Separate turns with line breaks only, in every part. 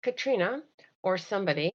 Katrina or somebody.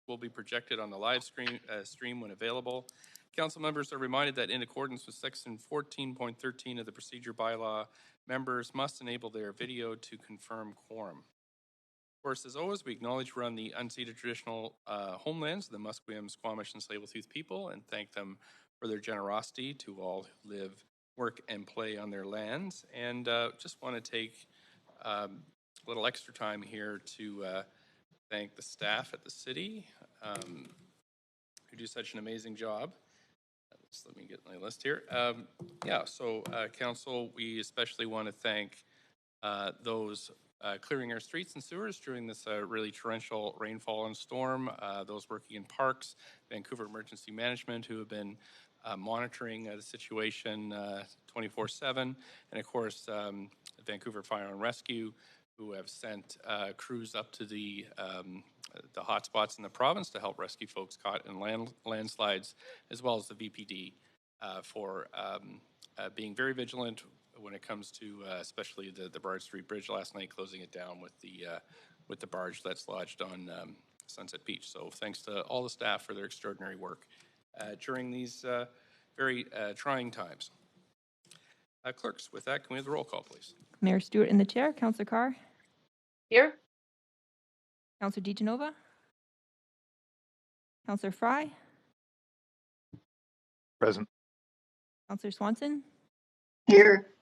Will be projected on the live stream when available. Council members are reminded that in accordance with Section 14.13 of the Procedure Bylaw, members must enable their video to confirm quorum. Of course, as always, we acknowledge we're on the unceded traditional homelands of the Musqueam, Squamish, and Tsleil-Waututh people, and thank them for their generosity to all who live, work, and play on their lands. And just want to take a little extra time here to thank the staff at the city who do such an amazing job. Just let me get my list here. Council, we especially want to thank those clearing our streets and sewers during this really torrential rainfall and storm, those working in parks, Vancouver Emergency Management, who have been monitoring the situation 24/7, and of course, Vancouver Fire and Rescue, who have sent crews up to the hotspots in the province to help rescue folks caught in landslides, as well as the VPD for being very vigilant when it comes to especially the Bard Street Bridge last night, closing it down with the barge that's lodged on Sunset Beach. So thanks to all the staff for their extraordinary work during these very trying times. Clerks, with that, can we have the roll call, please?
Mayor Stewart in the chair. Councillor Carr.
Here.
Councillor DiGenova. Councillor Fry.
Present.
Councillor Swanson.
Here.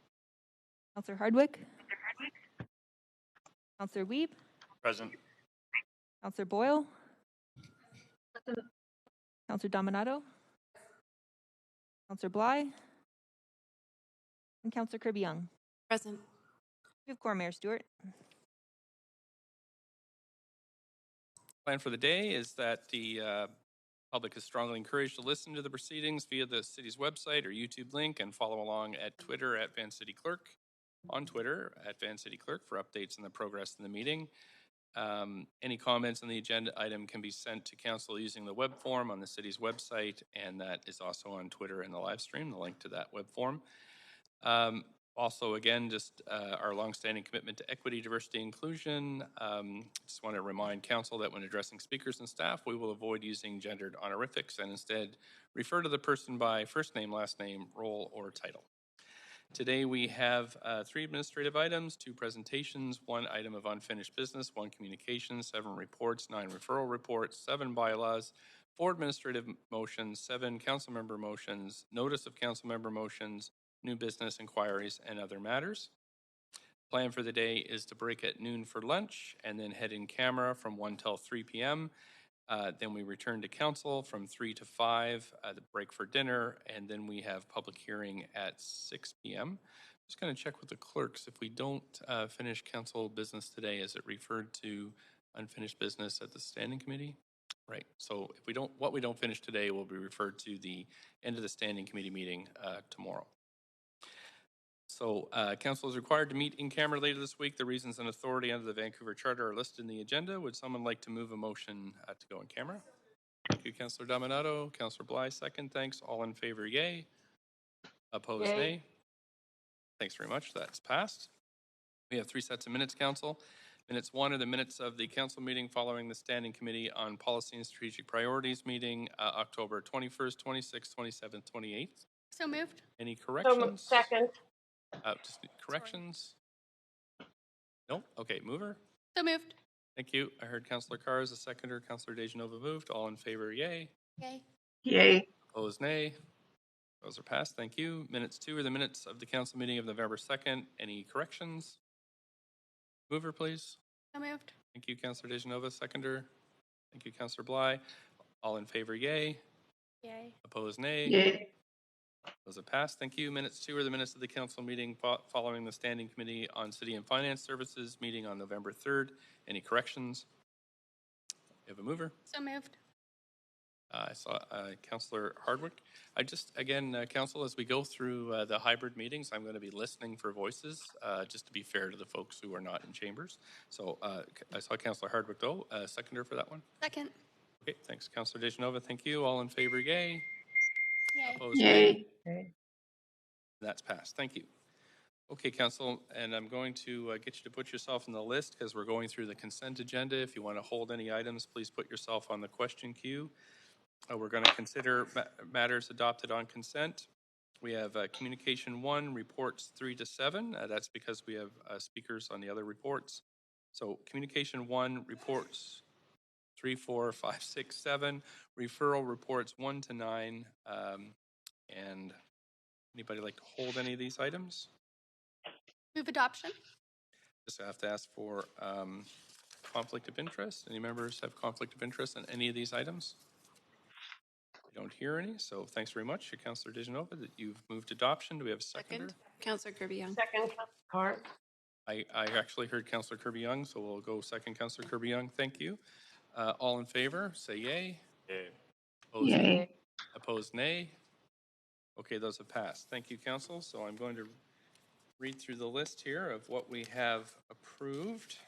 Councillor Hardwick. Councillor Wiebe.
Present.
Councillor Boyle. Councillor Dominato. Councillor Bly. And Councillor Kirby-Young.
Present.
We have quorum, Mayor Stewart.
Plan for the day is that the public is strongly encouraged to listen to the proceedings via the city's website or YouTube link and follow along at Twitter at Van City Clerk, on Twitter at Van City Clerk for updates on the progress in the meeting. Any comments on the agenda item can be sent to council using the web form on the city's website, and that is also on Twitter in the live stream, the link to that web form. Also, again, just our longstanding commitment to equity, diversity, inclusion. Just want to remind council that when addressing speakers and staff, we will avoid using gendered honorifics and instead refer to the person by first name, last name, role, or title. Today we have 3 administrative items, 2 presentations, 1 item of unfinished business, 1 communication, 7 reports, 9 referral reports, 7 bylaws, 4 administrative motions, 7 council member motions, notice of council member motions, new business inquiries, and other matters. Plan for the day is to break at noon for lunch and then head in camera from 1 till 3 p.m. Then we return to council from 3 to 5, the break for dinner, and then we have public hearing at 6 p.m. Just going to check with the clerks. If we don't finish council business today, is it referred to unfinished business at the standing committee? Right. So if what we don't finish today will be referred to the end of the standing committee meeting tomorrow. So council is required to meet in camera later this week. The reasons and authority under the Vancouver Charter are listed in the agenda. Would someone like to move a motion to go in camera? Thank you, Councillor Dominato. Councillor Bly, second. Thanks. All in favor, yay. Opposed,
Yay.
nay. Thanks very much. That's passed. We have 3 sets of minutes, council. Minutes 1 are the minutes of the council meeting following the Standing Committee on Policy and Strategic Priorities meeting, October 21st, 26th, 27th, 28th.
So moved.
Any
So
corrections?
second.
Just corrections? No? Okay, mover.
So moved.
Thank you. I heard Councillor Carr as a seconder. Councillor Dejanova moved. All in favor, yay.
Yay.
Yay.
Opposed, nay. Those are passed. Thank you. Minutes 2 are the minutes of the council meeting of November 2nd. Any corrections? Mover, please.
So moved.
Thank you, Councillor Dejanova. Seconder. Thank you, Councillor Bly. All in favor, yay.
Yay.
Opposed, nay.
Yay.
Those are passed. Thank you. Minutes 2 are the minutes of the council meeting following the Standing Committee on City and Finance Services meeting on November 3rd. Any corrections? You have a mover?
So moved.
I saw Councillor Hardwick. I just, again, council, as we go through the hybrid meetings, I'm going to be listening for voices, just to be fair to the folks who are not in chambers. So I saw Councillor Hardwick though. Seconder for that one?
Second.
Okay, thanks. Councillor Dejanova, thank you. All in favor, yay.
Yay.
Opposed,
Yay.
nay. That's passed. Thank you. Okay, council, and I'm going to get you to put yourself on the list because we're going through the consent agenda. If you want to hold any items, please put yourself on the question queue. We're going to consider matters adopted on consent. We have communication 1, reports 3 to 7. That's because we have speakers on the other reports. So communication 1, reports 3, 4, 5, 6, 7. Referral reports 1 to 9. And anybody like to hold any of these items?
Move adoption.
Just have to ask for conflict of interest. Any members have conflict of interest in any of these items? I don't hear any, so thanks very much to Councillor Dejanova that you've moved adoption. Do we have a seconder?
Councillor Kirby-Young.
Second. Carr.
I actually heard Councillor Kirby-Young, so we'll go second Councillor Kirby-Young. Thank you. All in favor, say yay.
Yay.
Opposed,
Yay.
Opposed, nay. Okay, those have passed. Thank you, Council. So I'm going to read through the list here of what we have approved.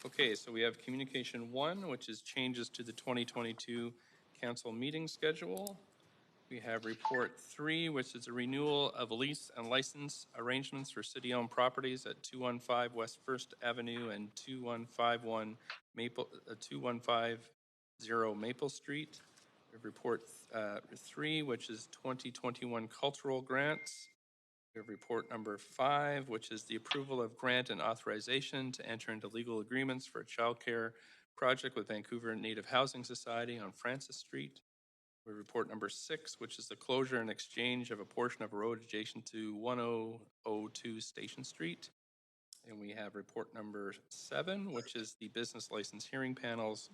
Okay, so we have communication 1, which is changes to the 2022 council meeting schedule. We have report 3, which is a renewal of lease and license arrangements for city-owned properties at 215 West First Avenue and 2150 Maple Street. We have report 3, which is 2021 cultural grants. We have report number 5, which is the approval of grant and authorization to enter into legal agreements for a childcare project with Vancouver Native Housing Society on Francis Street. We have report number 6, which is the closure and exchange of a portion of a road adjacent to 1002 Station Street. And we have report number 7, which is the business license hearing panels,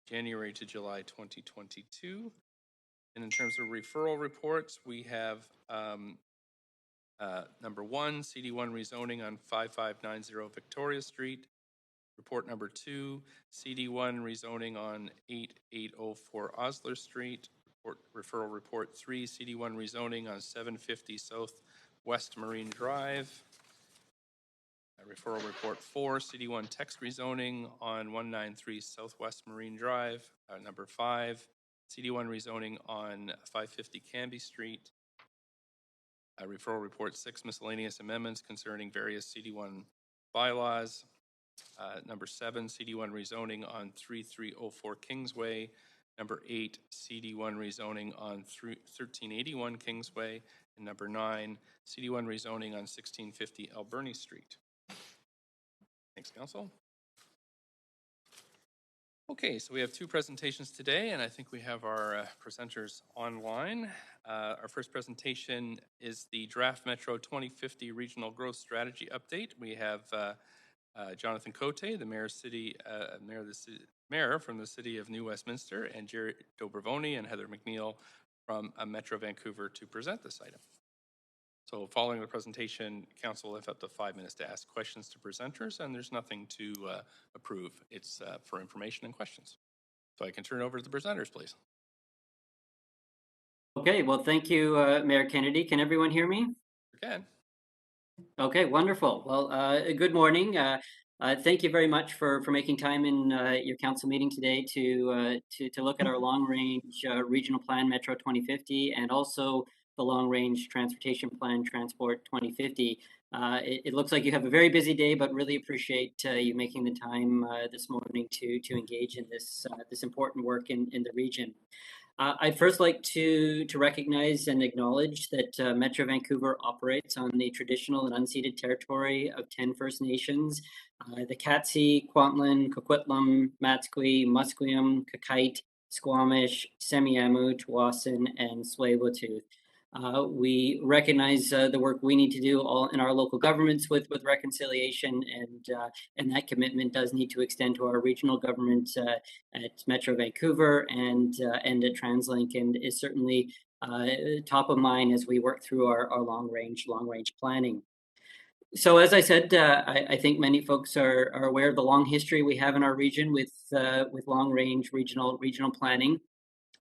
January to July 2022. And in terms of referral reports, we have number 1, CD1 rezoning on 5590 Victoria Street. Report number 2, CD1 rezoning on 8804 Osler Street. Referral report 3, CD1 rezoning on 750 South West Marine Drive. Referral report 4, CD1 text rezoning on 193 Southwest Marine Drive. Number 5, CD1 rezoning on 550 Canby Street. Referral report 6, miscellaneous amendments concerning various CD1 bylaws. Number 7, CD1 rezoning on 3304 Kingsway. Number 8, CD1 rezoning on 1381 Kingsway. And number 9, CD1 rezoning on 1650 Alberni Street. Thanks, Council. Okay, so we have 2 presentations today, and I think we have our presenters online. Our first presentation is the Draft Metro 2050 Regional Growth Strategy Update. We have Jonathan Cote, the mayor from the city of New Westminster, and Jerry Dobrovoni and Heather McNeil from Metro Vancouver to present this item. So following the presentation, council will have up to 5 minutes to ask questions to presenters, and there's nothing to approve. It's for information and questions. So I can turn it over to the presenters, please.
Okay, well, thank you, Mayor Kennedy. Can everyone hear me?
Again.
Okay, wonderful. Well, good morning. Thank you very much for making time in your council meeting today to look at our long-range regional plan Metro 2050 and also the long-range transportation plan Transport 2050. It looks like you have a very busy day, but really appreciate you making the time this morning to engage in this important work in the region. I'd first like to recognize and acknowledge that Metro Vancouver operates on the traditional and unceded territory of 10 First Nations, the Katzie, Kwantlen, Coquitlam, Matsqui, Musqueam, Kakite, Squamish, Semiahmoo, Tawasin, and Tsleil-Waututh. We recognize the work we need to do all in our local governments with reconciliation, and that commitment does need to extend to our regional government at Metro Vancouver and at TransLink, and is certainly top of mind as we work through our long range planning. So as I said, I think many folks are aware of the long history we have in our region with long range regional planning.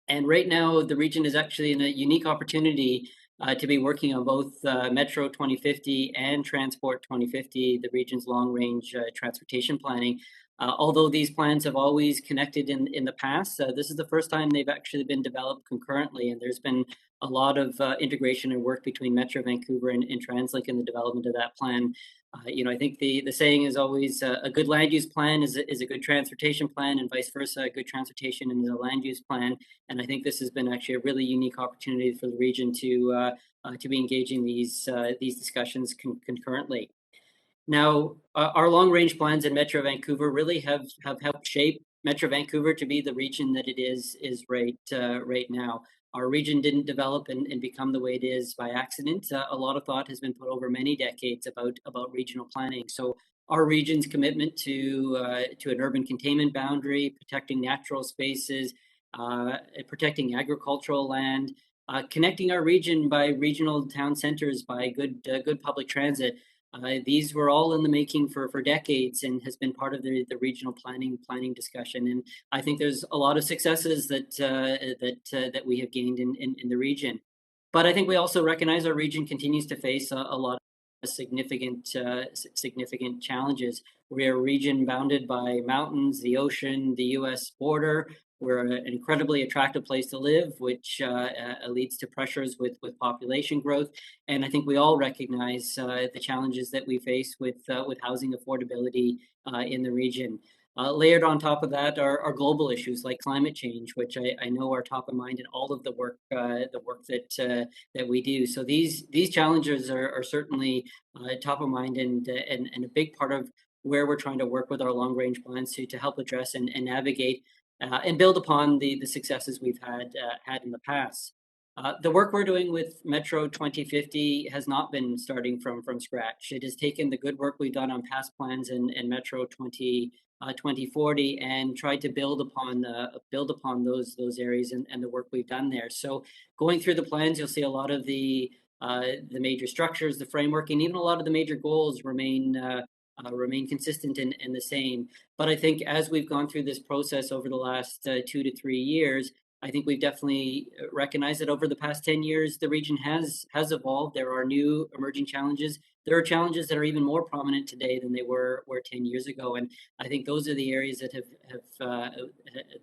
And right now, the region is actually in a unique opportunity to be working on both Metro 2050 and Transport 2050, the region's long-range transportation planning. Although these plans have always connected in the past, this is the first time they've actually been developed concurrently, and there's been a lot of integration and work between Metro Vancouver and TransLink in the development of that plan. I think the saying is always a good land use plan is a good transportation plan, and vice versa. A good transportation is a land use plan. And I think this has been actually a really unique opportunity for the region to be engaging these discussions concurrently. Now, our long range plans in Metro Vancouver really have helped shape Metro Vancouver to be the region that it is right now. Our region didn't develop and become the way it is by accident. A lot of thought has been put over many decades about regional planning. So our region's commitment to an urban containment boundary, protecting natural spaces, protecting agricultural land, connecting our region by regional town centers by good public transit. These were all in the making for decades and has been part of the regional planning discussion. And I think there's a lot of successes that we have gained in the region. But I think we also recognize our region continues to face a lot of significant challenges. We are a region bounded by mountains, the ocean, the U.S. border. We're an incredibly attractive place to live, which leads to pressures with population growth. And I think we all recognize the challenges that we face with housing affordability in the region. Layered on top of that are global issues like climate change, which I know are top of mind in all of the work that we do. So these challenges are certainly top of mind and a big part of where we're trying to work with our long range plans to help address and navigate and build upon the successes we've had in the past. The work we're doing with Metro 2050 has not been starting from scratch. It has taken the good work we've done on past plans in Metro 2040 and tried to build upon those areas and the work we've done there. So going through the plans, you'll see a lot of the major structures, the framework, and even a lot of the major goals remain consistent and the same. But I think as we've gone through this process over the last 2 to 3 years, I think we've definitely recognized that over the past 10 years, the region has evolved. There are new emerging challenges. There are challenges that are even more prominent today than they were 10 years ago. And I think those are the areas that have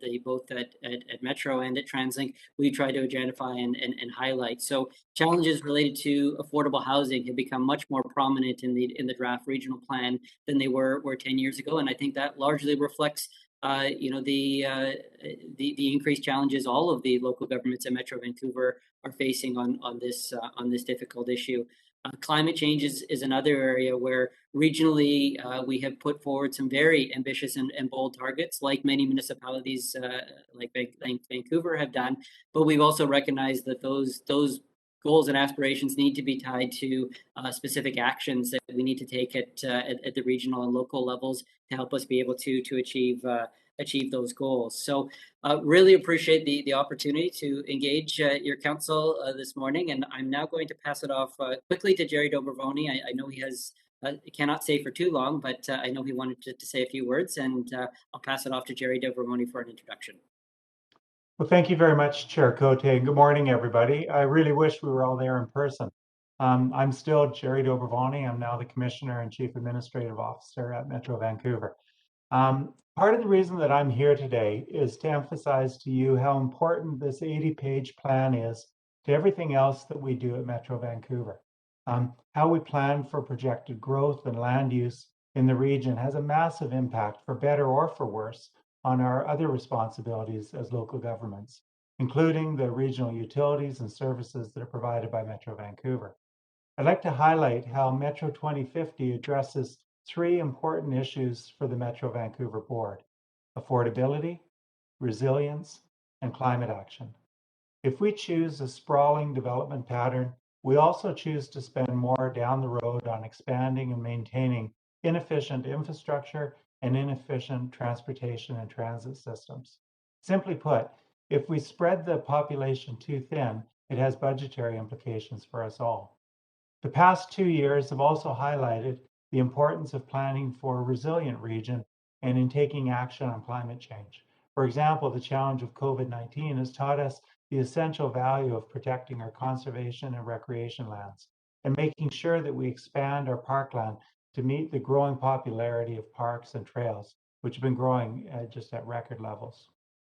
they both at Metro and at TransLink, we try to identify and highlight. So challenges related to affordable housing have become much more prominent in the draft regional plan than they were 10 years ago. And I think that largely reflects the increased challenges all of the local governments in Metro Vancouver are facing on this difficult issue. Climate change is another area where regionally we have put forward some very ambitious and bold targets, like many municipalities like Vancouver have done. But we've also recognized that those goals and aspirations need to be tied to specific actions that we need to take at the regional and local levels to help us be able to achieve achieve those goals. So really appreciate the opportunity to engage your council this morning. And I'm now going to pass it off quickly to Jerry Dobrovoni. I know he has cannot stay for too long, but I know he wanted to say a few words, and I'll pass it off to Jerry Dobrovoni for an introduction.
Well, thank you very much, Chair Cote, and good morning, everybody. I really wish we were all there in person. I'm still Jerry Dobrovoni. I'm now the Commissioner and Chief Administrative Officer at Metro Vancouver. Part of the reason that I'm here today is to emphasize to you how important this 80-page plan is to everything else that we do at Metro Vancouver. How we plan for projected growth and land use in the region has a massive impact, for better or for worse, on our other responsibilities as local governments, including the regional utilities and services that are provided by Metro Vancouver. I'd like to highlight how Metro 2050 addresses three important issues for the Metro Vancouver Board: affordability, resilience, and climate action. If we choose a sprawling development pattern, we also choose to spend more down the road on expanding and maintaining inefficient infrastructure and inefficient transportation and transit systems. Simply put, if we spread the population too thin, it has budgetary implications for us all. The past 2 years have also highlighted the importance of planning for a resilient region and in taking action on climate change. For example, the challenge of COVID-19 has taught us the essential value of protecting our conservation and recreation lands and making sure that we expand our parkland to meet the growing popularity of parks and trails, which have been growing just at record levels.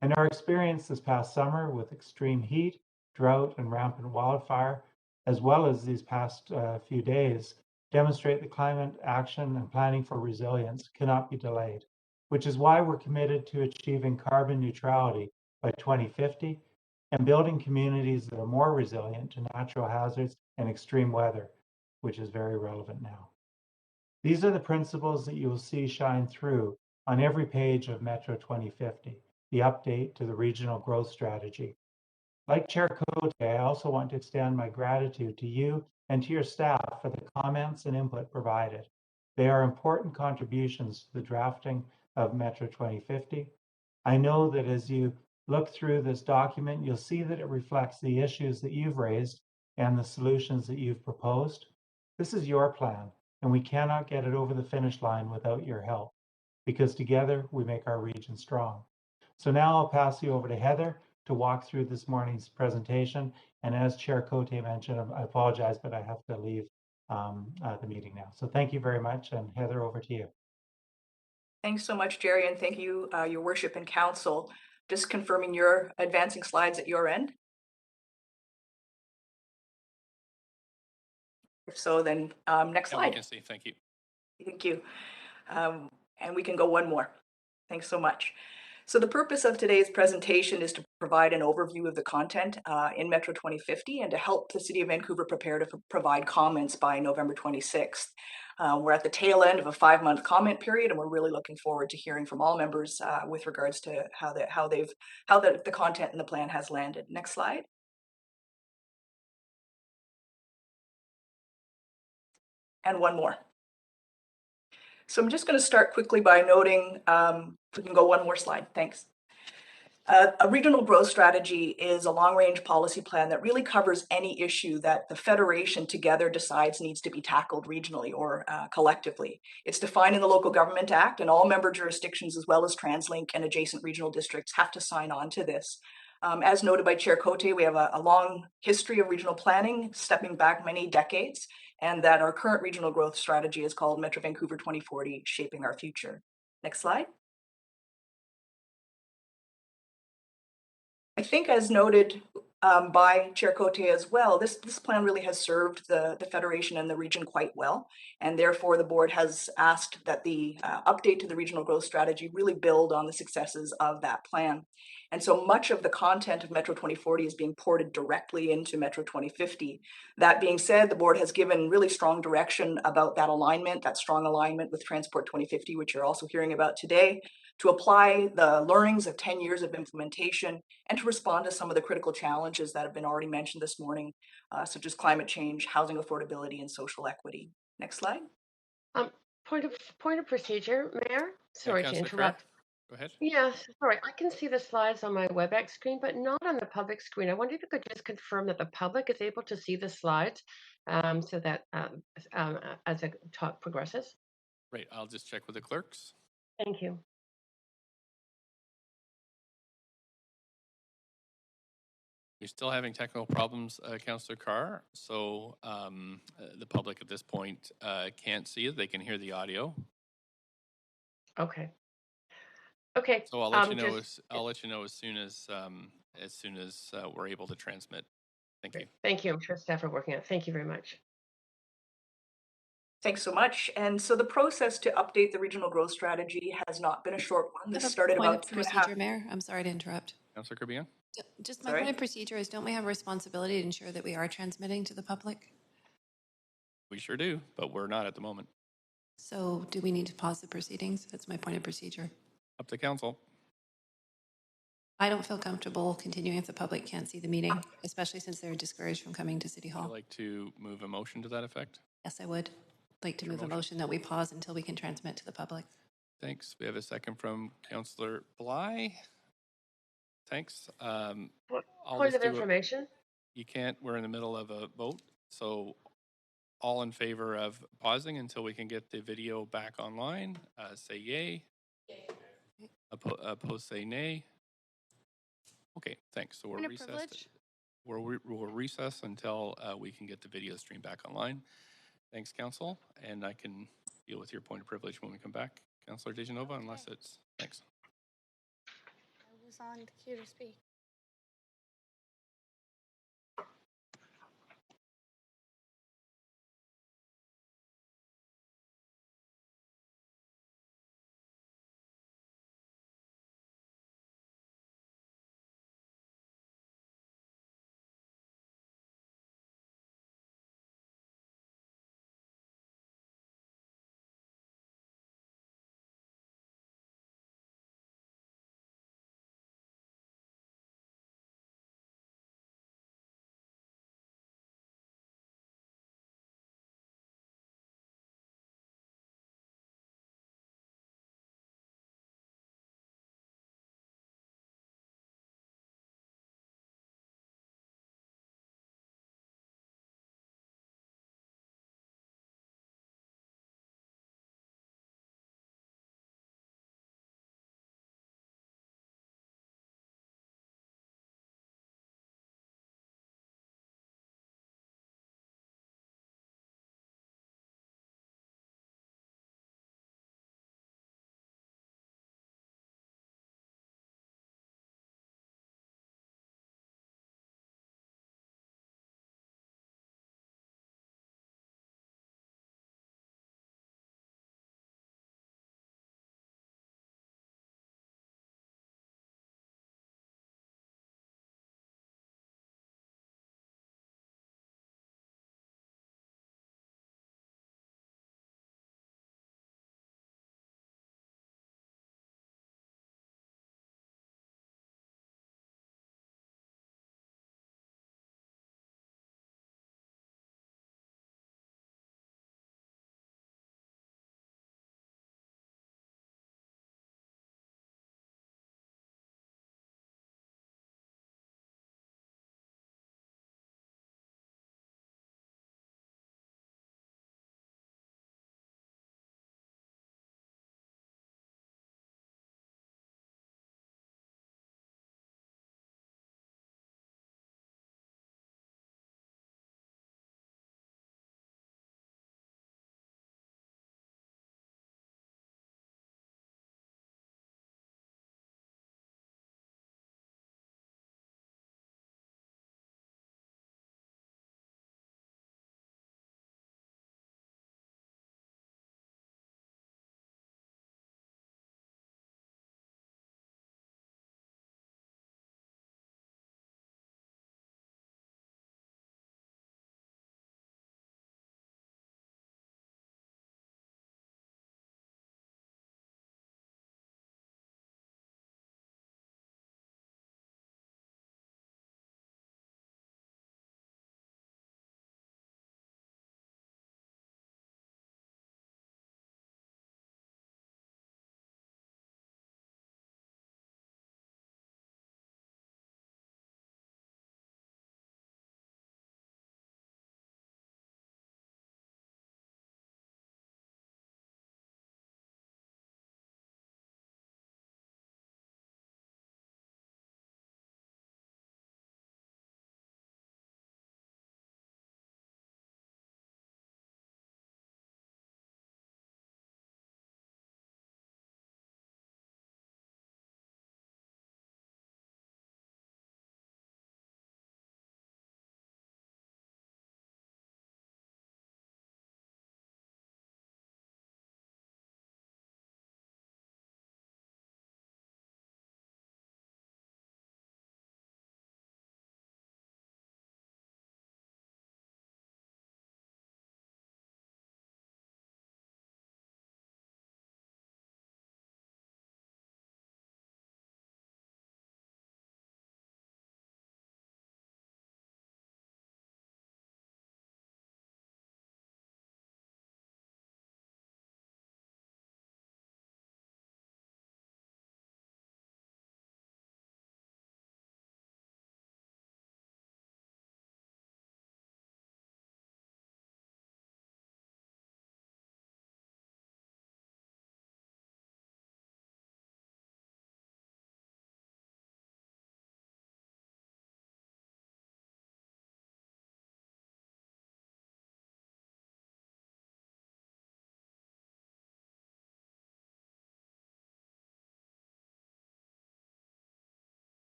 And our experience this past summer with extreme heat, drought, and rampant wildfire, as well as these past few days, demonstrate that climate action and planning for resilience cannot be delayed, which is why we're committed to achieving carbon neutrality by 2050 and building communities that are more resilient to natural hazards and extreme weather, which is very relevant now. These are the principles that you will see shine through on every page of Metro 2050, the update to the regional growth strategy. Like Chair Cote, I also want to extend my gratitude to you and to your staff for the comments and input provided. They are important contributions to the drafting of Metro 2050. I know that as you look through this document, you'll see that it reflects the issues that you've raised and the solutions that you've proposed. This is your plan, and we cannot get it over the finish line without your help, because together we make our region strong. So now I'll pass you over to Heather to walk through this morning's presentation. And as Chair Cote mentioned, I apologize, but I have to leave the meeting now. So thank you very much, and Heather, over to you.
Thanks so much, Jerry, and thank you, Your Worship and Council. Just confirming you're advancing slides at your end. If so, then next slide.
We can see. Thank you.
Thank you. And we can go one more. Thanks so much. So the purpose of today's presentation is to provide an overview of the content in Metro 2050 and to help the City of Vancouver prepare to provide comments by November 26th. We're at the tail end of a 5-month comment period, and we're really looking forward to hearing from all members with regards to how the content and the plan has landed. Next slide. And one more. So I'm just going to start quickly by noting, we can go one more slide, thanks. A regional growth strategy is a long-range policy plan that really covers any issue that the Federation together decides needs to be tackled regionally or collectively. It's defined in the Local Government Act, and all member jurisdictions, as well as TransLink and adjacent regional districts, have to sign on to this. As noted by Chair Cote, we have a long history of regional planning, stepping back many decades, and that our current regional growth strategy is called Metro Vancouver 2040, Shaping Our Future. Next slide. I think, as noted by Chair Cote as well, this plan really has served the Federation and the region quite well, and therefore the board has asked that the update to the regional growth strategy really build on the successes of that plan. And so much of the content of Metro 2040 is being ported directly into Metro 2050. That being said, the board has given really strong direction about that alignment, that strong alignment with Transport 2050, which you're also hearing about today, to apply the learnings of 10 years of implementation and to respond to some of the critical challenges that have been already mentioned this morning, such as climate change, housing affordability, and social equity. Next slide.
Point of procedure, Mayor. Sorry to interrupt.
Go ahead.
Yes, sorry. I can see the slides on my WebEx screen, but not on the public screen. I wonder if you could just confirm that the public is able to see the slides so that as the talk progresses.
Right, I'll just check with the clerks.
Thank you.
You're still having technical problems, Councillor Carr. So the public at this point can't see it. They can hear the audio.
Okay. Okay.
So I'll let you know.
Just,
I'll let you know as soon as we're able to transmit. Thank you.
thank you. I'm sure staff are working on it. Thank you very much.
Thanks so much. And so the process to update the regional growth strategy has not been a short one.
I
This
have a
started
point
about
of
2.5.
procedure, Mayor. I'm sorry to interrupt.
Councillor Kirby?
Just my
Sorry?
point of procedure is, don't we have a responsibility to ensure that we are transmitting to the public?
We sure do, but we're not at the moment.
So do we need to pause the proceedings? That's my point of procedure.
Up to council.
I don't feel comfortable continuing if the public can't see the meeting, especially since they're discouraged from coming to City
Would you
Hall.
like to move a motion to that effect?
Yes, I would like to
Your
move a motion that we pause until we can transmit to the public.
Thanks. We have a second from Councillor Bly. Thanks. I'll
Point
just
of
do
information.
You can't. We're in the middle of a vote. So all in favor of pausing until we can get the video back online, say yay. Opposed, say nay. Okay, thanks. So we're
Point of
recessed.
privilege.
We'll recess until we can get the video stream back online. Thanks, Council. And I can deal with your point of privilege when we come back. Councillor Dejanova, unless it's, thanks.
I was on the queue to speak.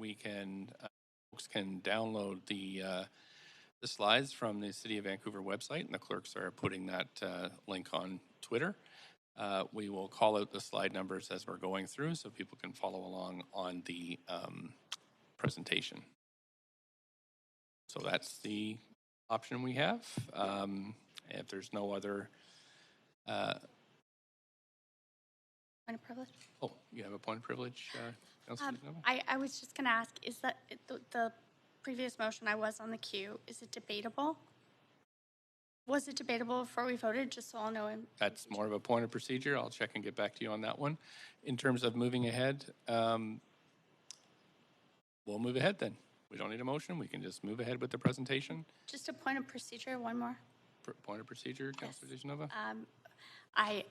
we can folks can download the slides from the City of Vancouver website, and the clerks are putting that link on Twitter. We will call out the slide numbers as we're going through so people can follow along on the presentation. So that's the option we have. If there's no other...
Point of privilege.
Oh, you have a point of privilege, Councilor Nova?
I was just going to ask, is that the previous motion I was on the queue, is it debatable? Was it debatable before we voted, just so I'll know?
That's more of a point of procedure. I'll check and get back to you on that one. In terms of moving ahead, we'll move ahead then. We don't need a motion. We can just move ahead with the presentation.
Just a point of procedure, one more.
Point of procedure, Councilor Dejanova?
I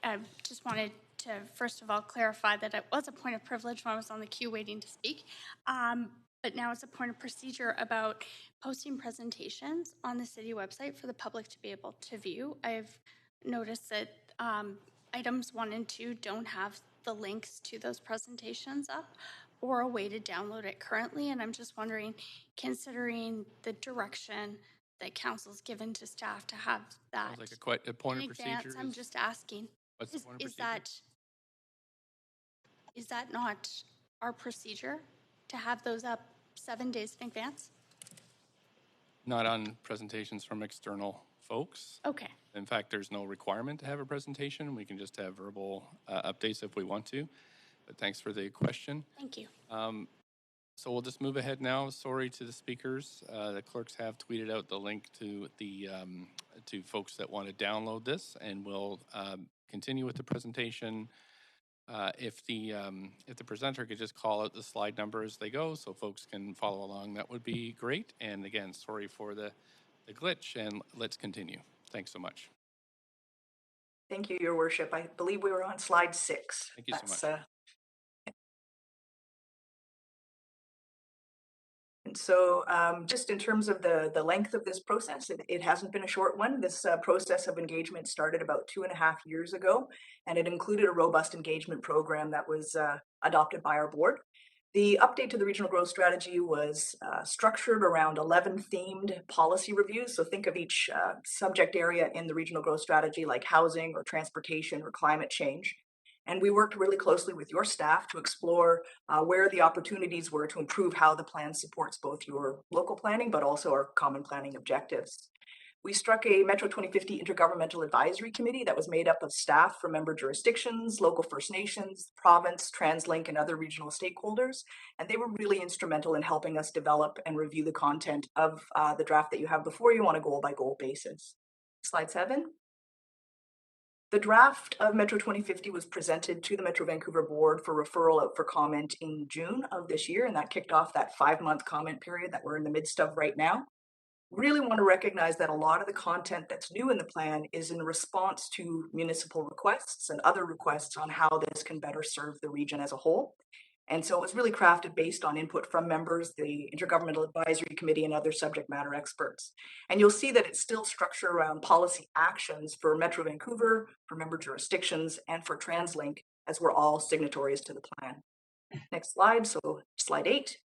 just wanted to, first of all, clarify that it was a point of privilege when I was on the queue waiting to speak. But now it's a point of procedure about posting presentations on the city website for the public to be able to view. I've noticed that items 1 and 2 don't have the links to those presentations up or a way to download it currently. And I'm just wondering, considering the direction that council's given to staff to have that
Sounds like a point of procedure.
I'm just asking.
What's the point of procedure?
Is that not our procedure to have those up 7 days in advance?
Not on presentations from external folks.
Okay.
In fact, there's no requirement to have a presentation. We can just have verbal updates if we want to. But thanks for the question.
Thank you.
So we'll just move ahead now. Sorry to the speakers. The clerks have tweeted out the link to the to folks that want to download this, and we'll continue with the presentation. If the presenter could just call out the slide number as they go so folks can follow along, that would be great. And again, sorry for the glitch, and let's continue. Thanks so much.
Thank you, Your Worship. I believe we were on slide 6.
Thank you so much.
And so just in terms of the length of this process, it hasn't been a short one. This process of engagement started about 2.5 years ago, and it included a robust engagement program that was adopted by our board. The update to the regional growth strategy was structured around 11 themed policy reviews. So think of each subject area in the regional growth strategy like housing or transportation or climate change. And we worked really closely with your staff to explore where the opportunities were to improve how the plan supports both your local planning, but also our common planning objectives. We struck a Metro 2050 Intergovernmental Advisory Committee that was made up of staff from member jurisdictions, local First Nations, province, TransLink, and other regional stakeholders. And they were really instrumental in helping us develop and review the content of the draft that you have before you on a goal-by-goal basis. Slide 7. The draft of Metro 2050 was presented to the Metro Vancouver board for referral out for comment in June of this year, and that kicked off that 5-month comment period that we're in the midst of right now. Really want to recognize that a lot of the content that's new in the plan is in response to municipal requests and other requests on how this can better serve the region as a whole. And so it was really crafted based on input from members, the Intergovernmental Advisory Committee, and other subject matter experts. And you'll see that it's still structured around policy actions for Metro Vancouver, for member jurisdictions, and for TransLink, as we're all signatories to the plan. Next slide, so slide 8.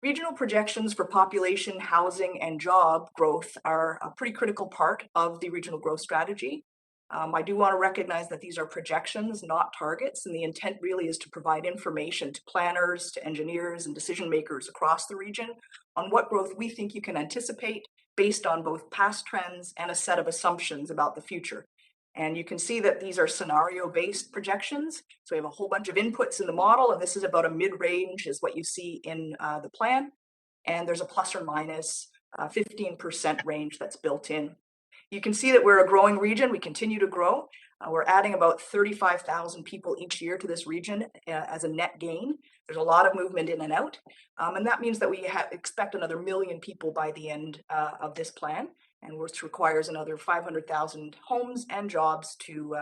Regional projections for population, housing, and job growth are a pretty critical part of the regional growth strategy. I do want to recognize that these are projections, not targets, and the intent really is to provide information to planners, to engineers, and decision makers across the region on what growth we think you can anticipate based on both past trends and a set of assumptions about the future. And you can see that these are scenario-based projections. So we have a whole bunch of inputs in the model, and this is about a mid-range is what you see in the plan. And there's a plus or minus 15% range that's built in. You can see that we're a growing region. We continue to grow. We're adding about 35,000 people each year to this region as a net gain. There's a lot of movement in and out. And that means that we expect another 1 million people by the end of this plan, and which requires another 500,000 homes and jobs to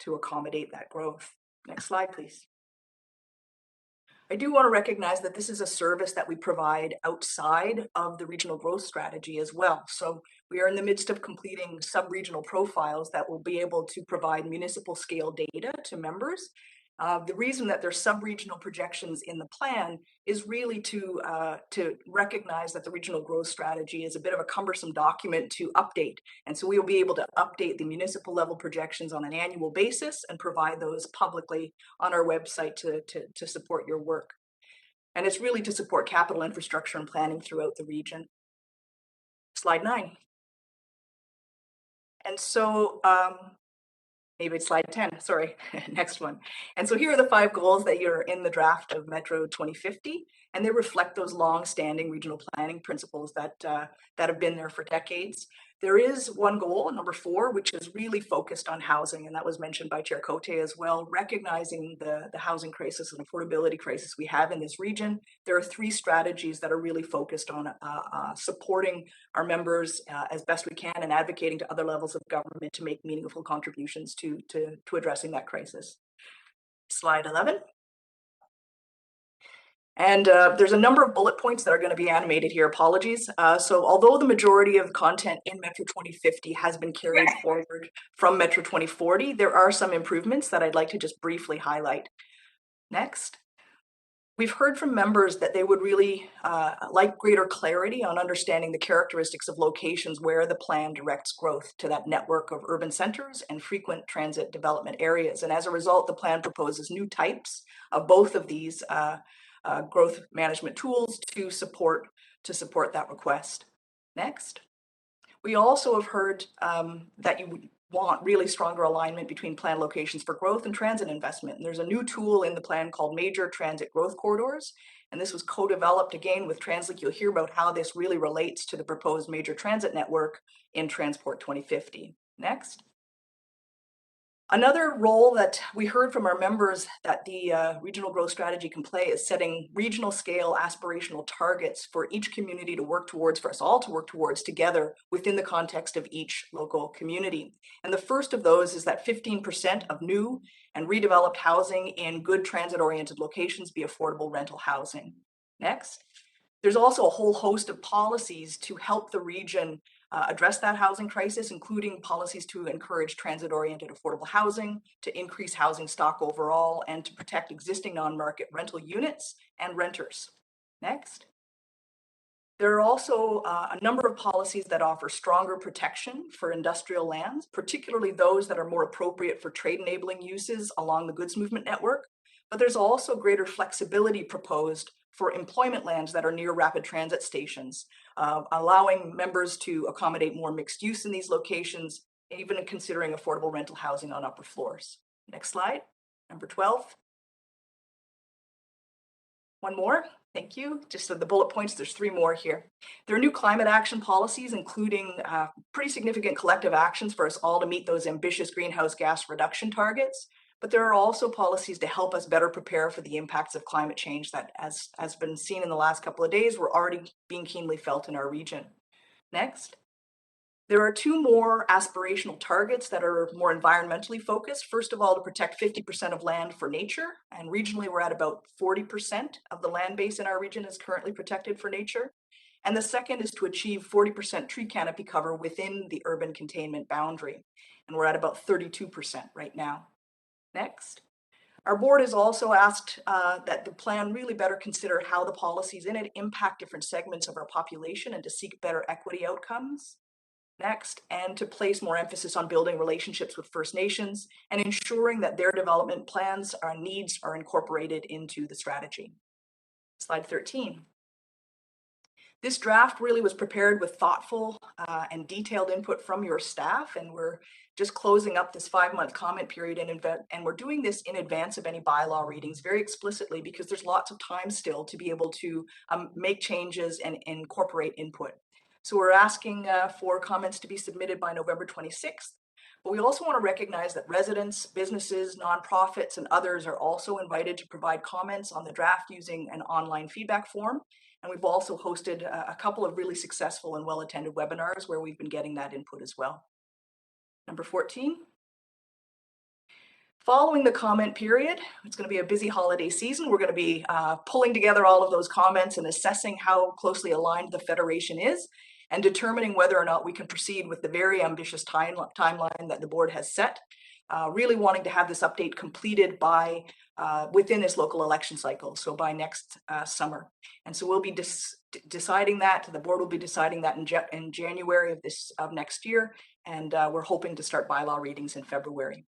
accommodate that growth. Next slide, please. I do want to recognize that this is a service that we provide outside of the regional growth strategy as well. So we are in the midst of completing sub-regional profiles that will be able to provide municipal scale data to members. The reason that there's sub-regional projections in the plan is really to recognize that the regional growth strategy is a bit of a cumbersome document to update. And so we will be able to update the municipal level projections on an annual basis and provide those publicly on our website to support your work. And it's really to support capital infrastructure and planning throughout the region. Slide 9. And so maybe it's slide 10, sorry, next one. And so here are the 5 goals that are in the draft of Metro 2050, and they reflect those long-standing regional planning principles that have been there for decades. There is one goal, number 4, which is really focused on housing, and that was mentioned by Chair Cote as well, recognizing the housing crisis and affordability crisis we have in this region. There are 3 strategies that are really focused on supporting our members as best we can and advocating to other levels of government to make meaningful contributions to addressing that crisis. Slide 11. And there's a number of bullet points that are going to be animated here. Apologies. So although the majority of content in Metro 2050 has been carried forward from Metro 2040, there are some improvements that I'd like to just briefly highlight. Next. We've heard from members that they would really like greater clarity on understanding the characteristics of locations where the plan directs growth to that network of urban centers and frequent transit development areas. And as a result, the plan proposes new types of both of these growth management tools to support that request. Next. We also have heard that you would want really stronger alignment between planned locations for growth and transit investment. And there's a new tool in the plan called Major Transit Growth Corridors. And this was co-developed again with TransLink. You'll hear about how this really relates to the proposed major transit network in Transport 2050. Next. Another role that we heard from our members that the regional growth strategy can play is setting regional scale aspirational targets for each community to work towards, for us all to work towards together within the context of each local community. And the first of those is that 15% of new and redeveloped housing in good transit-oriented locations be affordable rental housing. Next. There's also a whole host of policies to help the region address that housing crisis, including policies to encourage transit-oriented affordable housing, to increase housing stock overall, and to protect existing non-market rental units and renters. Next. There are also a number of policies that offer stronger protection for industrial lands, particularly those that are more appropriate for trade-enabling uses along the goods movement network. But there's also greater flexibility proposed for employment lands that are near rapid transit stations, allowing members to accommodate more mixed use in these locations, even considering affordable rental housing on upper floors. Next slide, number 12. One more, thank you. Just so the bullet points, there's 3 more here. There are new climate action policies, including pretty significant collective actions for us all to meet those ambitious greenhouse gas reduction targets. But there are also policies to help us better prepare for the impacts of climate change that, as has been seen in the last couple of days, were already being keenly felt in our region. Next. There are 2 more aspirational targets that are more environmentally focused. First of all, to protect 50% of land for nature. And regionally, we're at about 40% of the land base in our region is currently protected for nature. And the second is to achieve 40% tree canopy cover within the urban containment boundary. And we're at about 32% right now. Next. Our board has also asked that the plan really better consider how the policies in it impact different segments of our population and to seek better equity outcomes. Next, and to place more emphasis on building relationships with First Nations and ensuring that their development plans or needs are incorporated into the strategy. Slide 13. This draft really was prepared with thoughtful and detailed input from your staff, and we're just closing up this 5-month comment period, and we're doing this in advance of any bylaw readings very explicitly because there's lots of time still to be able to make changes and incorporate input. So we're asking for comments to be submitted by November 26th, but we also want to recognize that residents, businesses, nonprofits, and others are also invited to provide comments on the draft using an online feedback form. And we've also hosted a couple of really successful and well-attended webinars where we've been getting that input as well. Number 14. Following the comment period, it's going to be a busy holiday season. We're going to be pulling together all of those comments and assessing how closely aligned the Federation is and determining whether or not we can proceed with the very ambitious timeline that the board has set. really wanting to have this update completed by within this local election cycle, so by next summer. And so we'll be deciding that. The board will be deciding that in January of next year, and we're hoping to start bylaw readings in February.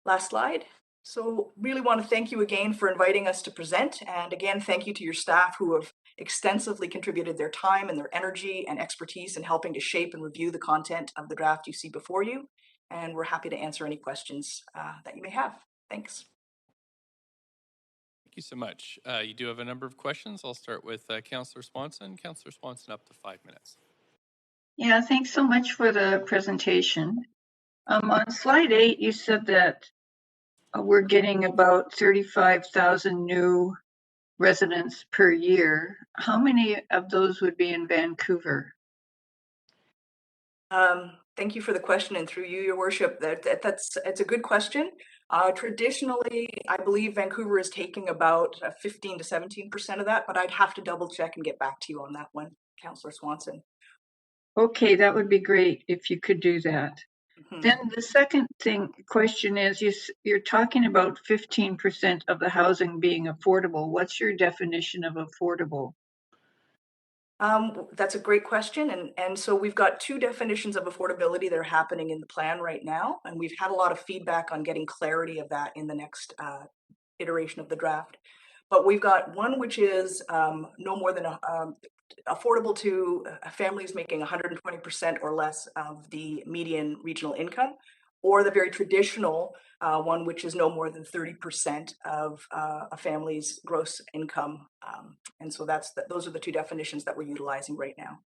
Last slide. So really want to thank you again for inviting us to present, and again thank you to your staff who have extensively contributed their time and their energy and expertise in helping to shape and review the content of the draft you see before you. And we're happy to answer any questions that you may have. Thanks.
Thank you so much. You do have a number of questions. I'll start with Councillor Swanson. Councillor Swanson, up to 5 minutes.
Yeah, thanks so much for the presentation. On slide 8, you said that we're getting about 35,000 new residents per year. How many of those would be in Vancouver?
Thank you for the question, and through you, Your Worship, it's a good question. Traditionally, I believe Vancouver is taking about 15 to 17% of that, but I'd have to double check and get back to you on that one, Councillor Swanson.
Okay, that would be great if you could do that. Mm-hmm. Then the second question is, you're talking about 15% of the housing being affordable. What's your definition of affordable?
That's a great question. And so we've got two definitions of affordability that are happening in the plan right now. And we've had a lot of feedback on getting clarity of that in the next iteration of the draft. But we've got one which is no more than affordable to families making 120% or less of the median regional income, or the very traditional one, which is no more than 30% of a family's gross income. And so those are the two definitions that we're utilizing right now.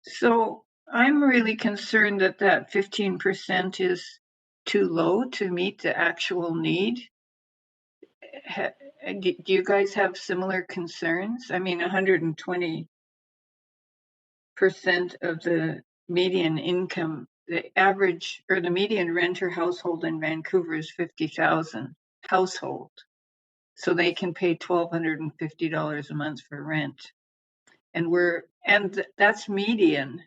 So I'm really concerned that 15% is too low to meet the actual need. Do you guys have similar concerns? I mean, 120% of the median income, the average or the median renter household in Vancouver is 50,000 household. So they can pay $1,250 a month for rent. And that's median.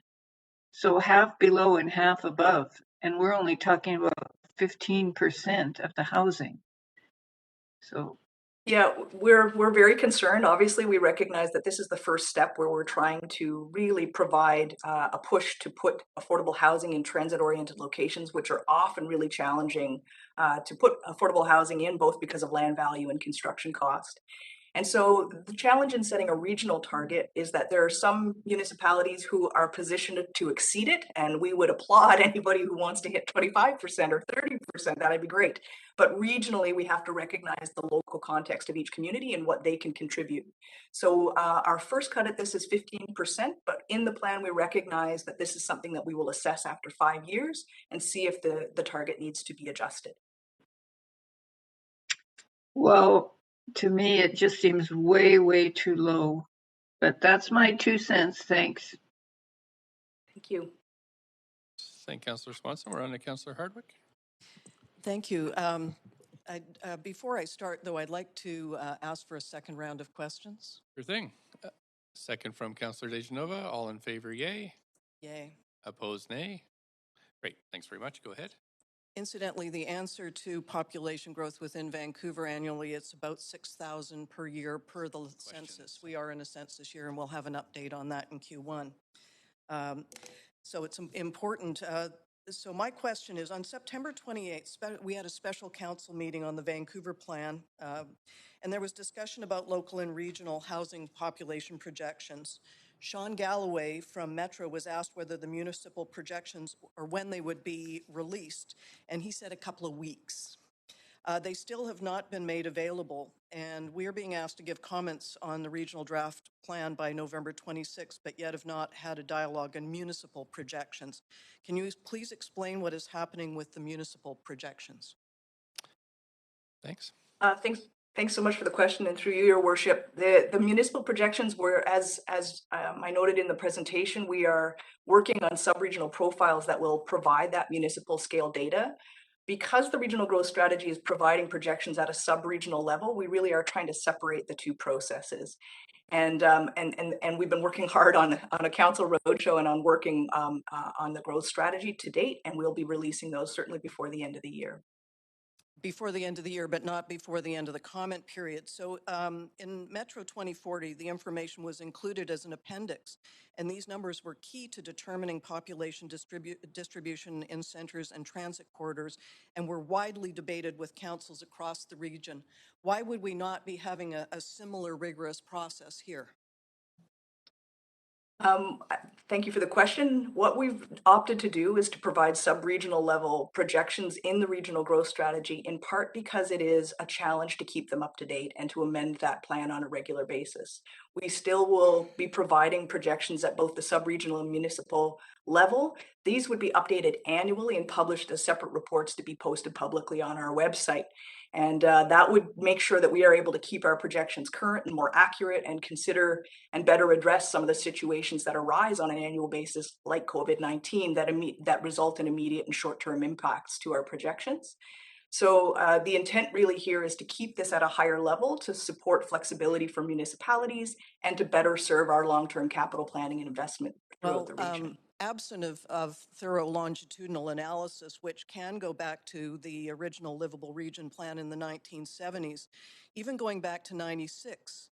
So half below and half above. And we're only talking about 15% of the housing. So
yeah, we're very concerned. Obviously, we recognize that this is the first step where we're trying to really provide a push to put affordable housing in transit-oriented locations, which are often really challenging to put affordable housing in, both because of land value and construction cost. And so the challenge in setting a regional target is that there are some municipalities who are positioned to exceed it, and we would applaud anybody who wants to hit 25% or 30%, that'd be great. But regionally, we have to recognize the local context of each community and what they can contribute. So our first cut at this is 15%, but in the plan, we recognize that this is something that we will assess after 5 years and see if the target needs to be adjusted.
Well, to me, it just seems way, way too low. But that's my 2 cents. Thanks.
Thank you.
Thank Councillor Swanson. We're on to Councillor Hardwick.
Thank you. Before I start, though, I'd like to ask for a second round of questions.
Sure thing. Second from Councillor Dejanova. All in favor, yay.
Yay.
Opposed, nay. Great. Thanks very much. Go ahead.
Incidentally, the answer to population growth within Vancouver annually, it's about 6,000 per year per the census. We are in a census year, and we'll have an update on that in Q1. So it's important. So my question is, on September 28th, we had a special council meeting on the Vancouver plan, and there was discussion about local and regional housing population projections. Sean Galloway from Metro was asked whether the municipal projections or when they would be released, and he said a couple of weeks. They still have not been made available, and we're being asked to give comments on the regional draft plan by November 26th, but yet have not had a dialogue on municipal projections. Can you please explain what is happening with the municipal projections?
Thanks.
Thanks so much for the question, and through you, Your Worship. The municipal projections were, as I noted in the presentation, we are working on sub-regional profiles that will provide that municipal scale data. because the regional growth strategy is providing projections at a sub-regional level, we really are trying to separate the two processes. And we've been working hard on a council roadshow and on working on the growth strategy to date, and we'll be releasing those certainly before the end of the year.
Before the end of the year, but not before the end of the comment period. So in Metro 2040, the information was included as an appendix, and these numbers were key to determining population distribution in centers and transit corridors, and were widely debated with councils across the region. Why would we not be having a similar rigorous process here?
Thank you for the question. What we've opted to do is to provide sub-regional level projections in the regional growth strategy, in part because it is a challenge to keep them up to date and to amend that plan on a regular basis. We still will be providing projections at both the sub-regional and municipal level. These would be updated annually and published as separate reports to be posted publicly on our website. And that would make sure that we are able to keep our projections current and more accurate and consider and better address some of the situations that arise on an annual basis, like COVID-19, that result in immediate and short-term impacts to our projections. So the intent really here is to keep this at a higher level to support flexibility for municipalities and to better serve our long-term capital planning and investment throughout the region.
Absent of thorough longitudinal analysis, which can go back to the original livable region plan in the 1970s, even going back to 96,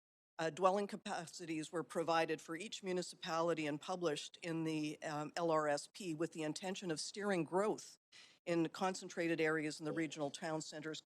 dwelling capacities were provided for each municipality and published in the LRSP with the intention of steering growth in concentrated areas in the regional town centers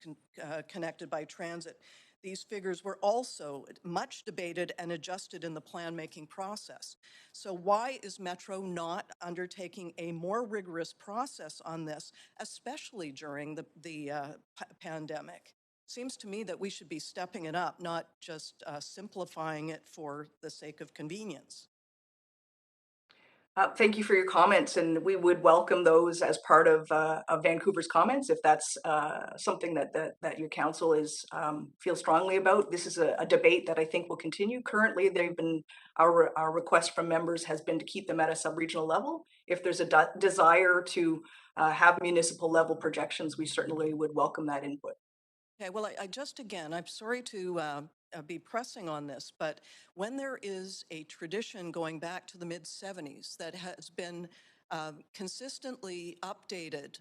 connected by transit. These figures were also much debated and adjusted in the plan-making process. So why is Metro not undertaking a more rigorous process on this, especially during the pandemic? Seems to me that we should be stepping it up, not just simplifying it for the sake of convenience.
Thank you for your comments, and we would welcome those as part of Vancouver's comments if that's something that your council feels strongly about. This is a debate that I think will continue. Currently, our request from members has been to keep them at a sub-regional level. If there's a desire to have municipal level projections, we certainly would welcome that input.
Okay, well, I'm sorry to be pressing on this, but when there is a tradition going back to the mid-70s that has been consistently updated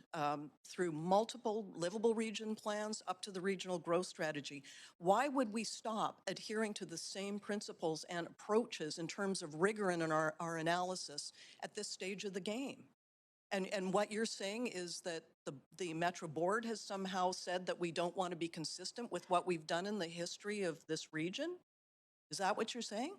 through multiple livable region plans up to the regional growth strategy, why would we stop adhering to the same principles and approaches in terms of rigor in our analysis at this stage of the game? And what you're saying is that the Metro Board has somehow said that we don't want to be consistent with what we've done in the history of this region? Is that what you're saying?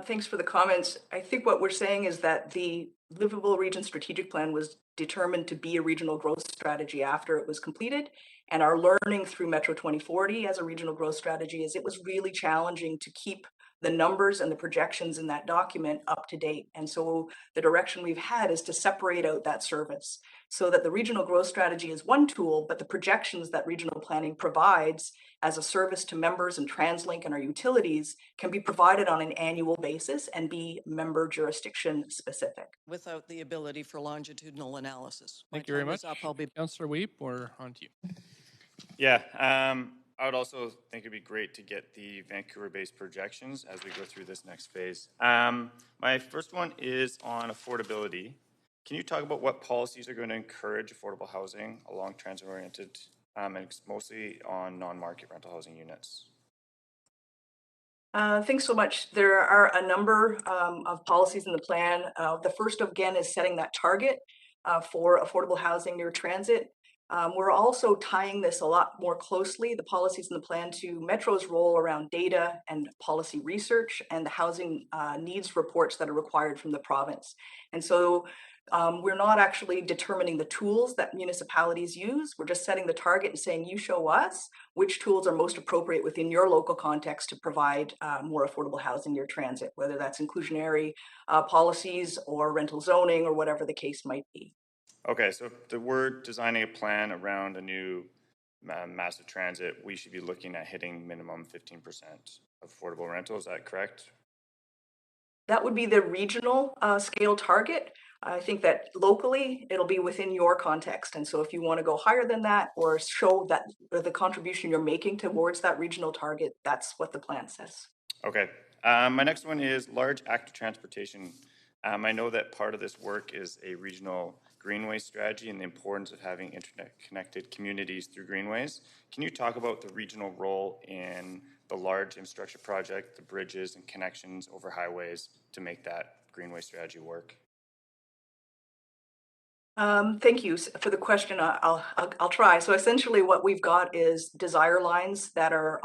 Thanks for the comments. I think what we're saying is that the Livable Region Strategic Plan was determined to be a regional growth strategy after it was completed. And our learning through Metro 2040 as a regional growth strategy is it was really challenging to keep the numbers and the projections in that document up to date. And so the direction we've had is to separate out that service so that the regional growth strategy is one tool, but the projections that regional planning provides as a service to members and TransLink and our utilities can be provided on an annual basis and be member jurisdiction specific.
Without the ability for longitudinal analysis.
Thank you very much. Councillor Weep, we're on to you.
Yeah, I would also think it'd be great to get the Vancouver-based projections as we go through this next phase. My first one is on affordability. Can you talk about what policies are going to encourage affordable housing along transit-oriented, and it's mostly on non-market rental housing units?
Thanks so much. There are a number of policies in the plan. The first, again, is setting that target for affordable housing near transit. We're also tying this a lot more closely, the policies in the plan, to Metro's role around data and policy research and the housing needs reports that are required from the province. And so we're not actually determining the tools that municipalities use. We're just setting the target and saying, you show us which tools are most appropriate within your local context to provide more affordable housing near transit, whether that's inclusionary policies or rental zoning or whatever the case might be.
Okay, so if we're designing a plan around a new massive transit, we should be looking at hitting minimum 15% of affordable rental, is that correct?
That would be the regional scale target. I think that locally it'll be within your context. And so if you want to go higher than that or show that the contribution you're making towards that regional target, that's what the plan says.
Okay. My next one is large active transportation. I know that part of this work is a regional greenway strategy and the importance of having internet-connected communities through greenways. Can you talk about the regional role in the large infrastructure project, the bridges and connections over highways to make that greenway strategy work?
Thank you for the question. I'll try. So essentially, what we've got is desire lines that are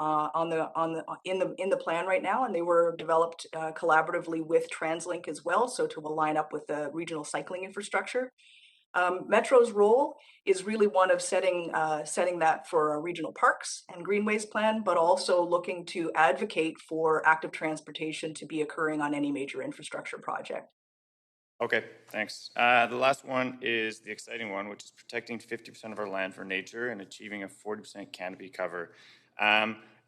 in the plan right now, and they were developed collaboratively with TransLink as well, so to align up with the regional cycling infrastructure. Metro's role is really one of setting that for our regional parks and greenways plan, but also looking to advocate for active transportation to be occurring on any major infrastructure project.
Okay, thanks. The last one is the exciting one, which is protecting 50% of our land for nature and achieving a 40% canopy cover.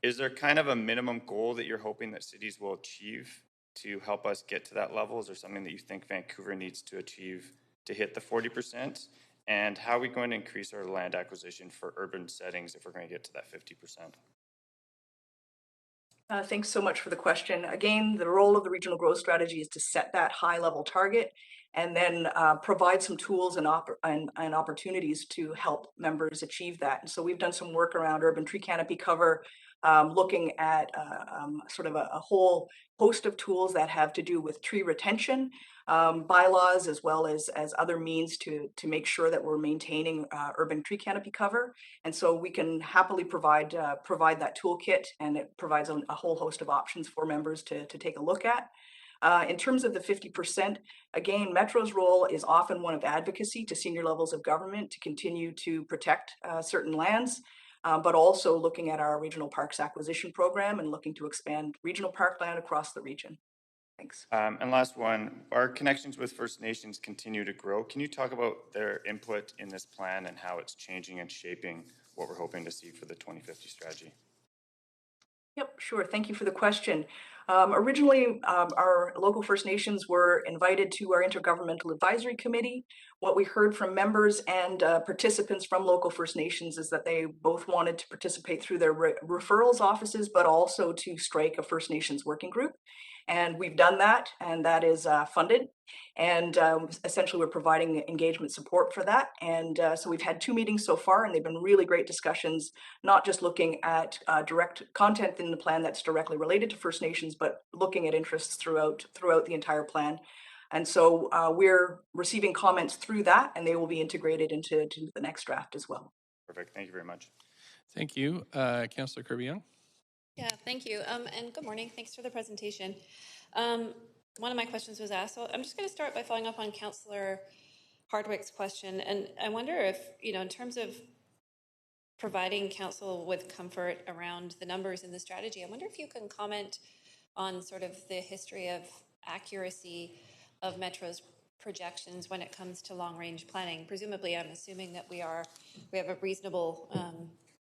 Is there kind of a minimum goal that you're hoping that cities will achieve to help us get to that level? Is there something that you think Vancouver needs to achieve to hit the 40%? And how are we going to increase our land acquisition for urban settings if we're going to get to that 50%?
Thanks so much for the question. Again, the role of the regional growth strategy is to set that high level target and then provide some tools and opportunities to help members achieve that. And so we've done some work around urban tree canopy cover, looking at sort of a whole host of tools that have to do with tree retention, bylaws, as well as other means to make sure that we're maintaining urban tree canopy cover. And so we can happily provide that toolkit, and it provides a whole host of options for members to take a look at. In terms of the 50%, again, Metro's role is often one of advocacy to senior levels of government to continue to protect certain lands, but also looking at our regional parks acquisition program and looking to expand regional parkland across the region. Thanks.
And last one, our connections with First Nations continue to grow. Can you talk about their input in this plan and how it's changing and shaping what we're hoping to see for the 2050 strategy?
Yep, sure. Thank you for the question. Originally, our local First Nations were invited to our Intergovernmental Advisory Committee. What we heard from members and participants from local First Nations is that they both wanted to participate through their referrals offices, but also to strike a First Nations working group. And we've done that, and that is funded. And essentially, we're providing engagement support for that. And so we've had 2 meetings so far, and they've been really great discussions, not just looking at direct content in the plan that's directly related to First Nations, but looking at interests throughout the entire plan. And so we're receiving comments through that, and they will be integrated into the next draft as well.
Perfect. Thank you very much.
Thank you. Councillor Kirby-Young.
Yeah, thank you. And good morning. Thanks for the presentation. One of my questions was asked, so I'm just going to start by following up on Councillor Hardwick's question. And I wonder if, in terms of providing council with comfort around the numbers in the strategy, I wonder if you can comment on sort of the history of accuracy of Metro's projections when it comes to long-range planning. Presumably, I'm assuming that we have a reasonable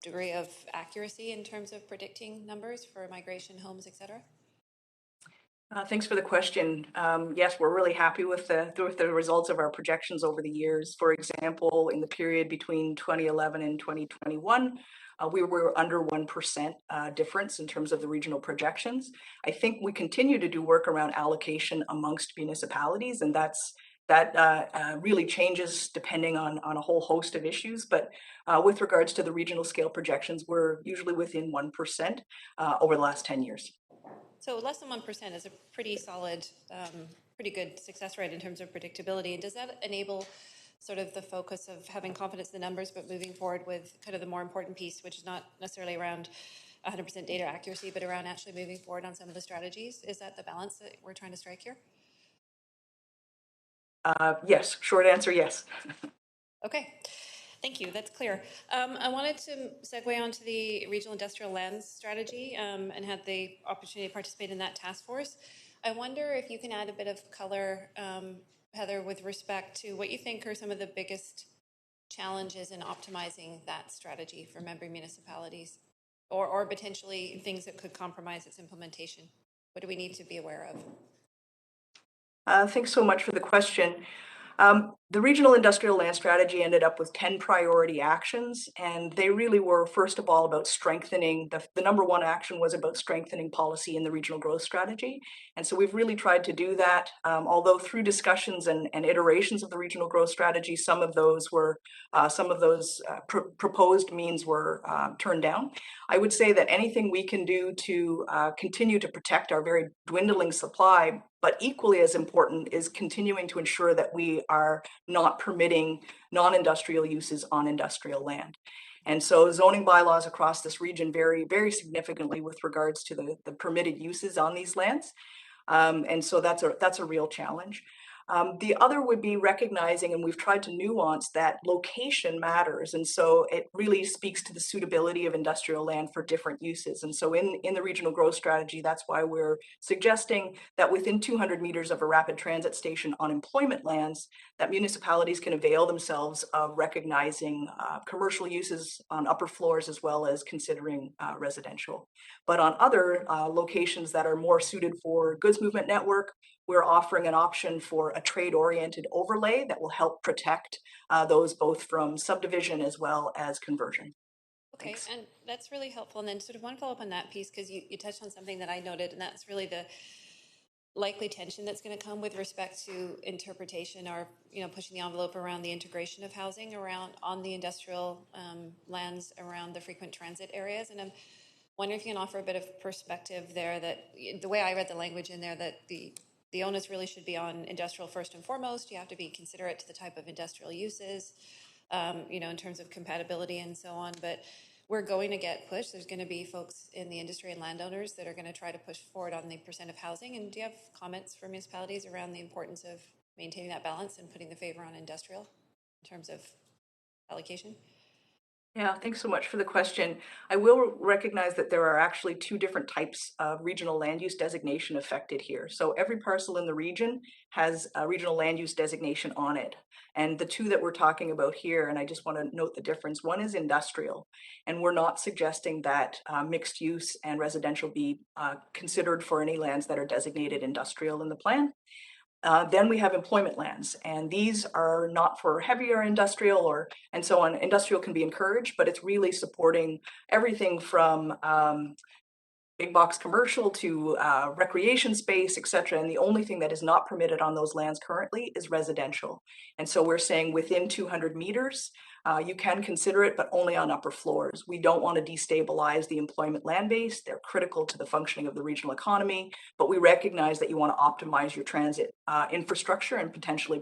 degree of accuracy in terms of predicting numbers for migration, homes, et cetera?
Thanks for the question. Yes, we're really happy with the results of our projections over the years. For example, in the period between 2011 and 2021, we were under 1% difference in terms of the regional projections. I think we continue to do work around allocation amongst municipalities, and that really changes depending on a whole host of issues. But with regards to the regional scale projections, we're usually within 1% over the last 10 years.
So less than 1% is a pretty solid, pretty good success rate in terms of predictability. And does that enable sort of the focus of having confidence in the numbers, but moving forward with kind of the more important piece, which is not necessarily around 100% data accuracy, but around actually moving forward on some of the strategies? Is that the balance that we're trying to strike here?
Yes, short answer, yes.
Okay. Thank you. That's clear. I wanted to segue onto the regional industrial lands strategy and had the opportunity to participate in that task force. I wonder if you can add a bit of color, Heather, with respect to what you think are some of the biggest challenges in optimizing that strategy for member municipalities, or potentially things that could compromise its implementation. What do we need to be aware of?
Thanks so much for the question. The regional industrial land strategy ended up with 10 priority actions, and they really were, first of all, about strengthening. The number one action was about strengthening policy in the regional growth strategy. And so we've really tried to do that, although through discussions and iterations of the regional growth strategy, some of those proposed means were turned down. I would say that anything we can do to continue to protect our very dwindling supply, but equally as important is continuing to ensure that we are not permitting non-industrial uses on industrial land. And so zoning bylaws across this region vary very significantly with regards to the permitted uses on these lands. And so that's a real challenge. The other would be recognizing, and we've tried to nuance, that location matters. And so it really speaks to the suitability of industrial land for different uses. And so in the regional growth strategy, that's why we're suggesting that within 200 meters of a rapid transit station on employment lands, that municipalities can avail themselves of recognizing commercial uses on upper floors as well as considering residential. But on other locations that are more suited for goods movement network, we're offering an option for a trade-oriented overlay that will help protect those both from subdivision as well as conversion.
Okay,
Thanks.
and that's really helpful. And then sort of one follow-up on that piece, because you touched on something that I noted, and that's really the likely tension that's going to come with respect to interpretation or, pushing the envelope around the integration of housing around on the industrial lands around the frequent transit areas. And I'm wondering if you can offer a bit of perspective there, that the way I read the language in there, that the onus really should be on industrial first and foremost. You have to be considerate to the type of industrial uses, in terms of compatibility and so on. But we're going to get pushed. There's going to be folks in the industry and landowners that are going to try to push forward on the percent of housing. And do you have comments for municipalities around the importance of maintaining that balance and putting the favor on industrial in terms of allocation?
Yeah, thanks so much for the question. I will recognize that there are actually two different types of regional land use designation affected here. So every parcel in the region has a regional land use designation on it. And the two that we're talking about here, and I just want to note the difference, one is industrial, and we're not suggesting that mixed use and residential be considered for any lands that are designated industrial in the plan. Then we have employment lands, and these are not for heavier industrial and so on. Industrial can be encouraged, but it's really supporting everything from big box commercial to recreation space, et cetera. And the only thing that is not permitted on those lands currently is residential. And so we're saying within 200 meters, you can consider it, but only on upper floors. We don't want to destabilize the employment land base. They're critical to the functioning of the regional economy, but we recognize that you want to optimize your transit infrastructure and potentially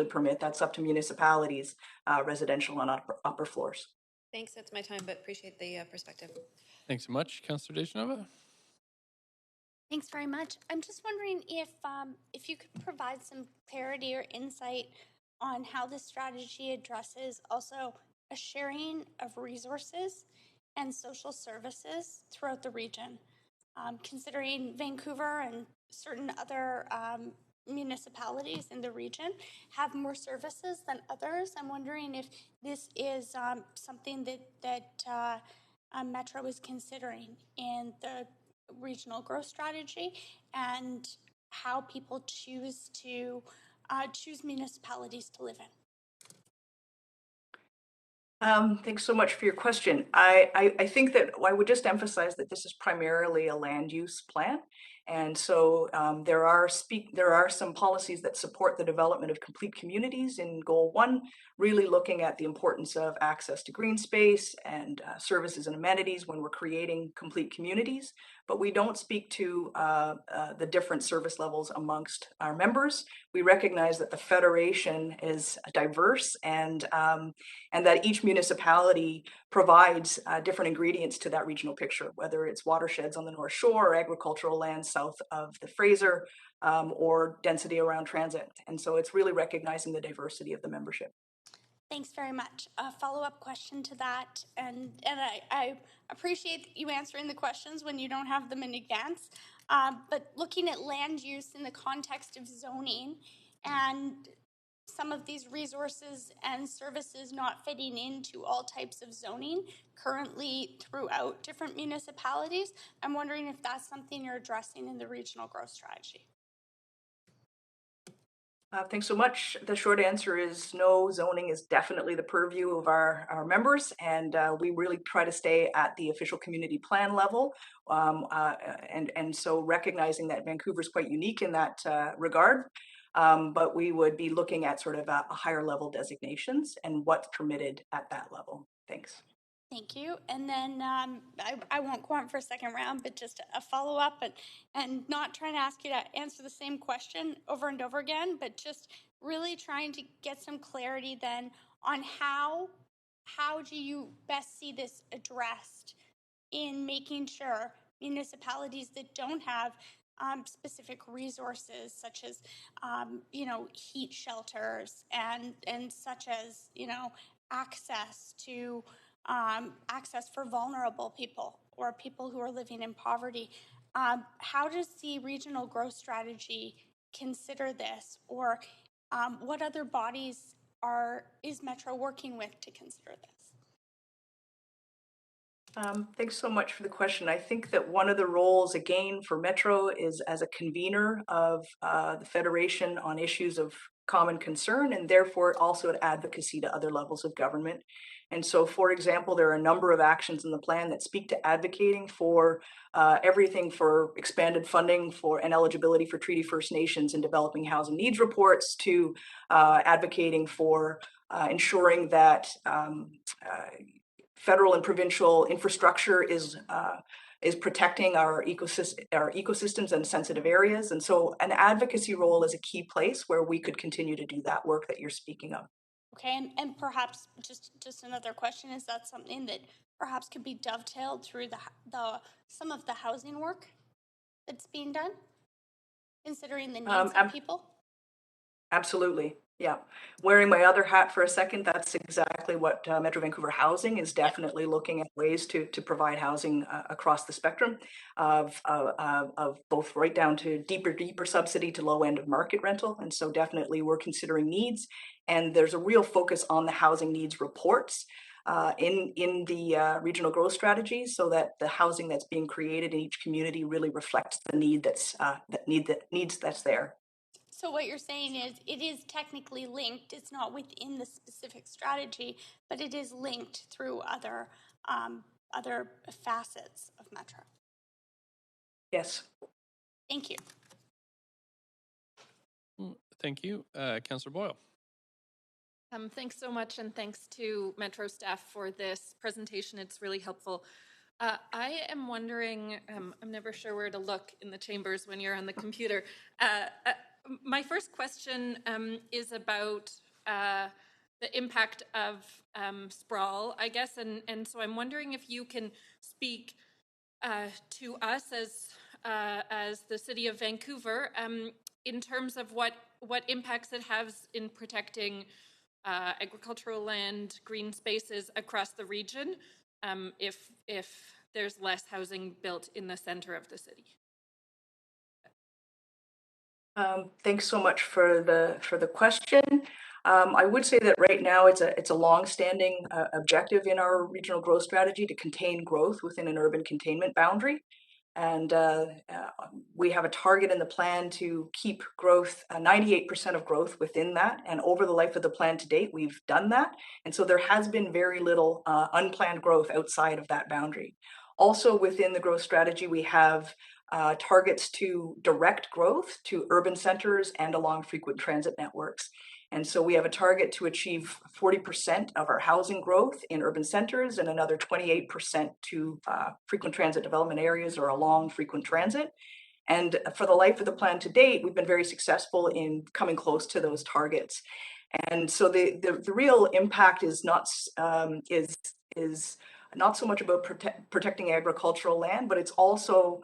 permit, that's up to municipalities, residential on upper floors.
Thanks, that's my time, but appreciate the perspective.
Thanks so much, Councillor Dejanova.
Thanks very much. I'm just wondering if you could provide some clarity or insight on how this strategy addresses also a sharing of resources and social services throughout the region. Considering Vancouver and certain other municipalities in the region have more services than others, I'm wondering if this is something that Metro is considering in the regional growth strategy, and how people choose municipalities to live in.
Thanks so much for your question. I think that I would just emphasize that this is primarily a land use plan. And so there are some policies that support the development of complete communities in Goal 1, really looking at the importance of access to green space and services and amenities when we're creating complete communities. But we don't speak to the different service levels amongst our members. We recognize that the Federation is diverse, and that each municipality provides different ingredients to that regional picture, whether it's watersheds on the North Shore or agricultural land south of the Fraser, or density around transit. And so it's really recognizing the diversity of the membership.
Thanks very much. A follow-up question to that, and I appreciate you answering the questions when you don't have them in advance, but looking at land use in the context of zoning and some of these resources and services not fitting into all types of zoning currently throughout different municipalities, I'm wondering if that's something you're addressing in the regional growth strategy.
Thanks so much. The short answer is no. Zoning is definitely the purview of our members, and we really try to stay at the official community plan level. And so recognizing that Vancouver is quite unique in that regard, but we would be looking at sort of a higher level designations and what's permitted at that level. Thanks.
Thank you. And then I won't go on for a second round, but just a follow up and not trying to ask you to answer the same question over and over again, but just really trying to get some clarity then on how do you best see this addressed in making sure municipalities that don't have specific resources such as heat shelters and such as access to access for vulnerable people or people who are living in poverty. How does the regional growth strategy consider this, or what other bodies is Metro working with to consider this?
Thanks so much for the question. I think that one of the roles, again, for Metro is as a convener of the Federation on issues of common concern, and therefore also an advocacy to other levels of government. And so, for example, there are a number of actions in the plan that speak to advocating for everything for expanded funding for and eligibility for Treaty First Nations and developing housing needs reports to advocating for ensuring that federal and provincial infrastructure is protecting our ecosystems and sensitive areas. And so an advocacy role is a key place where we could continue to do that work that you're speaking of.
Okay, and perhaps just another question, is that something that perhaps could be dovetailed through the some of the housing work that's being done, considering the needs of people?
Absolutely. Yeah. Wearing my other hat for a second, that's exactly what Metro Vancouver Housing is definitely looking at ways to provide housing across the spectrum of both right down to deeper subsidy to low end of market rental. And so definitely we're considering needs, and there's a real focus on the housing needs reports in the regional growth strategy, so that the housing that's being created in each community really reflects the need needs that's there.
So what you're saying is it is technically linked. It's not within the specific strategy, but it is linked through other facets of Metro.
Yes.
Thank you.
Thank you. Councillor Boyle.
Thanks so much, and thanks to Metro staff for this presentation. It's really helpful. I am wondering, I'm never sure where to look in the chambers when you're on the computer. My first question is about the impact of sprawl, I guess, and so I'm wondering if you can speak to us as the City of Vancouver in terms of what impacts it has in protecting agricultural land, green spaces across the region, if there's less housing built in the center of the city.
Thanks so much for the question. I would say that right now it's a long-standing objective in our regional growth strategy to contain growth within an urban containment boundary. And we have a target in the plan to keep growth, 98% of growth within that. And over the life of the plan to date, we've done that. And so there has been very little unplanned growth outside of that boundary. Also within the growth strategy, we have targets to direct growth to urban centers and along frequent transit networks. And so we have a target to achieve 40% of our housing growth in urban centers and another 28% to frequent transit development areas or along frequent transit. And for the life of the plan to date, we've been very successful in coming close to those targets. And so the real impact is not not so much about protecting agricultural land, but it's also,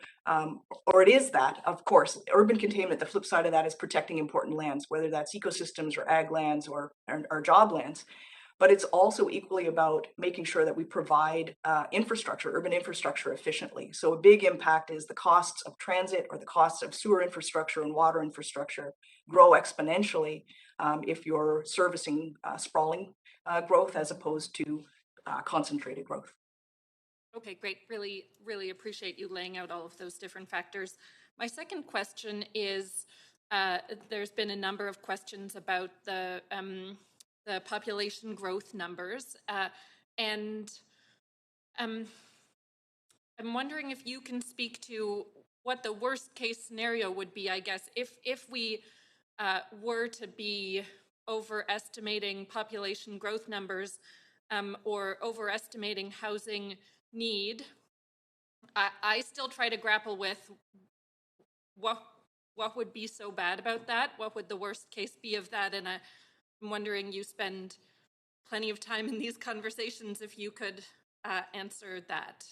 or it is that, of course, urban containment, the flip side of that is protecting important lands, whether that's ecosystems or ag lands or job lands. But it's also equally about making sure that we provide infrastructure, urban infrastructure efficiently. So a big impact is the costs of transit or the costs of sewer infrastructure and water infrastructure grow exponentially if you're servicing sprawling growth as opposed to concentrated growth.
Okay, great. Really, really appreciate you laying out all of those different factors. My second question is there's been a number of questions about the population growth numbers, and I'm wondering if you can speak to what the worst case scenario would be, I guess, if we were to be overestimating population growth numbers or overestimating housing need. I still try to grapple with what would be so bad about that? What would the worst case be of that? And I'm wondering, you spend plenty of time in these conversations, if you could answer that.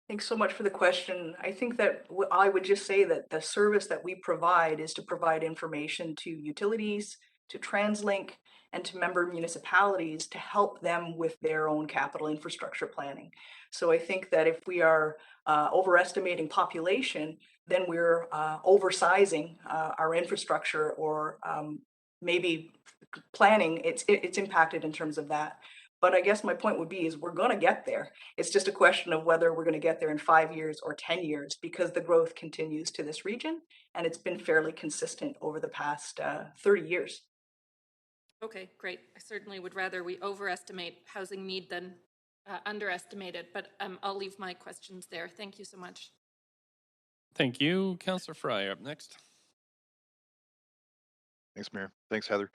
Thanks so much for the question. I think that I would just say that the service that we provide is to provide information to utilities, to TransLink, and to member municipalities to help them with their own capital infrastructure planning. So I think that if we are overestimating population, then we're oversizing our infrastructure, or maybe planning, it's impacted in terms of that. But I guess my point would be is we're going to get there. It's just a question of whether we're going to get there in 5 years or 10 years, because the growth continues to this region, and it's been fairly consistent over the past 30 years.
Okay, great. I certainly would rather we overestimate housing need than underestimate it, but I'll leave my questions there. Thank you so much.
Thank you. Councillor Fry, up next.
Thanks, Mayor. Thanks, Heather.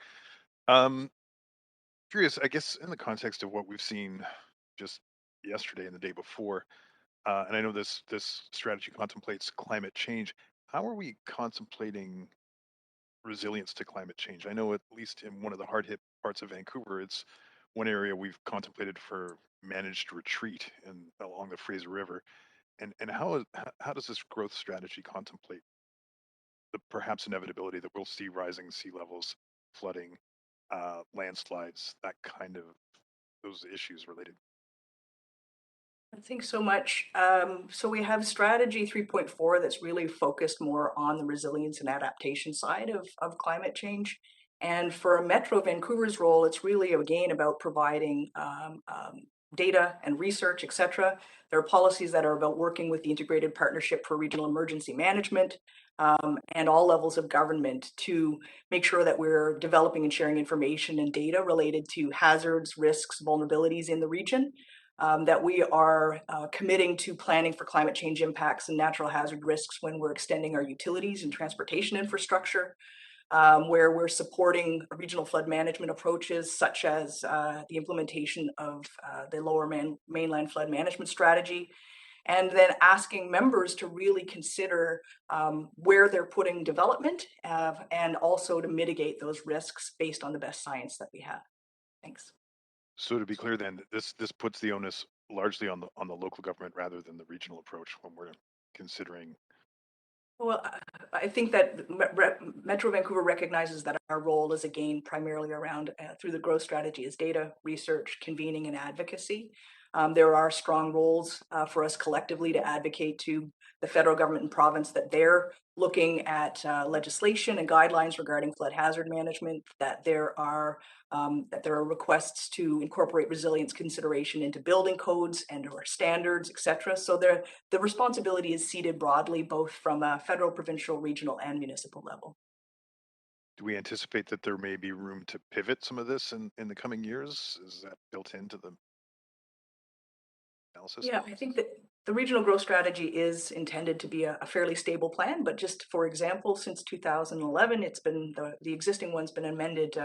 Curious, I guess, in the context of what we've seen just yesterday and the day before, and I know this strategy contemplates climate change. How are we contemplating resilience to climate change? I know at least in one of the hard hit parts of Vancouver, it's one area we've contemplated for managed retreat and along the Fraser River. And how does this growth strategy contemplate the perhaps inevitability that we'll see rising sea levels, flooding, landslides, that kind of those issues related?
Thanks so much. So we have strategy 3.4 that's really focused more on the resilience and adaptation side of climate change. And for Metro Vancouver's role, it's really again about providing data and research, etc. There are policies that are about working with the Integrated Partnership for Regional Emergency Management and all levels of government to make sure that we're developing and sharing information and data related to hazards, risks, vulnerabilities in the region. That we are committing to planning for climate change impacts and natural hazard risks when we're extending our utilities and transportation infrastructure, where we're supporting regional flood management approaches such as the implementation of the Lower Mainland Flood Management Strategy, and then asking members to really consider where they're putting development and also to mitigate those risks based on the best science that we have. Thanks.
So to be clear, then this puts the onus largely on the local government rather than the regional approach when we're considering.
Well, I think that Metro Vancouver recognizes that our role is again primarily around through the growth strategy is data, research, convening, and advocacy. There are strong roles for us collectively to advocate to the federal government and province that they're looking at legislation and guidelines regarding flood hazard management, that there are requests to incorporate resilience consideration into building codes and or standards, etc. So the responsibility is seated broadly, both from a federal, provincial, regional, and municipal level.
Do we anticipate that there may be room to pivot some of this in the coming years? Is that built into the analysis?
Yeah, I think that the regional growth strategy is intended to be a fairly stable plan, but just for example, since 2011, it's been the existing one's been amended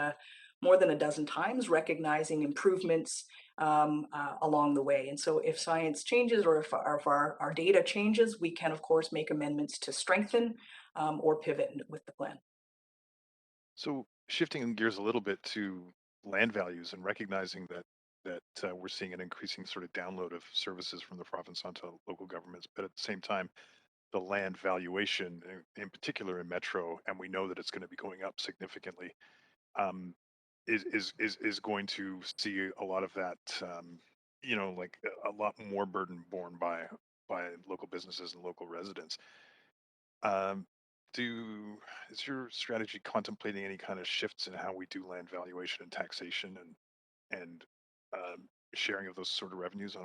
more than a dozen times, recognizing improvements along the way. And so if science changes or if our data changes, we can of course make amendments to strengthen or pivot with the plan.
So shifting gears a little bit to land values and recognizing that we're seeing an increasing sort of download of services from the province onto local governments, but at the same time, the land valuation, in particular in Metro, and we know that it's going to be going up significantly, is going to see a lot of that, like a lot more burden borne by local businesses and local residents. Um, is your strategy contemplating any kind of shifts in how we do land valuation and taxation and sharing of those sort of revenues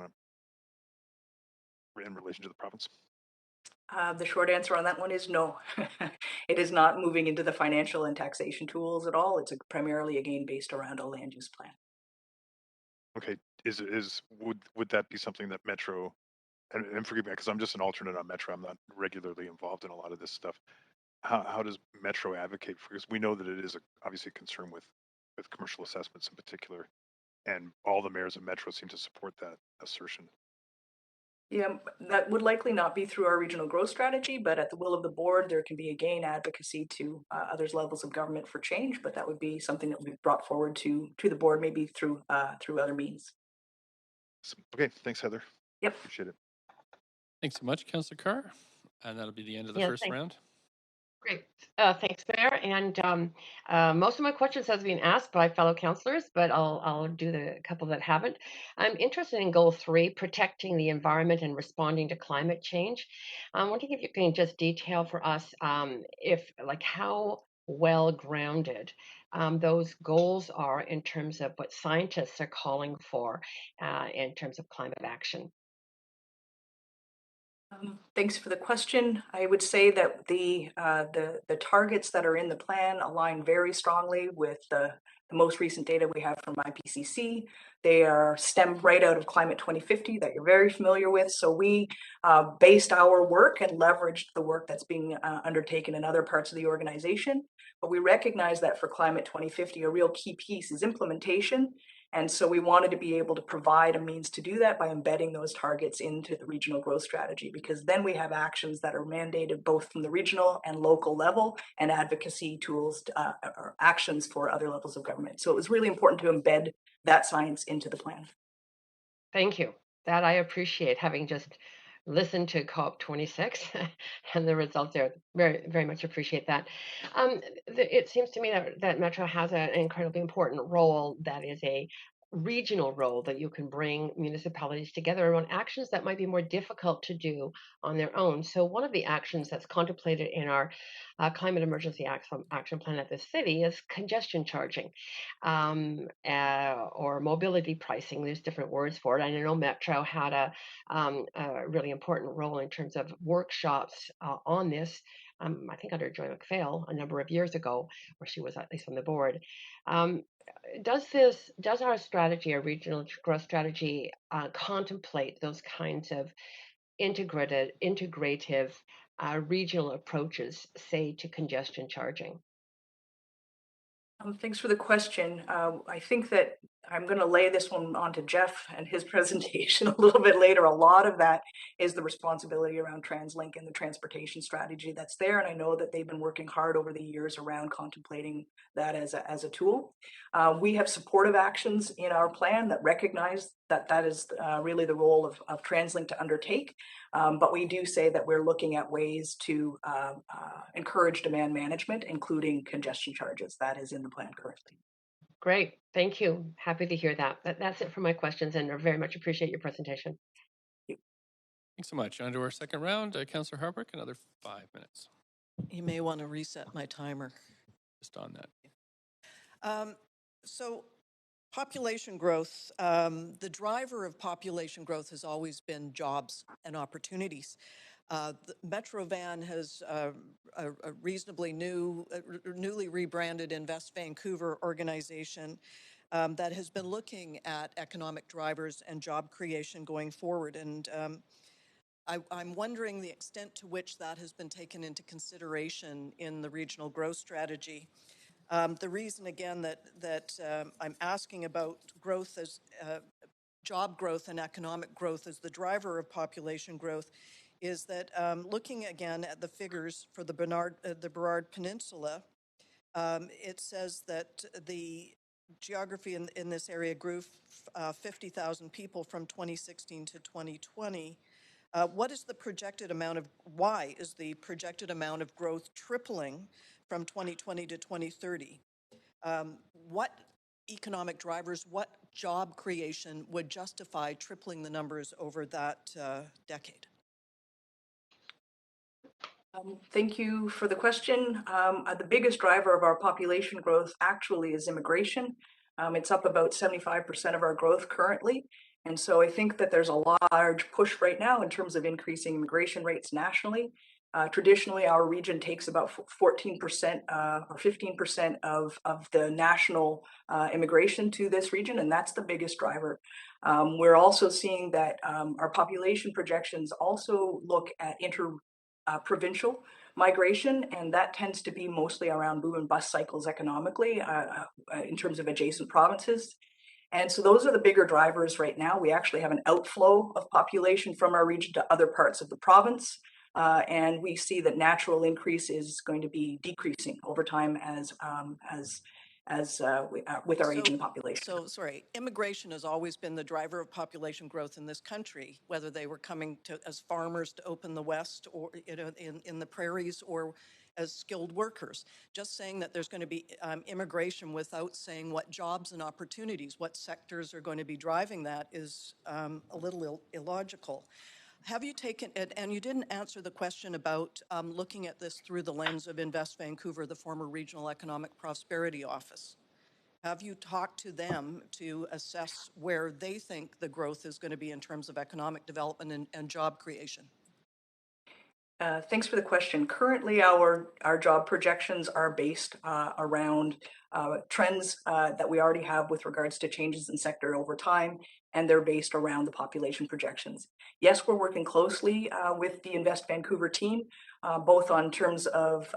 in relation to the province?
The short answer on that one is no. It is not moving into the financial and taxation tools at all. It's primarily, again, based around a land use plan.
Okay, would that be something that Metro, and forgive me because I'm just an alternate on Metro, I'm not regularly involved in a lot of this stuff. How does Metro advocate for? Because we know that it is obviously a concern with commercial assessments in particular, and all the mayors of Metro seem to support that assertion.
Yeah, that would likely not be through our regional growth strategy, but at the will of the board, there can be again advocacy to others levels of government for change. But that would be something that we've brought forward to the board, maybe through other means.
Okay, thanks, Heather.
Yep.
Appreciate it.
Thanks so much, Councillor Carr. And that'll be the end of the
Yeah,
first round.
Great. Thanks, Mayor. And most of my questions has been asked by fellow councillors, but I'll do the couple that haven't. I'm interested in goal 3, protecting the environment and responding to climate change. I wonder if you can just detail for us how well grounded those goals are in terms of what scientists are calling for in terms of climate action.
Thanks for the question. I would say that the targets that are in the plan align very strongly with the most recent data we have from IPCC. They are stemmed right out of Climate 2050 that you're very familiar with. So we based our work and leveraged the work that's being undertaken in other parts of the organization. But we recognize that for Climate 2050, a real key piece is implementation. And so we wanted to be able to provide a means to do that by embedding those targets into the regional growth strategy, because then we have actions that are mandated both from the regional and local level and advocacy tools or actions for other levels of government. So it was really important to embed that science into the plan.
Thank you. That I appreciate, having just listened to COP26 and the results there. Very, very much appreciate that. It seems to me that Metro has an incredibly important role that is a regional role, that you can bring municipalities together around actions that might be more difficult to do on their own. So one of the actions that's contemplated in our climate emergency action plan at the city is congestion charging or mobility pricing. There's different words for it. And I know Metro had a really important role in terms of workshops on this. I think under Joy McPhail a number of years ago, where she was at least on the board. Does our strategy, our regional growth strategy, contemplate those kinds of integrative regional approaches, say, to congestion charging?
Thanks for the question. I think that I'm going to lay this one onto Jeff and his presentation a little bit later. A lot of that is the responsibility around TransLink and the transportation strategy that's there. And I know that they've been working hard over the years around contemplating that as a tool. We have supportive actions in our plan that recognize that that is really the role of TransLink to undertake. But we do say that we're looking at ways to encourage demand management, including congestion charges. That is in the plan currently.
Great, thank you. Happy to hear that. That's it for my questions, and I very much appreciate your presentation.
Thanks so much. On to our second round. Councillor Hardwick, another 5 minutes.
You may want to reset my timer.
Just on that.
So population growth, the driver of population growth has always been jobs and opportunities. Metro Van has a reasonably newly rebranded Invest Vancouver organization that has been looking at economic drivers and job creation going forward. And I'm wondering the extent to which that has been taken into consideration in the regional growth strategy. The reason, again, that I'm asking about growth as job growth and economic growth as the driver of population growth is that looking again at the figures for the Burrard Peninsula, it says that the geography in this area grew 50,000 people from 2016 to 2020. Why is the projected amount of growth tripling from 2020 to 2030? What economic drivers, what job creation would justify tripling the numbers over that decade?
Thank you for the question. The biggest driver of our population growth actually is immigration. It's up about 75% of our growth currently. And so I think that there's a large push right now in terms of increasing immigration rates nationally. Traditionally, our region takes about 14% or 15% of the national immigration to this region, and that's the biggest driver. We're also seeing that our population projections also look at provincial migration, and that tends to be mostly around boom and bust cycles economically in terms of adjacent provinces. And so those are the bigger drivers right now. We actually have an outflow of population from our region to other parts of the province. And we see that natural increase is going to be decreasing over time with our aging population.
So, sorry, immigration has always been the driver of population growth in this country, whether they were coming to as farmers to open the West or in the prairies or as skilled workers. Just saying that there's going to be immigration without saying what jobs and opportunities, what sectors are going to be driving that is a little illogical. Have you taken, and you didn't answer the question about looking at this through the lens of Invest Vancouver, the former Regional Economic Prosperity Office. Have you talked to them to assess where they think the growth is going to be in terms of economic development and job creation?
Thanks for the question. Currently, our job projections are based around trends that we already have with regards to changes in sector over time, and they're based around the population projections. Yes, we're working closely with the Invest Vancouver team, both on terms of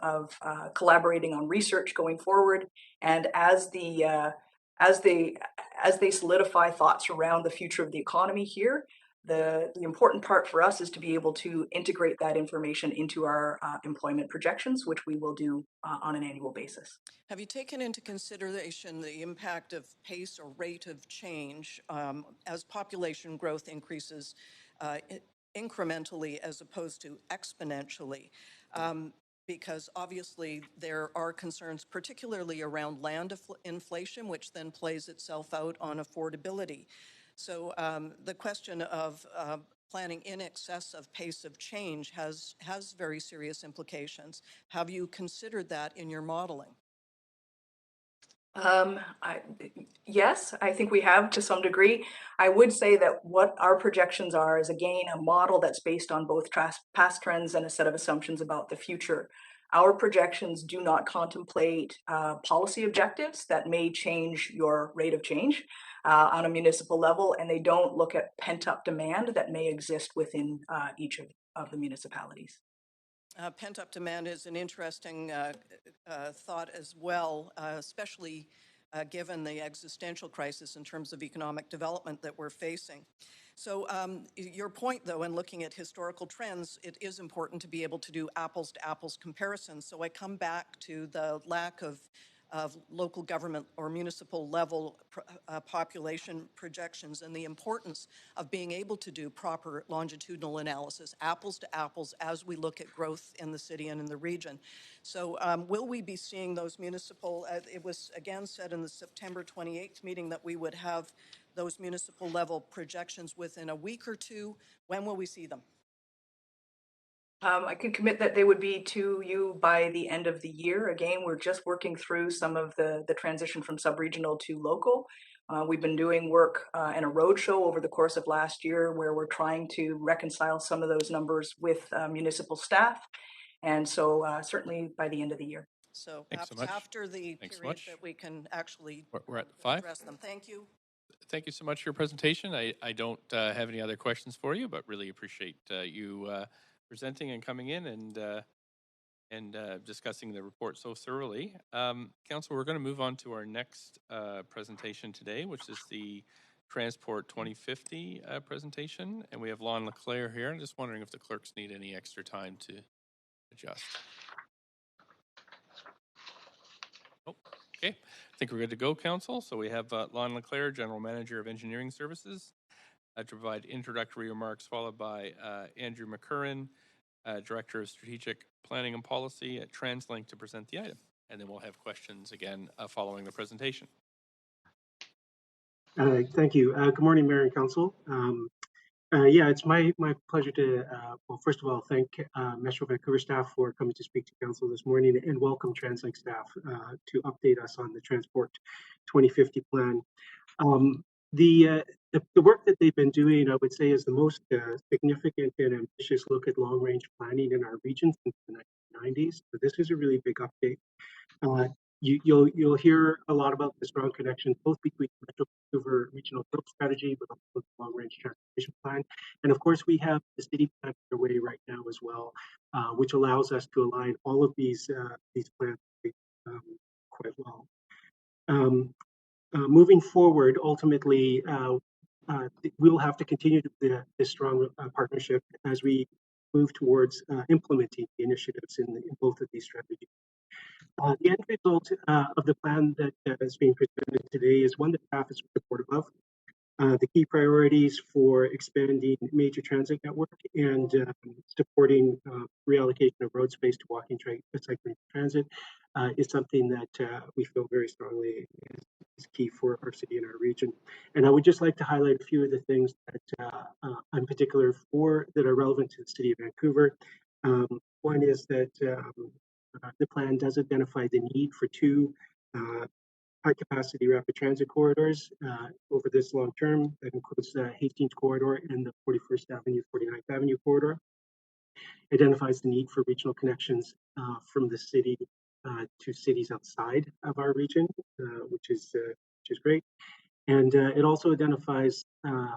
collaborating on research going forward, and as they solidify thoughts around the future of the economy here. The important part for us is to be able to integrate that information into our employment projections, which we will do on an annual basis.
Have you taken into consideration the impact of pace or rate of change as population growth increases incrementally as opposed to exponentially? Because obviously there are concerns, particularly around land inflation, which then plays itself out on affordability. So the question of planning in excess of pace of change has very serious implications. Have you considered that in your modeling?
Yes, I think we have to some degree. I would say that what our projections are is, again, a model that's based on both past trends and a set of assumptions about the future. Our projections do not contemplate policy objectives that may change your rate of change on a municipal level, and they don't look at pent-up demand that may exist within each of the municipalities.
Pent-up demand is an interesting thought as well, especially given the existential crisis in terms of economic development that we're facing. So your point, though, in looking at historical trends, it is important to be able to do apples-to-apples comparisons. So I come back to the lack of local government or municipal level population projections and the importance of being able to do proper longitudinal analysis, apples to apples, as we look at growth in the city and in the region. So will we be seeing those municipal, it was again said in the September 28th meeting that we would have those municipal level projections within a week or two. When will we see them?
I can commit that they would be to you by the end of the year. Again, we're just working through some of the transition from sub-regional to local. We've been doing work and a roadshow over the course of last year where we're trying to reconcile some of those numbers with municipal staff. And so certainly by the end of the year.
So
so
after the period that we can actually
we're at 5.
address them. Thank you.
Thank you so much for your presentation. I don't have any other questions for you, but really appreciate you presenting and coming in and discussing the report so thoroughly. Council, we're going to move on to our next presentation today, which is the Transport 2050 presentation. And we have Lon Leclerc here. I'm just wondering if the clerks need any extra time to adjust. Oh, okay. I think we're good to go, Council. So we have Lon Leclerc, General Manager of Engineering Services, to provide introductory remarks, followed by Andrew McCurran, Director of Strategic Planning and Policy at TransLink, to present the item. And then we'll have questions again following the presentation.
Thank you. Good morning, Mayor and Council. Yeah, it's my pleasure to, well, first of all, thank Metro Vancouver staff for coming to speak to Council this morning, and welcome TransLink staff to update us on the Transport 2050 plan. The the work that they've been doing, I would say, is the most significant and ambitious look at long-range planning in our region since the 1990s. So this is a really big update. You'll hear a lot about the strong connection both between Metro Vancouver regional growth strategy, but also the long-range transportation plan. And of course, we have the city plan underway right now as well, which allows us to align all of these plans quite well. Moving forward, ultimately, we'll have to continue this strong partnership as we move towards implementing the initiatives in both of these strategies. The end result of the plan that is being presented today is one that staff is supportive of. The key priorities for expanding major transit network and supporting reallocation of road space to walking, cycling, transit is something that we feel very strongly is key for our city and our region. And I would just like to highlight a few of the things that in particular that are relevant to the city of Vancouver. One is that the plan does identify the need for two high capacity rapid transit corridors over this long term. That includes the Hastings corridor and the 41st Avenue, 49th Avenue corridor. Identifies the need for regional connections from the city to cities outside of our region, which is great. And it also identifies an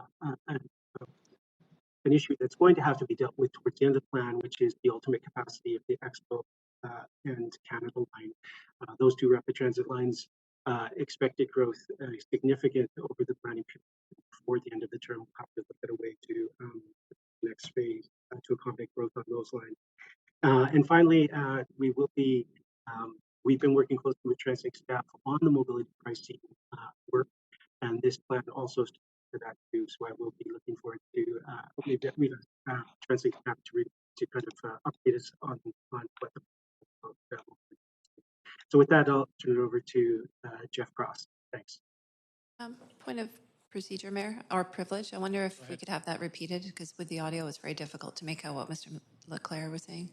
issue that's going to have to be dealt with towards the end of the plan, which is the ultimate capacity of the Expo and Canada line. Those two rapid transit lines expected growth significant over the planning period. Before the end of the term, we'll have to look at a way to the next phase to accommodate growth on those lines. And finally, we've been working closely with transit staff on the mobility pricing work, and this plan also to that too. So I will be looking forward to transit staff to kind of update us on what the. So with that, I'll turn it over to Jeff Cross. Thanks.
Point of procedure, Mayor, or privilege. I wonder if we could have that repeated, because with the audio, it's very difficult to make out what Mr. Leclerc was saying.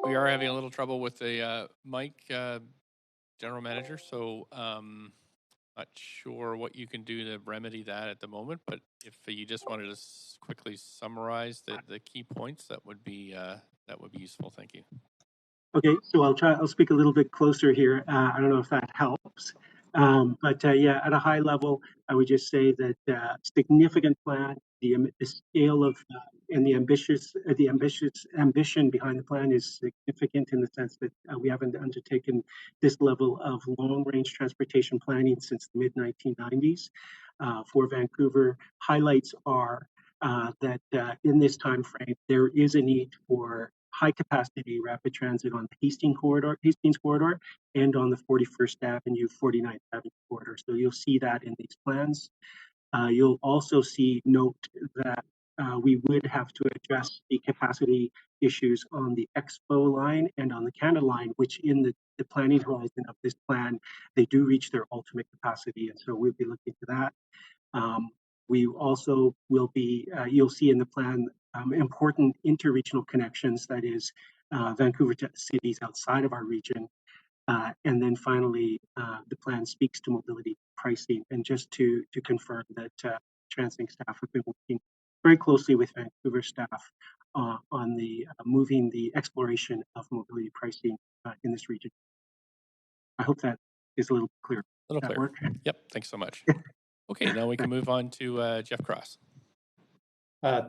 We are having a little trouble with the mic, General Manager, so not sure what you can do to remedy that at the moment, but if you just wanted to quickly summarize the key points, that would be useful. Thank you.
Okay, so I'll speak a little bit closer here. I don't know if that helps. But yeah, at a high level, I would just say that significant plan, the scale of and the ambition behind the plan is significant in the sense that we haven't undertaken this level of long-range transportation planning since the mid-1990s. For Vancouver, highlights are that in this time frame, there is a need for high capacity rapid transit on the Hastings corridor, and on the 41st Avenue, 49th Avenue corridor. So you'll see that in these plans. You'll also note that we would have to address the capacity issues on the Expo line and on the Canada line, which in the planning horizon of this plan, they do reach their ultimate capacity. And so we'll be looking to that. We also will be, you'll see in the plan, important interregional connections, that is Vancouver to cities outside of our region. And then finally, the plan speaks to mobility pricing. And just to confirm that TransLink staff have been working very closely with Vancouver staff on the moving the exploration of mobility pricing in this region. I hope that is a little clear.
A little clear. Work? Yep, thanks so much. Okay, now we can move on to Jeff Cross.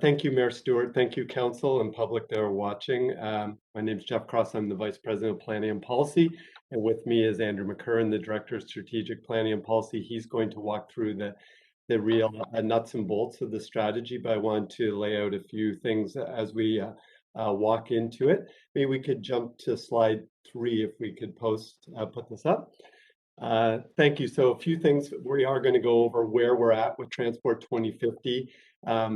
Thank you, Mayor Stewart. Thank you, Council and public that are watching. My name is Jeff Cross. I'm the Vice President of Planning and Policy. And with me is Andrew McCurran, the Director of Strategic Planning and Policy. He's going to walk through the real nuts and bolts of the strategy, but I want to lay out a few things as we walk into it. Maybe we could jump to slide 3 if we could put this up. Thank you. So a few things we are going to go over where we're at with Transport 2050,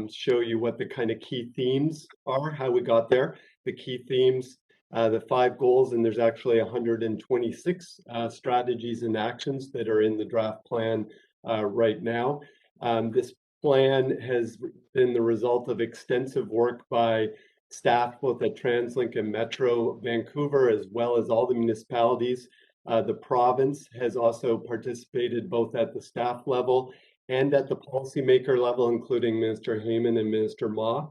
show you what the kind of key themes are, how we got there, the key themes, the 5 goals, and there's actually 126 strategies and actions that are in the draft plan right now. This plan has been the result of extensive work by staff both at TransLink and Metro Vancouver, as well as all the municipalities. The province has also participated both at the staff level and at the policymaker level, including Minister Heyman and Minister Ma,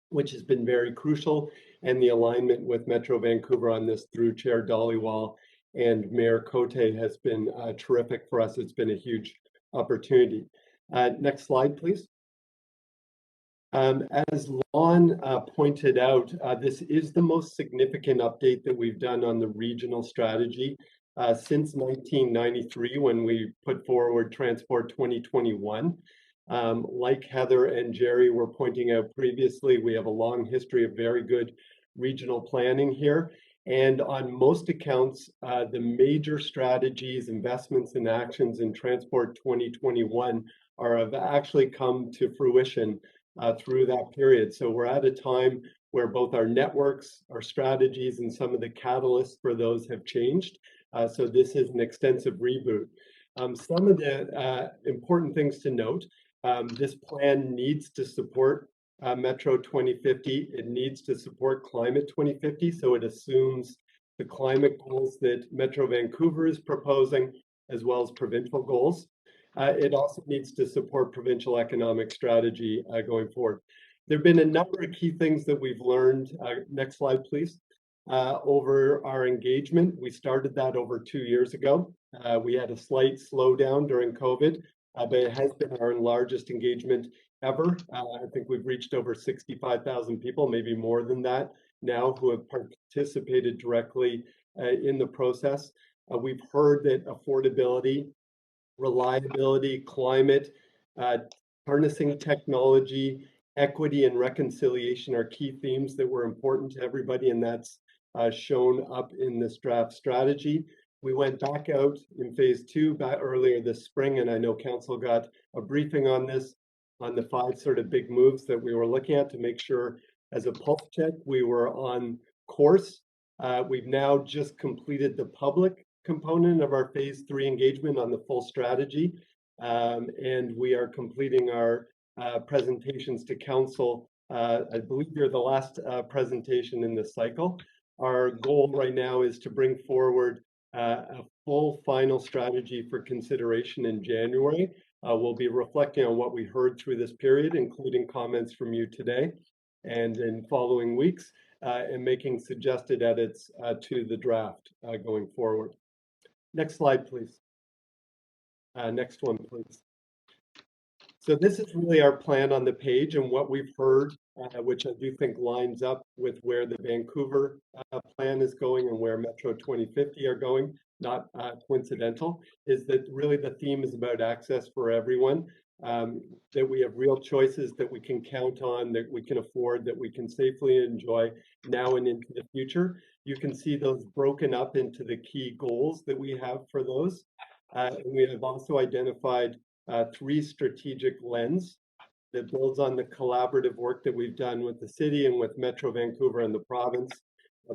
which has been very crucial, and the alignment with Metro Vancouver on this through Chair Dhaliwal and Mayor Cote has been terrific for us. It's been a huge opportunity. Next slide, please. As Lon pointed out, this is the most significant update that we've done on the regional strategy since 1993, when we put forward Transport 2021. Like Heather and Jerry were pointing out previously, we have a long history of very good regional planning here. And on most accounts, the major strategies, investments, and actions in Transport 2021 have actually come to fruition through that period. So we're at a time where both our networks, our strategies, and some of the catalysts for those have changed. So this is an extensive reboot. Some of the important things to note, this plan needs to support Metro 2050. It needs to support Climate 2050. So it assumes the climate goals that Metro Vancouver is proposing, as well as provincial goals. It also needs to support provincial economic strategy going forward. There have been a number of key things that we've learned. Next slide, please. Over our engagement, we started that over 2 years ago. We had a slight slowdown during COVID, but it has been our largest engagement ever. I think we've reached over 65,000 people, maybe more than that now, who have participated directly in the process. We've heard that affordability, reliability, climate, harnessing technology, equity, and reconciliation are key themes that were important to everybody, and that's shown up in this draft strategy. We went back out in phase 2 back earlier this spring, and I know Council got a briefing on this, on the 5 sort of big moves that we were looking at to make sure, as a pulse check, we were on course. We've now just completed the public component of our phase 3 engagement on the full strategy, and we are completing our presentations to Council. I believe you're the last presentation in this cycle. Our goal right now is to bring forward a full final strategy for consideration in January. We'll be reflecting on what we heard through this period, including comments from you today and in following weeks, and making suggested edits to the draft going forward. Next slide, please. Next one, please. So this is really our plan on the page, and what we've heard, which I do think lines up with where the Vancouver plan is going and where Metro 2050 are going, not coincidental, is that really the theme is about access for everyone, that we have real choices that we can count on, that we can afford, that we can safely enjoy now and into the future. You can see those broken up into the key goals that we have for those. And we have also identified 3 strategic lens that builds on the collaborative work that we've done with the city and with Metro Vancouver and the province,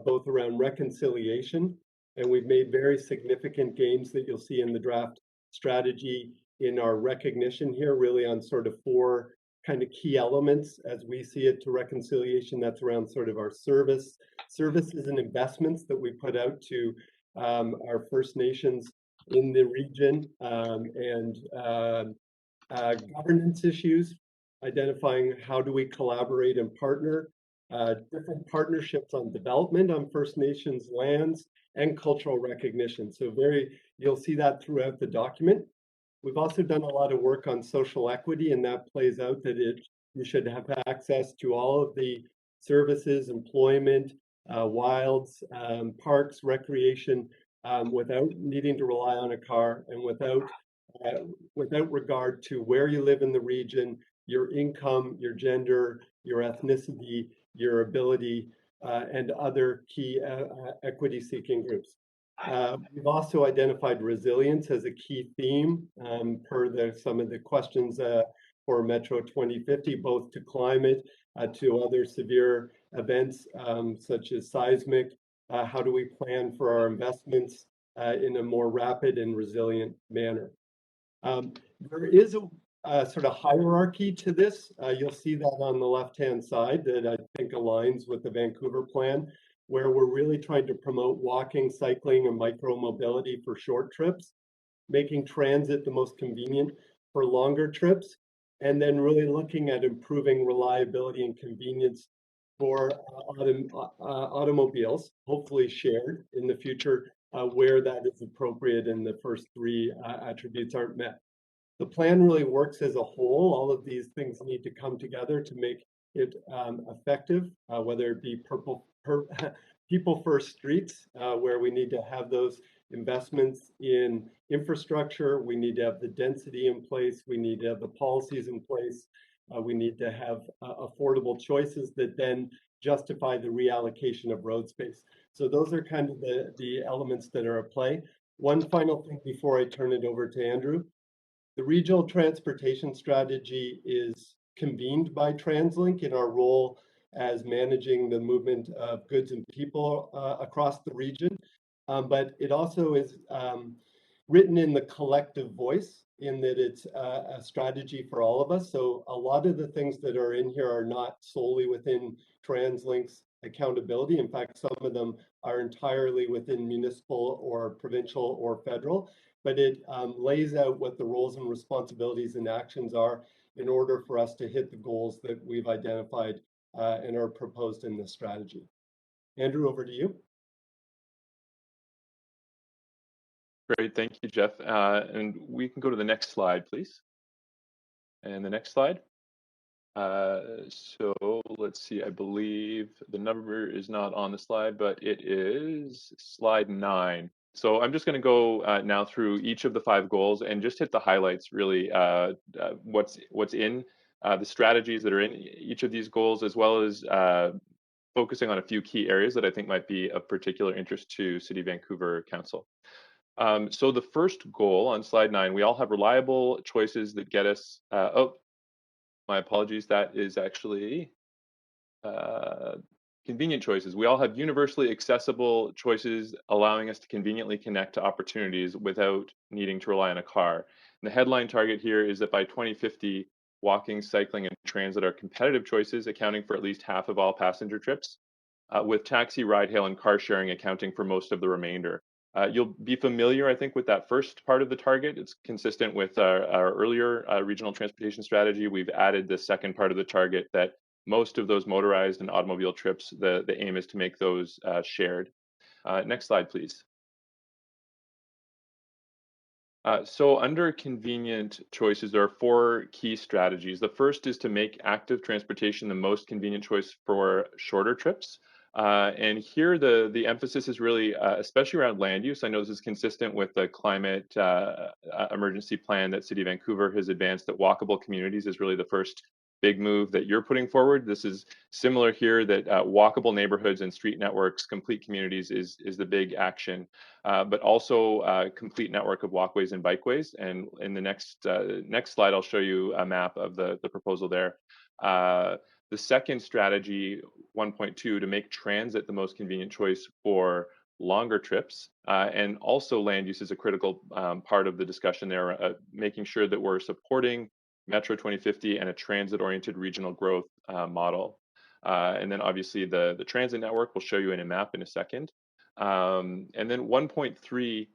both around reconciliation. And we've made very significant gains that you'll see in the draft strategy in our recognition here, really on sort of 4 kind of key elements as we see it to reconciliation. That's around sort of our services and investments that we put out to our First Nations in the region, and governance issues, identifying how do we collaborate and partner, different partnerships on development on First Nations lands, and cultural recognition. So you'll see that throughout the document. We've also done a lot of work on social equity, and that plays out that you should have access to all of the services, employment, wilds, parks, recreation, without needing to rely on a car, and without regard to where you live in the region, your income, your gender, your ethnicity, your ability, and other key equity-seeking groups. We've also identified resilience as a key theme per some of the questions for Metro 2050, both to climate, to other severe events such as seismic. How do we plan for our investments in a more rapid and resilient manner? There is a sort of hierarchy to this. You'll see that on the left-hand side that I think aligns with the Vancouver plan. where we're really trying to promote walking, cycling, and micro-mobility for short trips, making transit the most convenient for longer trips, and then really looking at improving reliability and convenience for automobiles, hopefully shared in the future, where that is appropriate and the first three attributes aren't met. The plan really works as a whole. All of these things need to come together to make it effective, whether it be people first streets, where we need to have those investments in infrastructure, we need to have the density in place, we need to have the policies in place, we need to have affordable choices that then justify the reallocation of road space. So those are kind of the elements that are at play. One final thing before I turn it over to Andrew. The regional transportation strategy is convened by TransLink in our role as managing the movement of goods and people across the region. But it also is written in the collective voice, in that it's a strategy for all of us. So a lot of the things that are in here are not solely within TransLink's accountability. In fact, some of them are entirely within municipal or provincial or federal, but it lays out what the roles and responsibilities and actions are in order for us to hit the goals that we've identified and are proposed in this strategy. Andrew, over to you.
Great, thank you, Jeff. And we can go to the next slide, please. And the next slide. So let's see, I believe the number is not on the slide, but it is slide 9. So I'm just going to go now through each of the 5 goals and just hit the highlights, really, what's in the strategies that are in each of these goals, as well as focusing on a few key areas that I think might be of particular interest to City of Vancouver Council. So the first goal on slide 9, we all have reliable choices that get us, oh, my apologies, that is actually convenient choices. We all have universally accessible choices, allowing us to conveniently connect to opportunities without needing to rely on a car. And the headline target here is that by 2050, walking, cycling, and transit are competitive choices, accounting for at least half of all passenger trips, with taxi, ride hail, and car sharing accounting for most of the remainder. You'll be familiar, I think, with that first part of the target. It's consistent with our earlier regional transportation strategy. We've added the second part of the target that most of those motorized and automobile trips, the aim is to make those shared. Next slide, please. So under convenient choices, there are 4 key strategies. The first is to make active transportation the most convenient choice for shorter trips. And here the emphasis is really, especially around land use. I know this is consistent with the climate emergency plan that City of Vancouver has advanced, that walkable communities is really the first big move that you're putting forward. This is similar here, that walkable neighborhoods and street networks, complete communities is the big action, but also complete network of walkways and bikeways. And in the next slide, I'll show you a map of the proposal there. The second strategy, 1.2, to make transit the most convenient choice for longer trips, and also land use is a critical part of the discussion there, making sure that we're supporting Metro 2050 and a transit-oriented regional growth model. And then obviously the transit network, we'll show you in a map in a second. And then 1.3,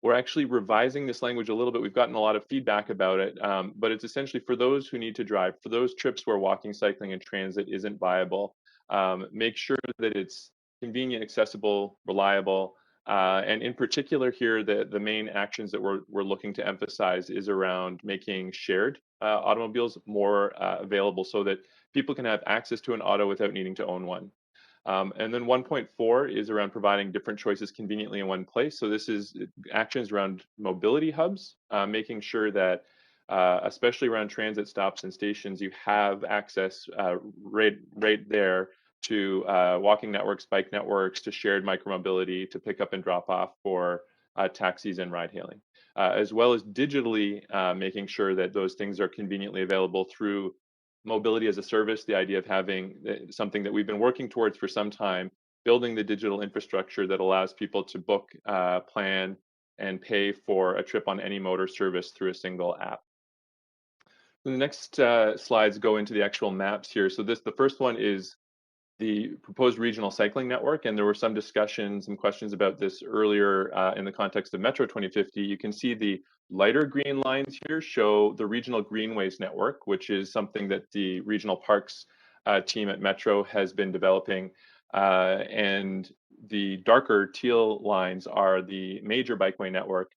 we're actually revising this language a little bit. We've gotten a lot of feedback about it, but it's essentially for those who need to drive, for those trips where walking, cycling, and transit isn't viable, make sure that it's convenient, accessible, reliable, and in particular here, the main actions that we're looking to emphasize is around making shared automobiles more available so that people can have access to an auto without needing to own one. And then 1.4 is around providing different choices conveniently in one place. So this is actions around mobility hubs, making sure that, especially around transit stops and stations, you have access right there to walking networks, bike networks, to shared micromobility, to pick up and drop off for taxis and ride hailing, as well as digitally making sure that those things are conveniently available through mobility as a service, the idea of having something that we've been working towards for some time, building the digital infrastructure that allows people to book, plan, and pay for a trip on any motor service through a single app. The next slides go into the actual maps here. So the first one is the proposed regional cycling network, and there were some discussions and questions about this earlier in the context of Metro 2050. You can see the lighter green lines here show the regional greenways network, which is something that the regional parks team at Metro has been developing. And the darker teal lines are the major bikeway network,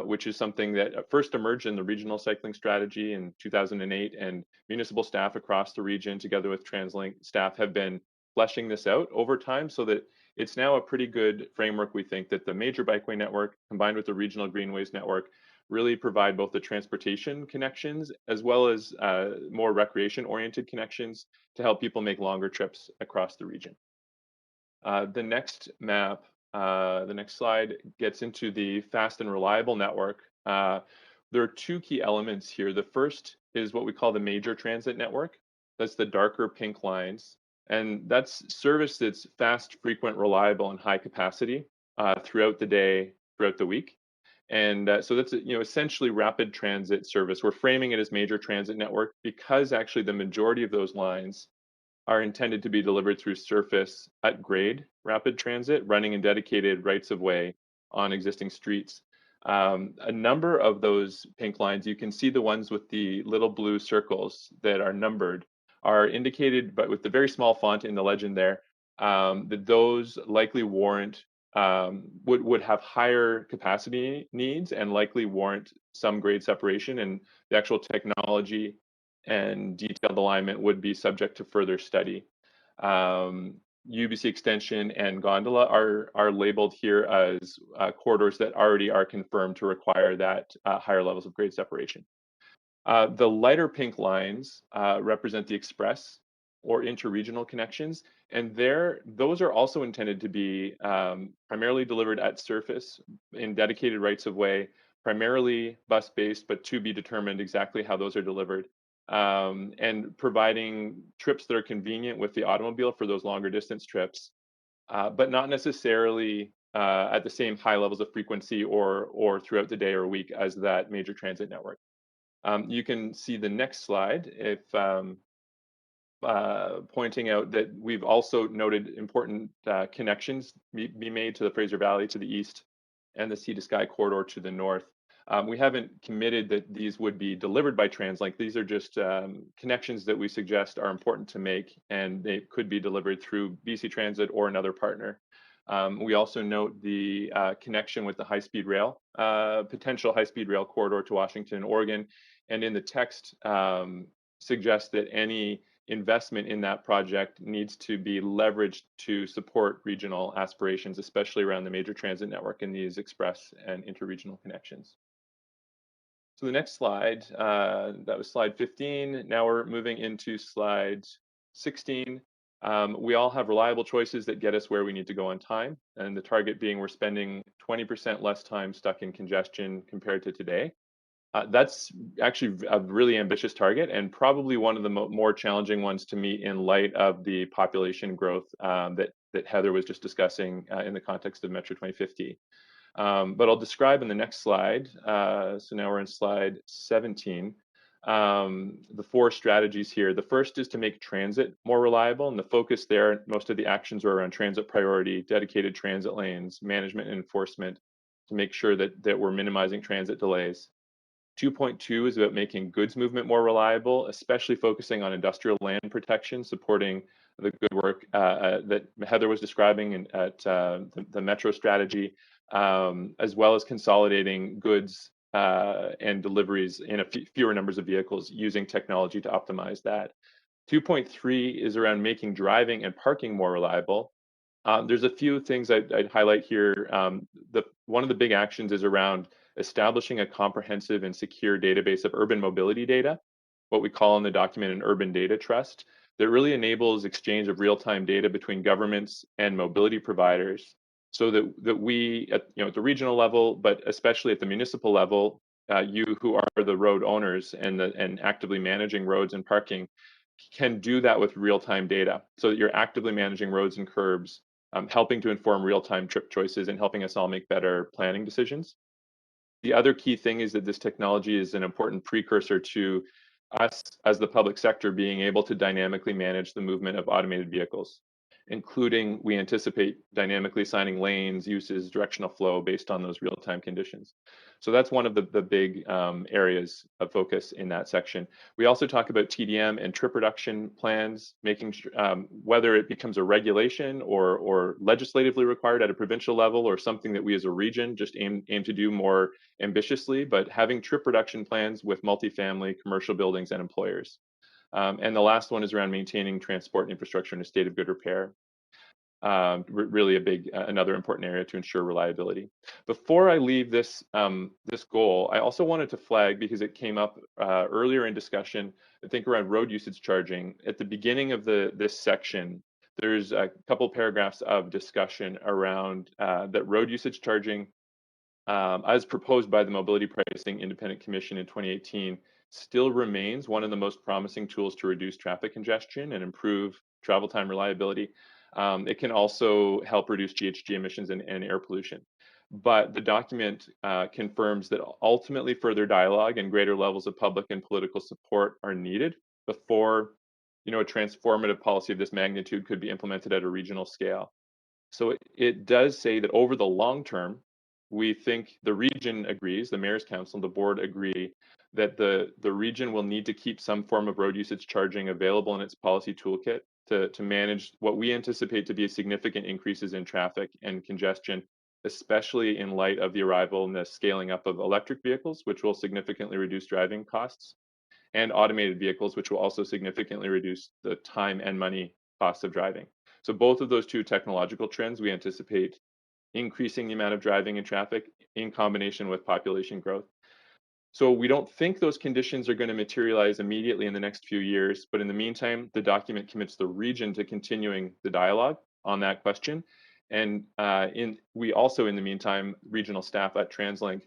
which is something that first emerged in the regional cycling strategy in 2008, and municipal staff across the region, together with TransLink staff, have been fleshing this out over time so that it's now a pretty good framework. We think that the major bikeway network combined with the regional greenways network really provide both the transportation connections as well as more recreation oriented connections to help people make longer trips across the region. The next map, the next slide, gets into the fast and reliable network. There are two key elements here. The first is what we call the major transit network. That's the darker pink lines. And that's service that's fast, frequent, reliable, and high capacity throughout the day, throughout the week. And so that's essentially rapid transit service. We're framing it as major transit network because actually the majority of those lines are intended to be delivered through surface at grade rapid transit, running in dedicated rights of way on existing streets. A number of those pink lines, you can see the ones with the little blue circles that are numbered, are indicated, but with the very small font in the legend there, that those likely warrant, would have higher capacity needs and likely warrant some grade separation, and the actual technology and detailed alignment would be subject to further study. UBC extension and gondola are labeled here as corridors that already are confirmed to require that higher levels of grade separation. The lighter pink lines represent the express or interregional connections, and those are also intended to be primarily delivered at surface in dedicated rights of way, primarily bus-based, but to be determined exactly how those are delivered. And providing trips that are convenient with the automobile for those longer distance trips, but not necessarily at the same high levels of frequency or throughout the day or week as that major transit network. You can see the next slide if pointing out that we've also noted important connections be made to the Fraser Valley to the east and the Sea to Sky corridor to the north. We haven't committed that these would be delivered by TransLink. These are just connections that we suggest are important to make, and they could be delivered through BC Transit or another partner. We also note the connection with the high-speed rail, potential high-speed rail corridor to Washington and Oregon, and in the text suggest that any investment in that project needs to be leveraged to support regional aspirations, especially around the major transit network and these express and interregional connections. So the next slide, that was slide 15. Now we're moving into slide 16. We all have reliable choices that get us where we need to go on time, and the target being we're spending 20% less time stuck in congestion compared to today. That's actually a really ambitious target and probably one of the more challenging ones to meet in light of the population growth that Heather was just discussing in the context of Metro 2050. But I'll describe in the next slide. So now we're in slide 17. The four strategies here. The first is to make transit more reliable, and the focus there, most of the actions are around transit priority, dedicated transit lanes, management and enforcement to make sure that we're minimizing transit delays. 2.2 is about making goods movement more reliable, especially focusing on industrial land protection, supporting the good work that Heather was describing at the Metro strategy, as well as consolidating goods and deliveries in fewer numbers of vehicles using technology to optimize that. 2.3 is around making driving and parking more reliable. There's a few things I'd highlight here. One of the big actions is around establishing a comprehensive and secure database of urban mobility data, what we call in the document an urban data trust, that really enables exchange of real-time data between governments and mobility providers, so that we at the regional level, but especially at the municipal level, you who are the road owners and actively managing roads and parking, can do that with real-time data, so that you're actively managing roads and curbs, helping to inform real-time trip choices and helping us all make better planning decisions. The other key thing is that this technology is an important precursor to us as the public sector being able to dynamically manage the movement of automated vehicles. including we anticipate dynamically assigning lanes, uses, directional flow based on those real-time conditions. So that's one of the big areas of focus in that section. We also talk about TDM and trip reduction plans, making whether it becomes a regulation or legislatively required at a provincial level, or something that we as a region just aim to do more ambitiously, but having trip reduction plans with multifamily, commercial buildings, and employers. And the last one is around maintaining transport infrastructure in a state of good repair. Really a big, another important area to ensure reliability. Before I leave this this goal, I also wanted to flag, because it came up earlier in discussion, I think around road usage charging. At the beginning of this section, there's a couple paragraphs of discussion around that road usage charging, as proposed by the Mobility Pricing Independent Commission in 2018, still remains one of the most promising tools to reduce traffic congestion and improve travel time reliability. It can also help reduce GHG emissions and air pollution. But the document confirms that ultimately further dialogue and greater levels of public and political support are needed before, a transformative policy of this magnitude could be implemented at a regional scale. So it does say that over the long term, we think the region agrees, the Mayor's Council and the board agree, that the region will need to keep some form of road usage charging available in its policy toolkit to manage what we anticipate to be significant increases in traffic and congestion, especially in light of the arrival and the scaling up of electric vehicles, which will significantly reduce driving costs, and automated vehicles, which will also significantly reduce the time and money costs of driving. So both of those two technological trends, we anticipate increasing the amount of driving and traffic in combination with population growth. So we don't think those conditions are going to materialize immediately in the next few years, but in the meantime, the document commits the region to continuing the dialogue on that question. And we also, in the meantime, regional staff at TransLink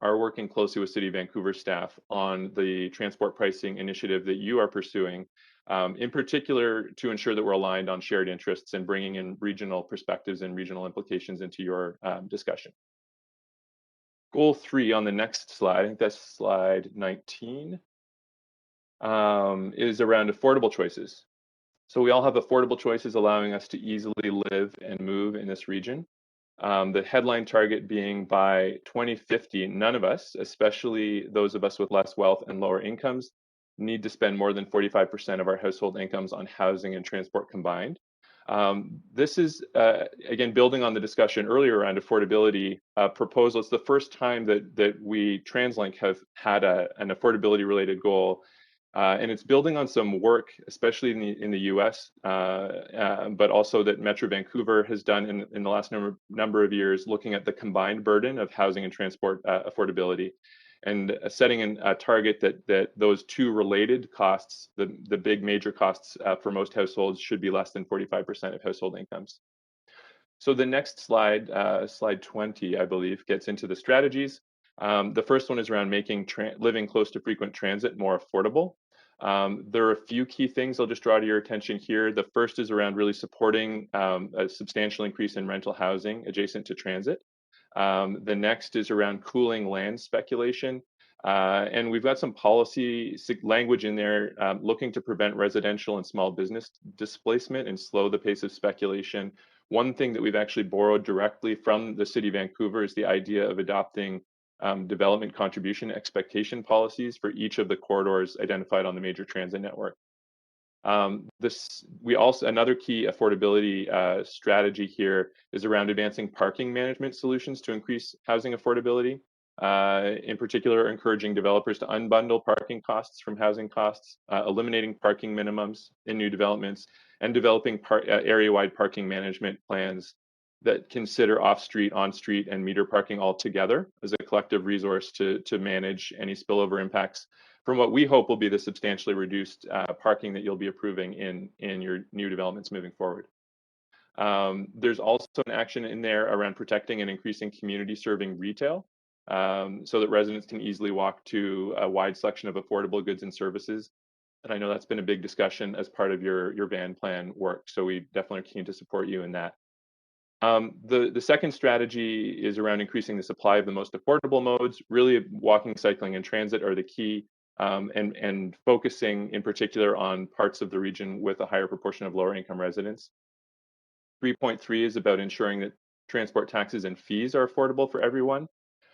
are working closely with City of Vancouver staff on the transport pricing initiative that you are pursuing, in particular to ensure that we're aligned on shared interests and bringing in regional perspectives and regional implications into your discussion. Goal 3 on the next slide, I think that's slide 19, is around affordable choices. So we all have affordable choices allowing us to easily live and move in this region. The headline target being by 2050, none of us, especially those of us with less wealth and lower incomes, need to spend more than 45% of our household incomes on housing and transport combined. This is, again, building on the discussion earlier around affordability proposal. It's the first time that we, TransLink, have had an affordability-related goal. And it's building on some work, especially in the US, but also that Metro Vancouver has done in the last number of years, looking at the combined burden of housing and transport affordability, and setting a target that those two related costs, the big major costs for most households, should be less than 45% of household incomes. So the next slide, slide 20, I believe, gets into the strategies. The first one is around making living close to frequent transit more affordable. There are a few key things I'll just draw to your attention here. The first is around really supporting a substantial increase in rental housing adjacent to transit. The next is around cooling land speculation. And we've got some policy language in there looking to prevent residential and small business displacement and slow the pace of speculation. One thing that we've actually borrowed directly from the City of Vancouver is the idea of adopting development contribution expectation policies for each of the corridors identified on the major transit network. Another key affordability strategy here is around advancing parking management solutions to increase housing affordability. In particular, encouraging developers to unbundle parking costs from housing costs, eliminating parking minimums in new developments, and developing area-wide parking management plans that consider off-street, on-street, and meter parking all together as a collective resource to manage any spillover impacts from what we hope will be the substantially reduced parking that you'll be approving in your new developments moving forward. There's also an action in there around protecting and increasing community-serving retail, so that residents can easily walk to a wide selection of affordable goods and services. And I know that's been a big discussion as part of your van plan work, so we definitely are keen to support you in that. The second strategy is around increasing the supply of the most affordable modes. Really, walking, cycling, and transit are the key, and focusing in particular on parts of the region with a higher proportion of lower income residents. 3.3 is about ensuring that transport taxes and fees are affordable for everyone.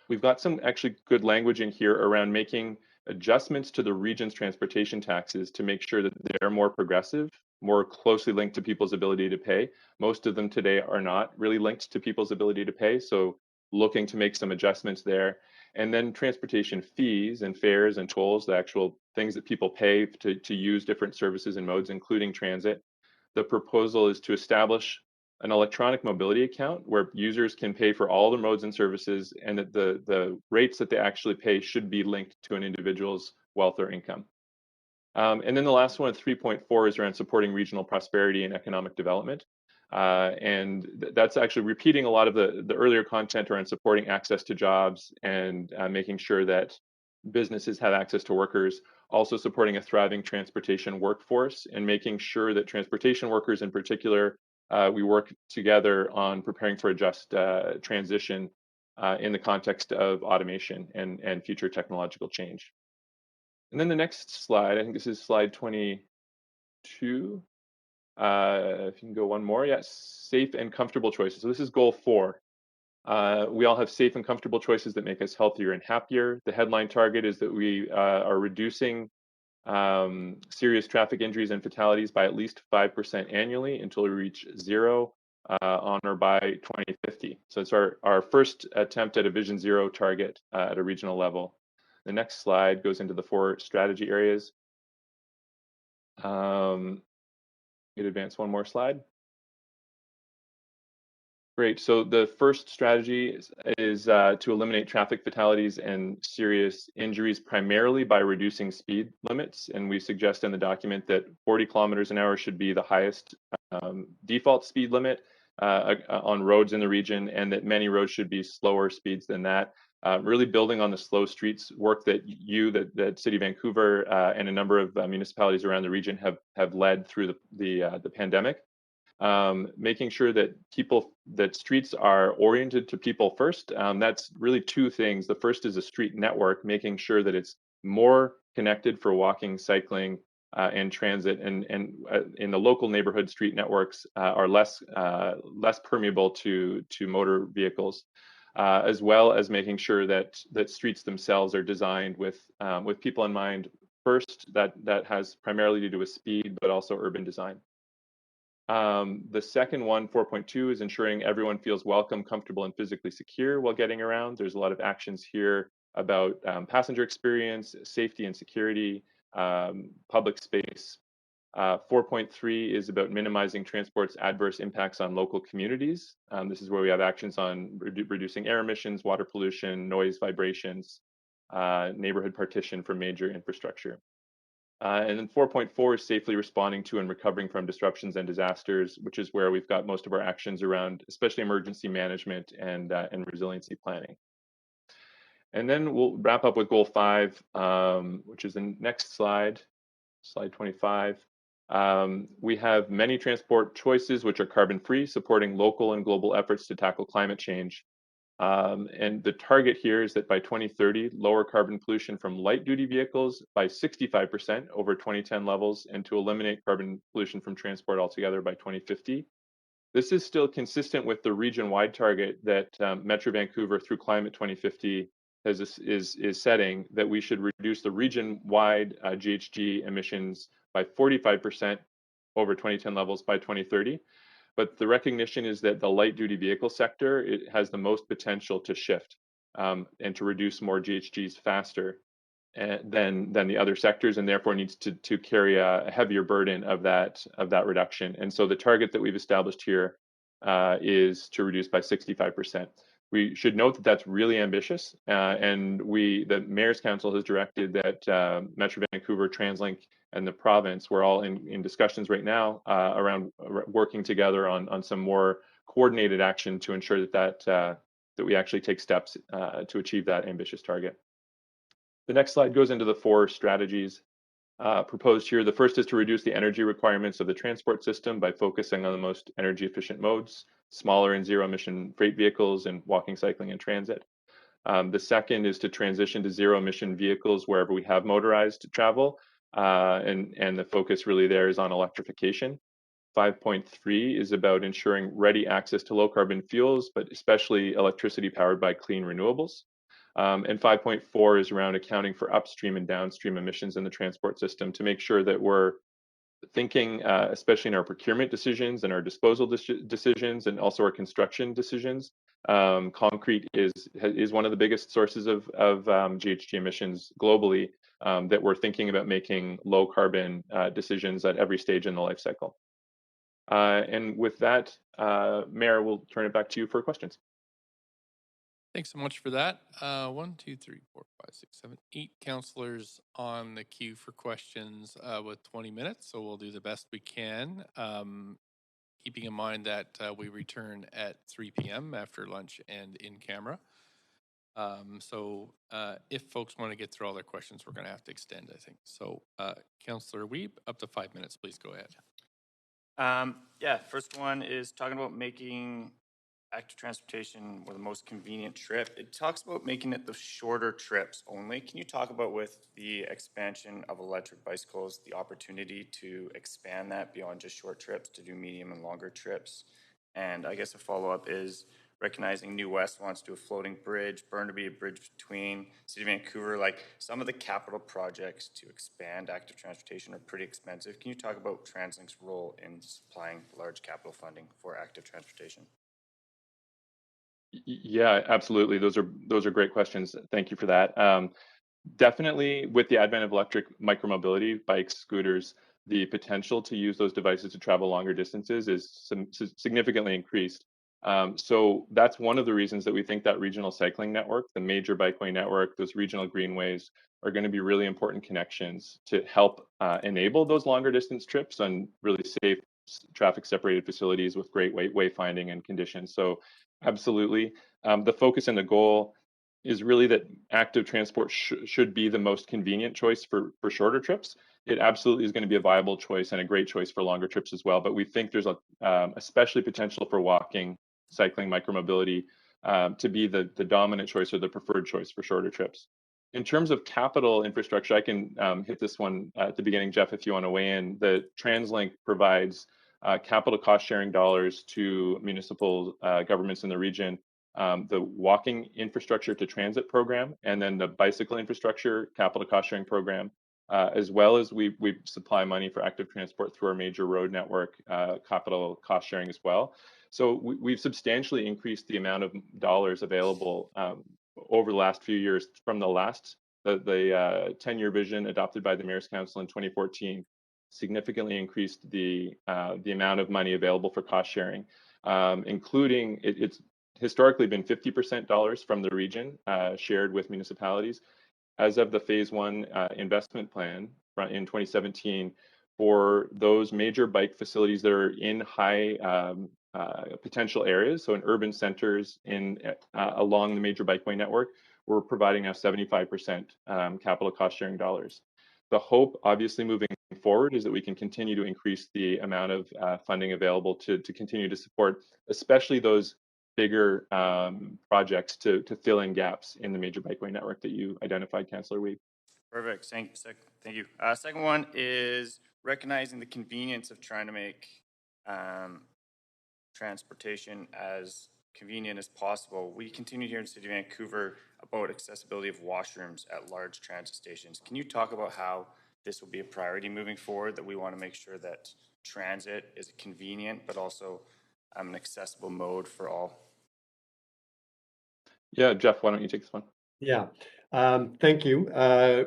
We've got some actually good language in here around making adjustments to the region's transportation taxes to make sure that they're more progressive, more closely linked to people's ability to pay. Most of them today are not really linked to people's ability to pay, so looking to make some adjustments there. And then transportation fees and fares and tolls, the actual things that people pay to use different services and modes, including transit. The proposal is to establish an electronic mobility account where users can pay for all the modes and services, and that the rates that they actually pay should be linked to an individual's wealth or income. And then the last one, 3.4, is around supporting regional prosperity and economic development. That's actually repeating a lot of the earlier content around supporting access to jobs and making sure that businesses have access to workers, also supporting a thriving transportation workforce and making sure that transportation workers in particular, we work together on preparing for a just transition in the context of automation and future technological change. And then the next slide, I think this is slide 22. If you can go one more, yes, safe and comfortable choices. So this is goal 4. We all have safe and comfortable choices that make us healthier and happier. The headline target is that we are reducing serious traffic injuries and fatalities by at least 5% annually until we reach zero on or by 2050. So it's our first attempt at a Vision Zero target at a regional level. The next slide goes into the 4 strategy areas. You'd advance one more slide. Great. So the first strategy is to eliminate traffic fatalities and serious injuries primarily by reducing speed limits. And we suggest in the document that 40 kilometers an hour should be the highest default speed limit on roads in the region, and that many roads should be slower speeds than that. Really building on the slow streets work that that City of Vancouver and a number of municipalities around the region have led through the pandemic. Making sure that streets are oriented to people first. That's really 2 things. The first is a street network, making sure that it's more connected for walking, cycling, and transit. And in the local neighborhood, street networks are less permeable to motor vehicles, as well as making sure that streets themselves are designed with people in mind first. That has primarily to do with speed, but also urban design. The second one, 4.2, is ensuring everyone feels welcome, comfortable, and physically secure while getting around. There's a lot of actions here about passenger experience, safety and security, public space. 4.3 is about minimizing transport's adverse impacts on local communities. This is where we have actions on reducing air emissions, water pollution, noise, vibrations, neighborhood partition for major infrastructure. And then 4.4 is safely responding to and recovering from disruptions and disasters, which is where we've got most of our actions around, especially emergency management and resiliency planning. And then we'll wrap up with goal 5, which is the next slide, slide 25. We have many transport choices which are carbon free, supporting local and global efforts to tackle climate change. And the target here is that by 2030, lower carbon pollution from light duty vehicles by 65% over 2010 levels, and to eliminate carbon pollution from transport altogether by 2050. This is still consistent with the region-wide target that Metro Vancouver through Climate 2050 is setting, that we should reduce the region-wide GHG emissions by 45% over 2010 levels by 2030. But the recognition is that the light duty vehicle sector, it has the most potential to shift and to reduce more GHGs faster than the other sectors, and therefore needs to carry a heavier burden of that reduction. And so the target that we've established here is to reduce by 65%. We should note that that's really ambitious, and the Mayor's Council has directed that Metro Vancouver, TransLink, and the province, we're all in discussions right now around working together on some more coordinated action to ensure that we actually take steps to achieve that ambitious target. The next slide goes into the 4 strategies proposed here. The first is to reduce the energy requirements of the transport system by focusing on the most energy efficient modes, smaller and zero emission freight vehicles, and walking, cycling, and transit. The second is to transition to zero emission vehicles wherever we have motorized travel. And the focus really there is on electrification. 5.3 is about ensuring ready access to low carbon fuels, but especially electricity powered by clean renewables. And 5.4 is around accounting for upstream and downstream emissions in the transport system to make sure that we're thinking, especially in our procurement decisions and our disposal decisions, and also our construction decisions. Concrete is one of the biggest sources of GHG emissions globally, that we're thinking about making low carbon decisions at every stage in the life cycle. And with that, Mayor, we'll turn it back to you for questions.
Thanks so much for that. 1, 2, 3, 4, 5, 6, 7, 8 councillors on the queue for questions with 20 minutes. So we'll do the best we can, keeping in mind that we return at 3 p.m. after lunch and in camera. So if folks want to get through all their questions, we're going to have to extend, I think. So Councillor Wiebe, up to 5 minutes, please go ahead.
Yeah, first one is talking about making active transportation or the most convenient trip. It talks about making it the shorter trips only. Can you talk about, with the expansion of electric bicycles, the opportunity to expand that beyond just short trips to do medium and longer trips? And I guess a follow-up is recognizing New West wants to do a floating bridge, Burnaby a bridge between City of Vancouver. Like, some of the capital projects to expand active transportation are pretty expensive. Can you talk about TransLink's role in supplying large capital funding for active transportation?
Yeah, absolutely. Those are great questions. Thank you for that. Definitely, with the advent of electric micromobility, bikes, scooters, the potential to use those devices to travel longer distances is significantly increased. So that's one of the reasons that we think that regional cycling network, the major bikeway network, those regional greenways are going to be really important connections to help enable those longer distance trips on really safe traffic separated facilities with great wayfinding and conditions. So absolutely. The focus and the goal is really that active transport should be the most convenient choice for shorter trips. It absolutely is going to be a viable choice and a great choice for longer trips as well. But we think there's especially potential for walking, cycling, micromobility to be the dominant choice or the preferred choice for shorter trips. In terms of capital infrastructure, I can hit this one at the beginning, Jeff, if you want to weigh in. The TransLink provides capital cost sharing dollars to municipal governments in the region, the walking infrastructure to transit program, and then the bicycle infrastructure capital cost sharing program, as well as we supply money for active transport through our major road network capital cost sharing as well. So we've substantially increased the amount of dollars available over the last few years from the 10-year vision adopted by the Mayor's Council in 2014. Significantly increased the amount of money available for cost sharing, including it's historically been 50% dollars from the region shared with municipalities. As of the phase 1 investment plan in 2017, for those major bike facilities that are in high potential areas, so in urban centers along the major bikeway network, we're providing now 75% capital cost sharing dollars. The hope, obviously, moving forward is that we can continue to increase the amount of funding available to continue to support, especially those bigger projects to fill in gaps in the major bikeway network that you identified, Councillor Wiebe.
Perfect. Thank you. Second one is recognizing the convenience of trying to make transportation as convenient as possible. We continue here in the City of Vancouver about accessibility of washrooms at large transit stations. Can you talk about how this will be a priority moving forward, that we want to make sure that transit is convenient but also an accessible mode for all?
Yeah, Jeff, why don't you take this one?
Yeah, thank you.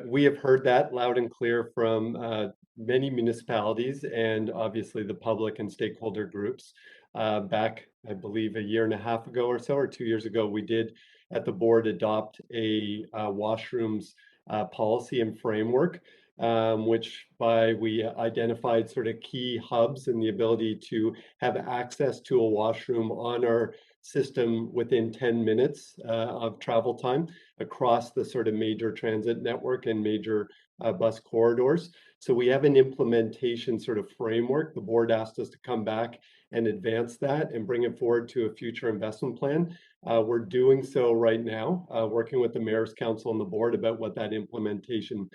We have heard that loud and clear from many municipalities and obviously the public and stakeholder groups. Back, I believe, a year and a half ago or so, or 2 years ago, we did at the board adopt a washrooms policy and framework, which we identified sort of key hubs and the ability to have access to a washroom on our system within 10 minutes of travel time across the sort of major transit network and major bus corridors. So we have an implementation sort of framework. The board asked us to come back and advance that and bring it forward to a future investment plan. We're doing so right now, working with the Mayor's Council and the board about what that implementation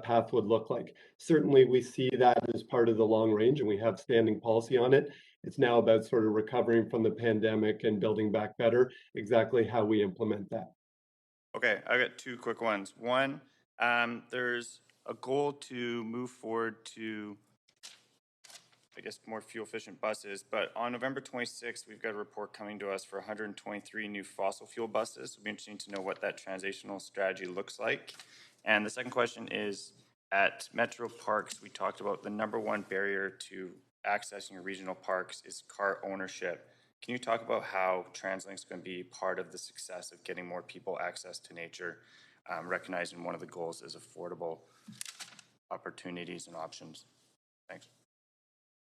path would look like. Certainly, we see that as part of the long range, and we have standing policy on it. It's now about sort of recovering from the pandemic and building back better, exactly how we implement that.
Okay, I got two quick ones. One, there's a goal to move forward to, I guess, more fuel efficient buses, but on November 26th, we've got a report coming to us for 123 new fossil fuel buses. It'll be interesting to know what that transitional strategy looks like. And the second question is, at Metro Parks, we talked about the number one barrier to accessing regional parks is car ownership. Can you talk about how TransLink is going to be part of the success of getting more people access to nature, recognizing one of the goals is affordable opportunities and options? Thanks.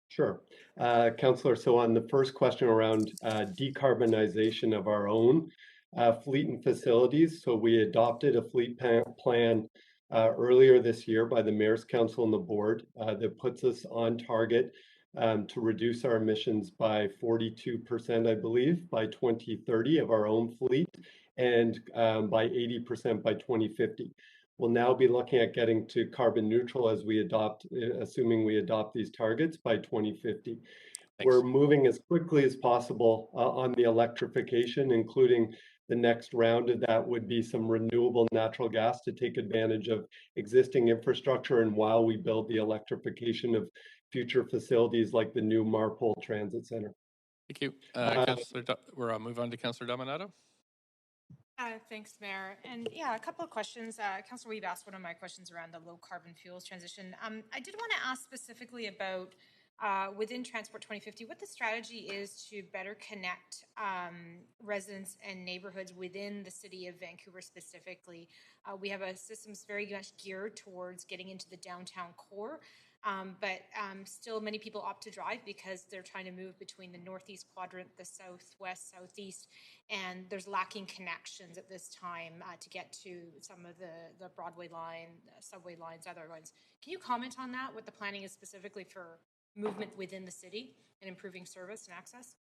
Sure. Councillor, so on the first question around decarbonization of our own fleet and facilities, so we adopted a fleet plan earlier this year by the Mayor's Council and the board that puts us on target to reduce our emissions by 42%, I believe, by 2030 of our own fleet, and by 80% by 2050. We'll now be looking at getting to carbon neutral as we adopt, assuming we adopt these targets by 2050. Thanks. We're moving as quickly as possible on the electrification, including the next round of that would be some renewable natural gas to take advantage of existing infrastructure, and while we build the electrification of future facilities like the new Marpole Transit Center.
Thank you. Councillor, we'll move on to Councillor Dominato.
Thanks, Mayor. And yeah, a couple of questions. Councillor Weeb asked one of my questions around the low carbon fuels transition. I did want to ask specifically about within Transport 2050, what the strategy is to better connect residents and neighborhoods within the city of Vancouver specifically. We have a system very much geared towards getting into the downtown core. But still many people opt to drive because they're trying to move between the northeast quadrant, the southwest, southeast, and there's lacking connections at this time to get to some of the Broadway line, subway lines, other lines. Can you comment on that, what the planning is specifically for movement within the city and improving service and access?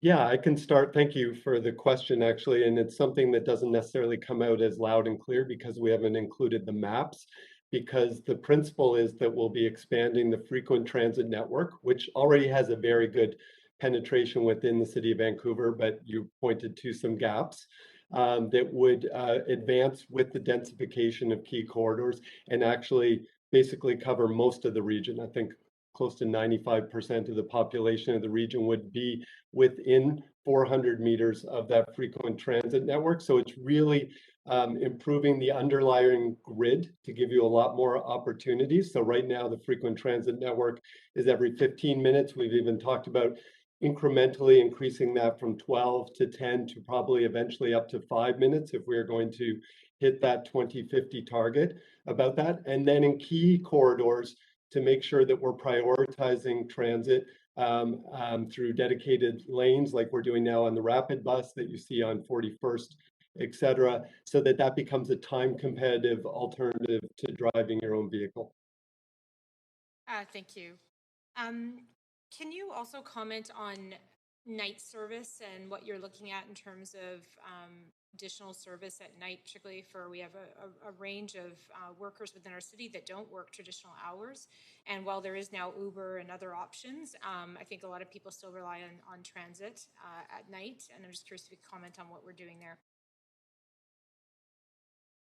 Yeah, I can start. Thank you for the question, actually. And it's something that doesn't necessarily come out as loud and clear because we haven't included the maps, because the principle is that we'll be expanding the frequent transit network, which already has a very good penetration within the city of Vancouver, but you pointed to some gaps that would advance with the densification of key corridors and actually basically cover most of the region. I think close to 95% of the population of the region would be within 400 meters of that frequent transit network. So it's really improving the underlying grid to give you a lot more opportunities. So right now, the frequent transit network is every 15 minutes. We've even talked about incrementally increasing that from 12 to 10 to probably eventually up to 5 minutes if we're going to hit that 2050 target about that. And then in key corridors, to make sure that we're prioritizing transit through dedicated lanes like we're doing now on the rapid bus that you see on 41st, et cetera, so that that becomes a time competitive alternative to driving your own vehicle.
Thank you. Can you also comment on night service and what you're looking at in terms of additional service at night, particularly for we have a range of workers within our city that don't work traditional hours. And while there is now Uber and other options, I think a lot of people still rely on transit at night. And I'm just curious if you could comment on what we're doing there.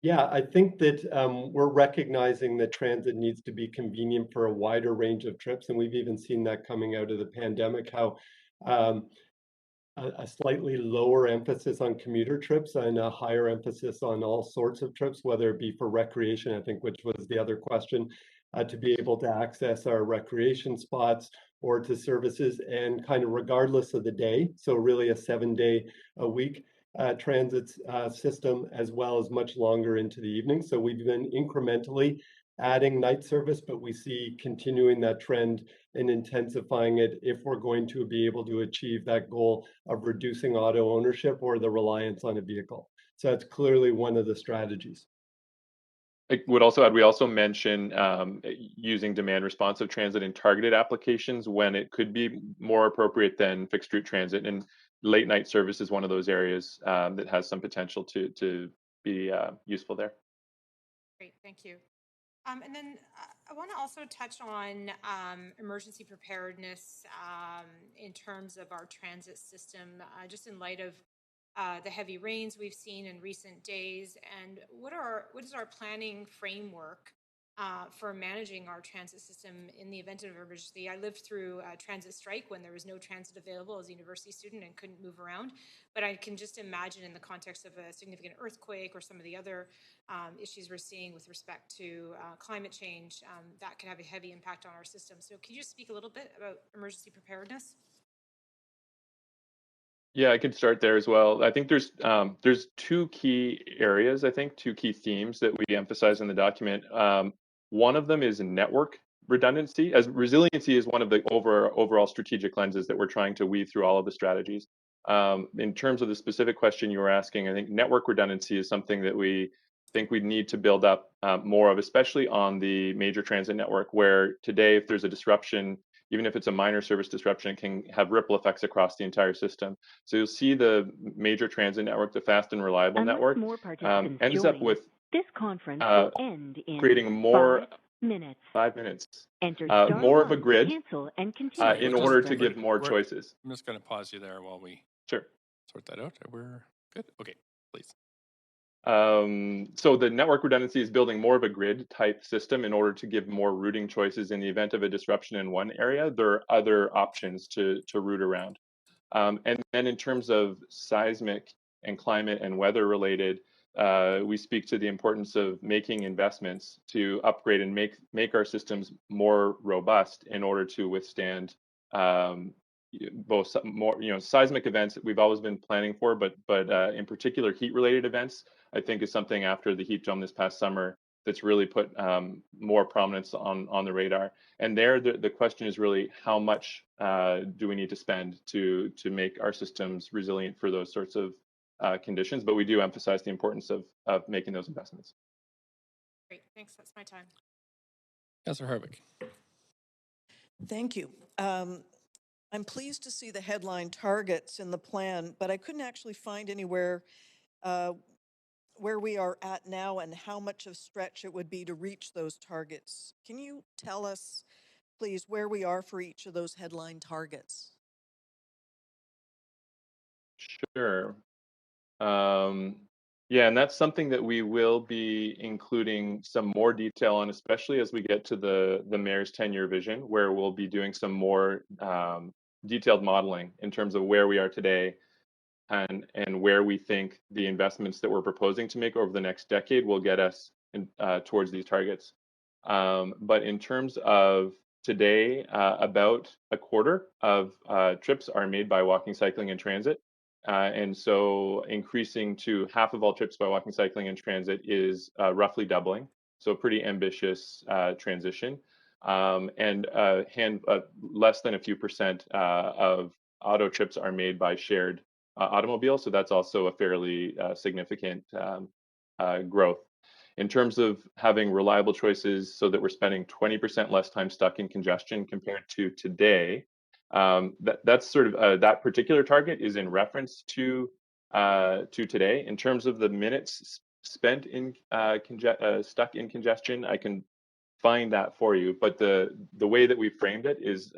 Yeah, I think that we're recognizing that transit needs to be convenient for a wider range of trips. And we've even seen that coming out of the pandemic, how a slightly lower emphasis on commuter trips and a higher emphasis on all sorts of trips, whether it be for recreation, I think, which was the other question, to be able to access our recreation spots or to services and kind of regardless of the day. So really a 7-day a week transit system, as well as much longer into the evening. So we've been incrementally adding night service, but we see continuing that trend and intensifying it if we're going to be able to achieve that goal of reducing auto ownership or the reliance on a vehicle. So that's clearly one of the strategies.
I would also add, we also mention using demand responsive transit in targeted applications when it could be more appropriate than fixed route transit. And late night service is one of those areas that has some potential to be useful there.
Great, thank you. And then I want to also touch on emergency preparedness in terms of our transit system, just in light of the heavy rains we've seen in recent days. And what is our planning framework for managing our transit system in the event of emergency? I lived through a transit strike when there was no transit available as a university student and couldn't move around. But I can just imagine in the context of a significant earthquake or some of the other issues we're seeing with respect to climate change, that can have a heavy impact on our system. So can you just speak a little bit about emergency preparedness?
Yeah, I could start there as well. I think there's two key areas, I think, two key themes that we emphasize in the document. One of them is network redundancy, as resiliency is one of the overall strategic lenses that we're trying to weave through all of the strategies. In terms of the specific question you were asking, I think network redundancy is something that we think we need to build up more of, especially on the major transit network, where today, if there's a disruption, even if it's a minor service disruption, it can have ripple effects across the entire system. So you'll see the major transit network, the fast and reliable network, ends up with
this conference will end in
creating more
5 minutes.
5 minutes,
Enter star
more of a
one
grid
to cancel and continue.
in order to give more choices.
I'm just going to pause you there while we
sort
that out. We're good. Okay, please.
So the network redundancy is building more of a grid type system in order to give more routing choices in the event of a disruption in one area. There are other options to route around. And then in terms of seismic and climate and weather related, we speak to the importance of making investments to upgrade and make our systems more robust in order to withstand both more seismic events that we've always been planning for, but in particular heat related events, I think is something after the heat dome this past summer that's really put more prominence on the radar. And there, the question is really how much do we need to spend to make our systems resilient for those sorts of conditions? But we do emphasize the importance of making those investments.
Great, thanks. That's my time.
Councillor Harvick.
Thank you. I'm pleased to see the headline targets in the plan, but I couldn't actually find anywhere where we are at now and how much of stretch it would be to reach those targets. Can you tell us, please, where we are for each of those headline targets?
Sure. Yeah, and that's something that we will be including some more detail on, especially as we get to the mayor's 10-year vision, where we'll be doing some more detailed modeling in terms of where we are today and where we think the investments that we're proposing to make over the next decade will get us towards these targets. But in terms of today, about a quarter of trips are made by walking, cycling, and transit. And so increasing to half of all trips by walking, cycling, and transit is roughly doubling. So a pretty ambitious transition. And less than a few percent of auto trips are made by shared automobiles. So that's also a fairly significant growth. In terms of having reliable choices so that we're spending 20% less time stuck in congestion compared to today, that's sort of that particular target is in reference to today. In terms of the minutes spent in stuck in congestion, I can find that for you. But the way that we framed it is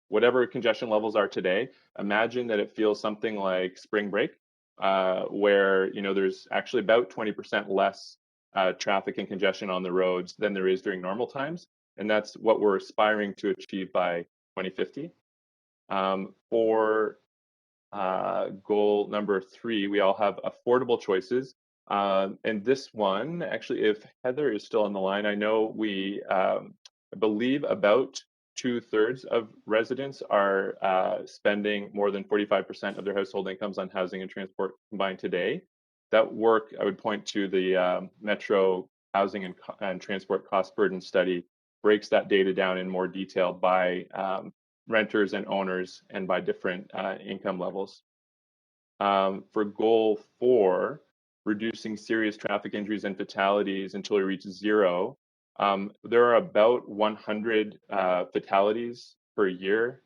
whatever congestion levels are today, imagine that it feels something like spring break, where there's actually about 20% less traffic and congestion on the roads than there is during normal times. And that's what we're aspiring to achieve by 2050. For goal number 3, we all have affordable choices. And this one, actually, if Heather is still on the line, I know we, I believe about 2/3 of residents are spending more than 45% of their household incomes on housing and transport combined today. That work, I would point to the Metro Housing and Transport Cost Burden Study, breaks that data down in more detail by renters and owners and by different income levels. For goal 4, reducing serious traffic injuries and fatalities until we reach 0, there are about 100 fatalities per year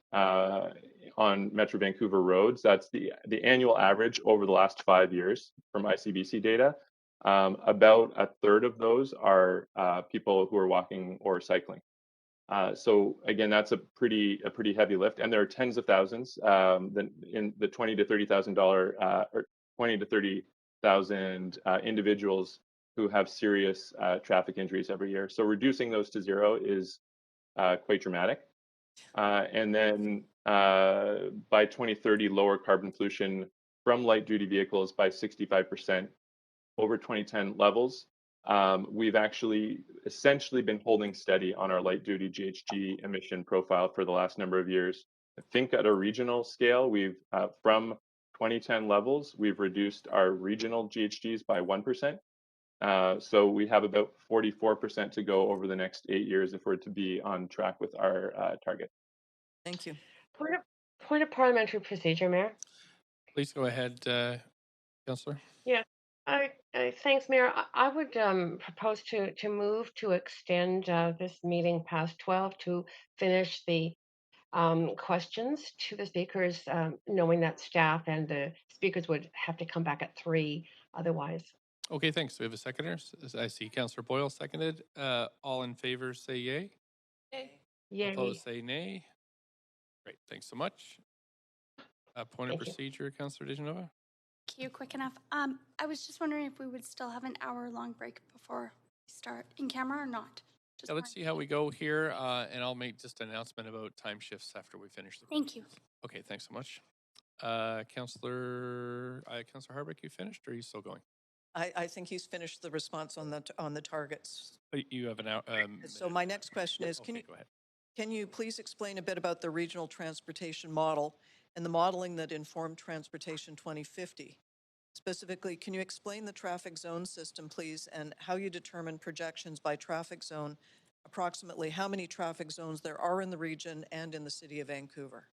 on Metro Vancouver roads. That's the annual average over the last 5 years from ICBC data. About a third of those are people who are walking or cycling. So again, that's a pretty heavy lift, and there are tens of thousands in the $20,000 to $30,000 or 20 to 30,000 individuals who have serious traffic injuries every year. So reducing those to zero is quite dramatic. And then by 2030, lower carbon pollution from light duty vehicles by 65% over 2010 levels. We've actually essentially been holding steady on our light duty GHG emission profile for the last number of years. I think at a regional scale, we've from 2010 levels, we've reduced our regional GHGs by 1%. So we have about 44% to go over the next 8 years if we're to be on track with our target.
Thank you.
Point of parliamentary procedure, Mayor.
Please go ahead, Councillor.
Yeah, thanks, Mayor. I would propose to move to extend this meeting past 12 to finish the questions to the speakers, knowing that staff and the speakers would have to come back at 3 otherwise.
Okay, thanks. We have a seconder. I see Councillor Boyle seconded. All in favor say yay.
Yay.
Yay.
Opposed say nay. Great, thanks so much. Point of procedure, Councillor Dejanova.
Thank you, quick enough. I was just wondering if we would still have an hour-long break before we start in camera or not.
Yeah, let's see how we go here, and I'll make just an announcement about time shifts after we finish the
Thank you.
Okay, thanks so much. Councillor Hardwick, you finished, or are you still going?
I think he's finished the response on the targets.
You have an hour.
So my next question is,
okay, go ahead.
Can you please explain a bit about the regional transportation model and the modeling that informed Transportation 2050? Specifically, can you explain the traffic zone system, please, and how you determine projections by traffic zone, approximately how many traffic zones there are in the region and in the city of Vancouver?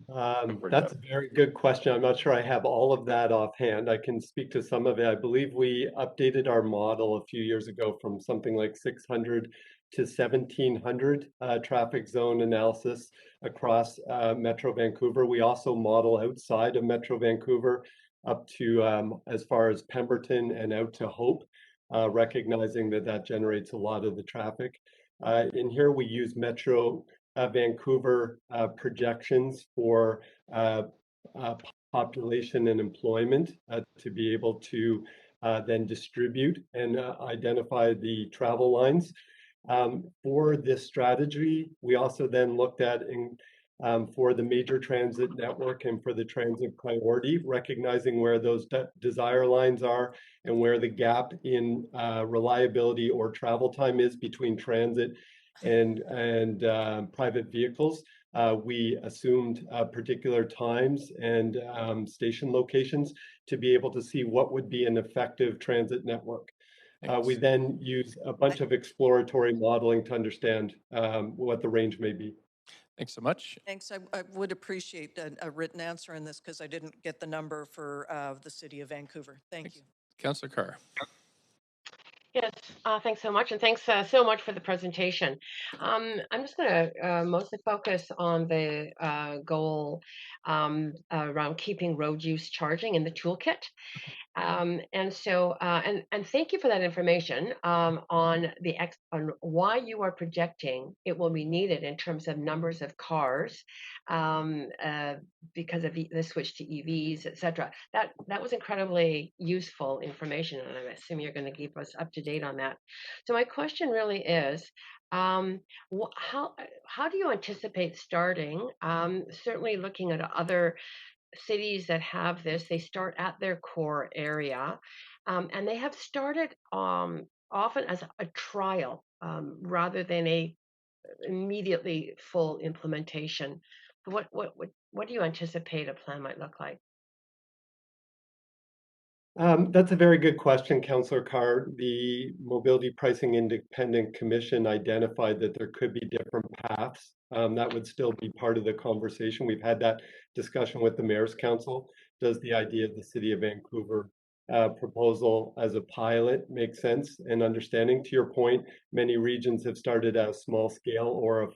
That's a very good question. I'm not sure I have all of that offhand. I can speak to some of it. I believe we updated our model a few years ago from something like 600 to 1700 traffic zone analysis across Metro Vancouver. We also model outside of Metro Vancouver up to as far as Pemberton and out to Hope, recognizing that that generates a lot of the traffic. In here, we use Metro Vancouver projections for population and employment to be able to then distribute and identify the travel lines. For this strategy, we also then looked at for the major transit network and for the transit priority, recognizing where those desire lines are and where the gap in reliability or travel time is between transit and private vehicles. We assumed particular times and station locations to be able to see what would be an effective transit network. We then use a bunch of exploratory modeling to understand what the range may be.
Thanks so much.
Thanks. I would appreciate a written answer on this because I didn't get the number for the city of Vancouver. Thank you.
Councillor Carr.
Yes, thanks so much, and thanks so much for the presentation. I'm just going to mostly focus on the goal around keeping road use charging in the toolkit. And thank you for that information on why you are projecting it will be needed in terms of numbers of cars because of the switch to EVs, etc. That was incredibly useful information, and I'm assuming you're going to keep us up to date on that. So my question really is, how do you anticipate starting? Certainly looking at other cities that have this, they start at their core area, and they have started often as a trial rather than a immediately full implementation. What do you anticipate a plan might look like?
That's a very good question, Councillor Carr. The Mobility Pricing Independent Commission identified that there could be different paths. That would still be part of the conversation. We've had that discussion with the Mayor's Council. Does the idea of the City of Vancouver proposal as a pilot makes sense and understanding. To your point, many regions have started at a small scale or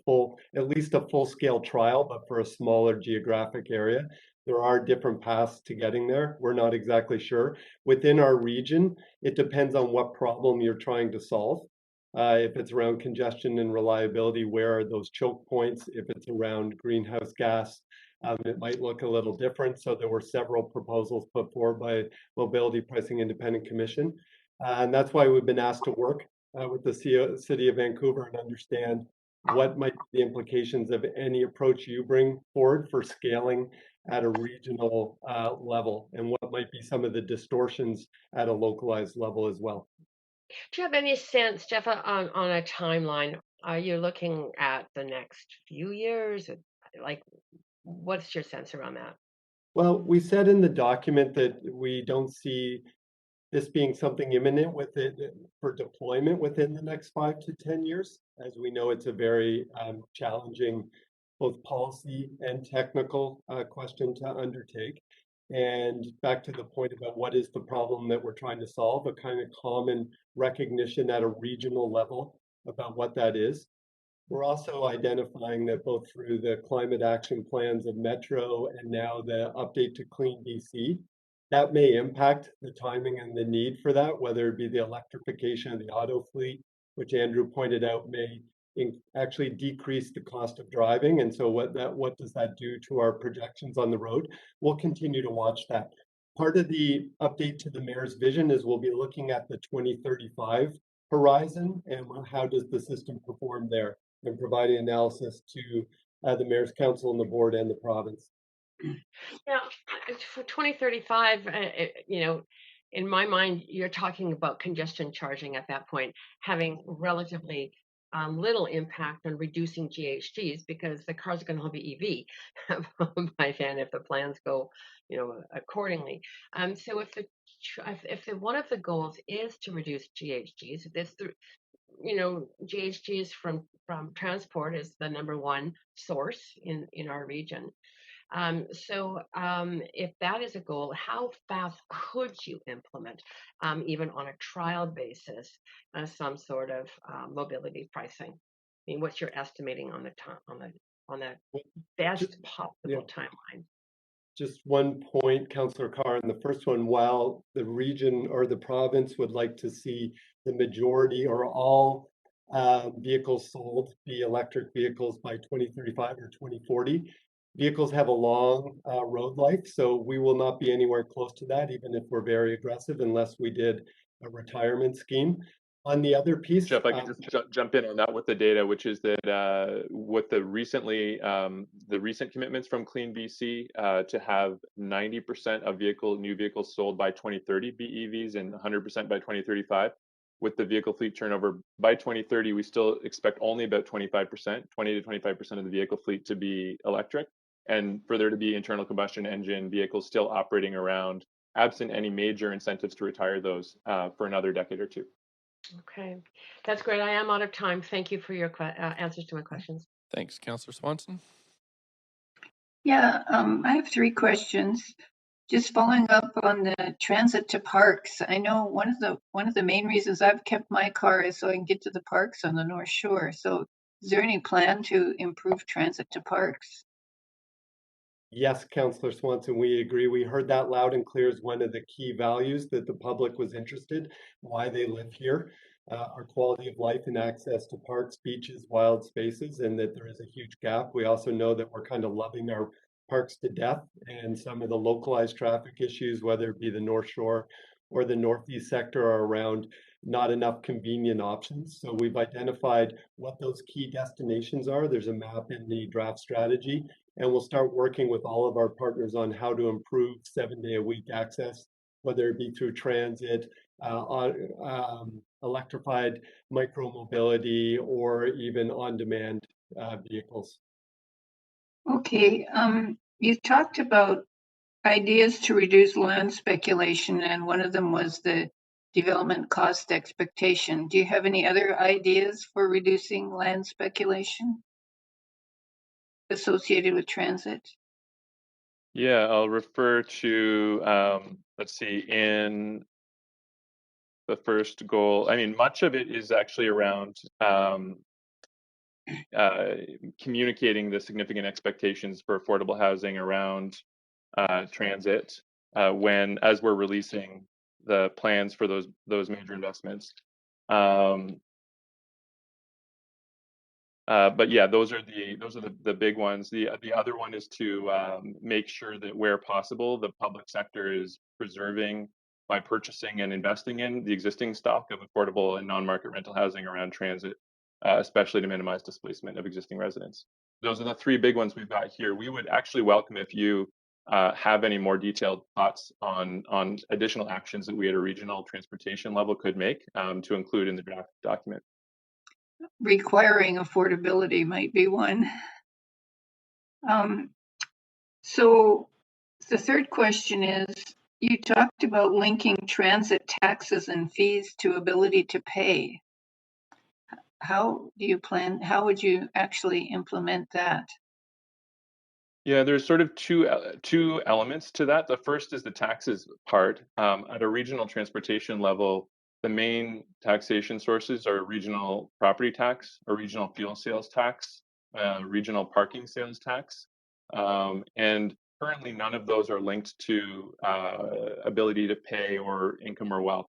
at least a full scale trial, but for a smaller geographic area. There are different paths to getting there. We're not exactly sure. Within our region, it depends on what problem you're trying to solve. If it's around congestion and reliability, where are those choke points? If it's around greenhouse gas, it might look a little different. So there were several proposals put forward by Mobility Pricing Independent Commission. And that's why we've been asked to work with the City of Vancouver and understand what might be the implications of any approach you bring forward for scaling at a regional level, and what might be some of the distortions at a localized level as well.
Do you have any sense, Jeff, on a timeline? Are you looking at the next few years? Like, what's your sense around that?
Well, we said in the document that we don't see this being something imminent with it for deployment within the next 5 to 10 years. As we know, it's a very challenging both policy and technical question to undertake. And back to the point about what is the problem that we're trying to solve, a kind of common recognition at a regional level about what that is. We're also identifying that both through the climate action plans of Metro and now the update to Clean BC, that may impact the timing and the need for that, whether it be the electrification of the auto fleet, which Andrew pointed out may actually decrease the cost of driving. And so what does that do to our projections on the road? We'll continue to watch that. Part of the update to the mayor's vision is we'll be looking at the 2035 horizon and how does the system perform there, and providing analysis to the mayor's council and the board and the province.
Yeah, for 2035, in my mind, you're talking about congestion charging at that point, having relatively little impact on reducing GHGs because the cars are going to be EV by then if the plans go, accordingly. So if one of the goals is to reduce GHGs, GHGs from transport is the number one source in our region. If that is a goal, how fast could you implement, even on a trial basis, some sort of mobility pricing? I mean, what's your estimating on the best possible timeline?
Just one point, Councillor Carr, and the first one, while the region or the province would like to see the majority or all vehicles sold be electric vehicles by 2035 or 2040, vehicles have a long road life, so we will not be anywhere close to that, even if we're very aggressive, unless we did a retirement scheme. On the other piece,
Jeff, I can just jump in on that with the data, which is that with the recent commitments from Clean BC to have 90% of new vehicles sold by 2030 be EVs and 100% by 2035. With the vehicle fleet turnover by 2030, we still expect only about 25%, 20 to 25% of the vehicle fleet to be electric, and for there to be internal combustion engine vehicles still operating around, absent any major incentives to retire those for another decade or two.
Okay, that's great. I am out of time. Thank you for your answers to my questions.
Thanks, Councillor Swanson.
Yeah, I have 3 questions. Just following up on the transit to parks. I know one of the main reasons I've kept my car is so I can get to the parks on the North Shore. So, is there any plan to improve transit to parks?
Yes, Councillor Swanson, we agree. We heard that loud and clear as one of the key values that the public was interested, why they live here, our quality of life and access to parks, beaches, wild spaces, and that there is a huge gap. We also know that we're kind of loving our parks to death, and some of the localized traffic issues, whether it be the North Shore or the Northeast sector, are around not enough convenient options. So we've identified what those key destinations are. There's a map in the draft strategy, and we'll start working with all of our partners on how to improve 7-day-a-week access, whether it be through transit, electrified micromobility, or even on-demand vehicles.
Okay, you talked about ideas to reduce land speculation, and one of them was the development cost expectation. Do you have any other ideas for reducing land speculation associated with transit?
Yeah, I'll refer to, let's see, in the first goal, I mean, much of it is actually around communicating the significant expectations for affordable housing around transit as we're releasing the plans for those major investments. But yeah, those are the big ones. The other one is to make sure that where possible, the public sector is preserving by purchasing and investing in the existing stock of affordable and non-market rental housing around transit, especially to minimize displacement of existing residents. Those are the three big ones we've got here. We would actually welcome if you have any more detailed thoughts on additional actions that we at a regional transportation level could make to include in the draft document.
Requiring affordability might be one. So the third question is, you talked about linking transit taxes and fees to ability to pay. How would you actually implement that?
Yeah, there's sort of two elements to that. The first is the taxes part. At a regional transportation level, the main taxation sources are regional property tax, a regional fuel sales tax, regional parking sales tax, and currently none of those are linked to ability to pay or income or wealth.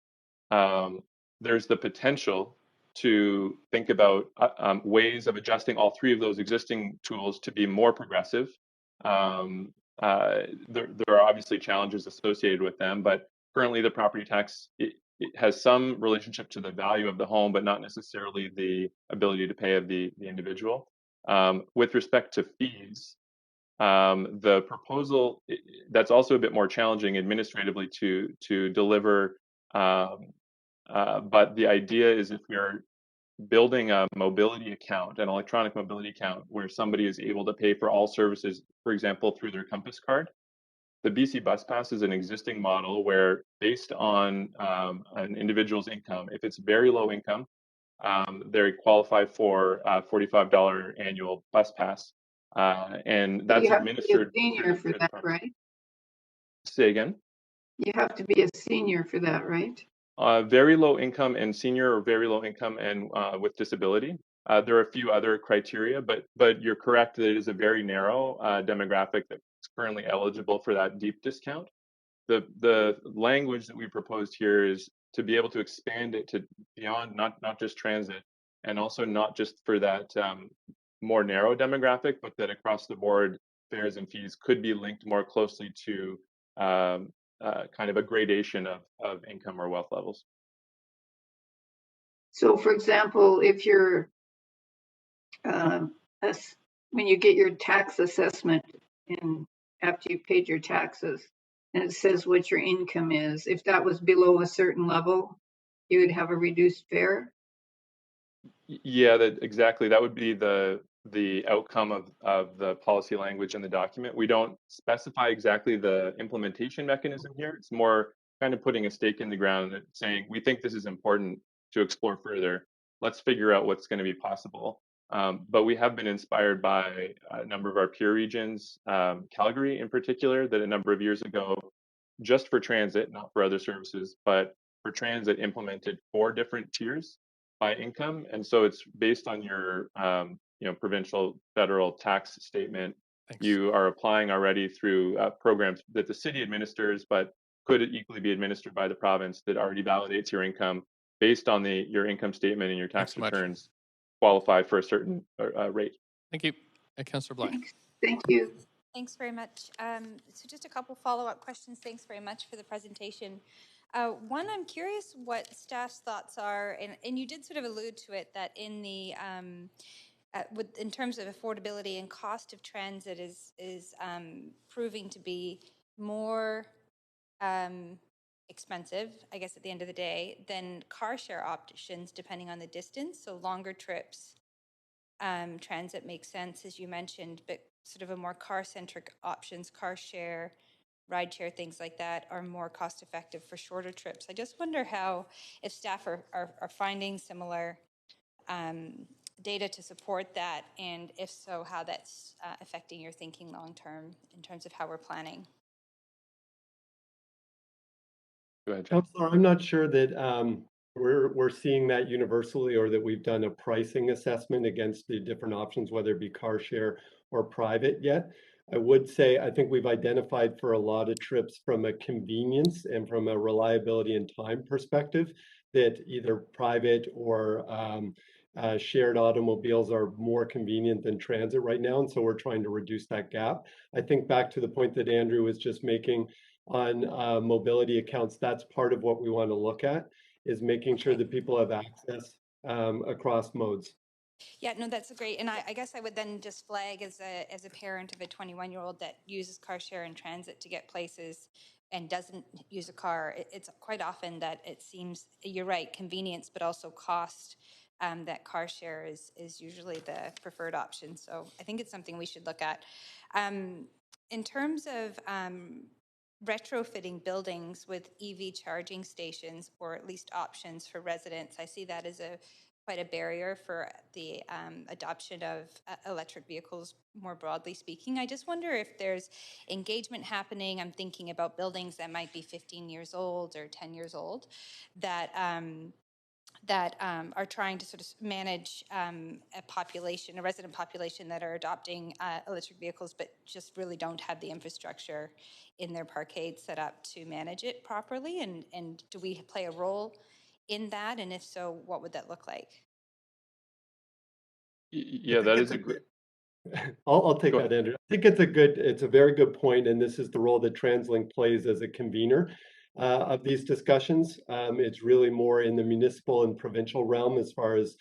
There's the potential to think about ways of adjusting all three of those existing tools to be more progressive. There are obviously challenges associated with them, but currently the property tax it has some relationship to the value of the home, but not necessarily the ability to pay of the individual. With respect to fees, the proposal that's also a bit more challenging administratively to deliver. But the idea is if you're building a mobility account, an electronic mobility account, where somebody is able to pay for all services, for example, through their Compass card. The BC Bus Pass is an existing model where, based on an individual's income, if it's very low income, they qualify for a $45 annual bus pass, and that's administered
You have to be a senior for that, right?
Say again?
You have to be a senior for that, right?
Very low income and senior, or very low income and with disability. There are a few other criteria, but you're correct that it is a very narrow demographic that's currently eligible for that deep discount. The language that we proposed here is to be able to expand it to beyond not just transit, and also not just for that more narrow demographic, but that across the board fares and fees could be linked more closely to kind of a gradation of income or wealth levels.
So, for example, if you're when you get your tax assessment after you paid your taxes, and it says what your income is, if that was below a certain level, you would have a reduced fare.
Yeah, exactly. That would be the outcome of the policy language in the document. We don't specify exactly the implementation mechanism here. It's more kind of putting a stake in the ground and saying, we think this is important to explore further. Let's figure out what's going to be possible. But we have been inspired by a number of our peer regions, Calgary in particular, that a number of years ago, just for transit, not for other services, but for transit, implemented 4 different tiers by income, and so it's based on your provincial federal tax statement. Thanks. You are applying already through programs that the city administers, but could equally be administered by the province, that already validates your income based on your income statement and your tax returns qualify for a certain rate.
Thank you. Councillor Blythe.
Thank you.
Thanks very much. So just a couple follow-up questions. Thanks very much for the presentation. One, I'm curious what staff's thoughts are, and you did sort of allude to it, that in the in terms of affordability and cost of transit is proving to be more expensive, I guess, at the end of the day, than car share options, depending on the distance. So longer trips, transit makes sense, as you mentioned, but sort of a more car-centric options, car share, rideshare, things like that, are more cost-effective for shorter trips. I just wonder if staff are finding similar data to support that? And if so, how that's affecting your thinking long term in terms of how we're planning?
Go ahead, John.
Councillor, I'm not sure that we're seeing that universally, or that we've done a pricing assessment against the different options, whether it be car share or private yet. I would say I think we've identified for a lot of trips from a convenience and from a reliability and time perspective that either private or shared automobiles are more convenient than transit right now. And so we're trying to reduce that gap. I think back to the point that Andrew was just making on mobility accounts, that's part of what we want to look at, is making sure that people have access across modes.
Yeah, no, that's great. And I guess I would then just flag as a parent of a 21-year-old that uses car share and transit to get places and doesn't use a car. It's quite often that it seems, you're right, convenience, but also cost, that car share is usually the preferred option. So I think it's something we should look at. In terms of retrofitting buildings with EV charging stations, or at least options for residents, I see that as quite a barrier for the adoption of electric vehicles more broadly speaking. I just wonder if there's engagement happening. I'm thinking about buildings that might be 15 years old or 10 years old that are trying to sort of manage a resident population that are adopting electric vehicles, but just really don't have the infrastructure in their parkade set up to manage it properly. And do we play a role in that? And if so, what would that look like?
Yeah, that is a great.
I'll take that, Andrew. I think it's a very good point, and this is the role that TransLink plays as a convener of these discussions. It's really more in the municipal and provincial realm as far as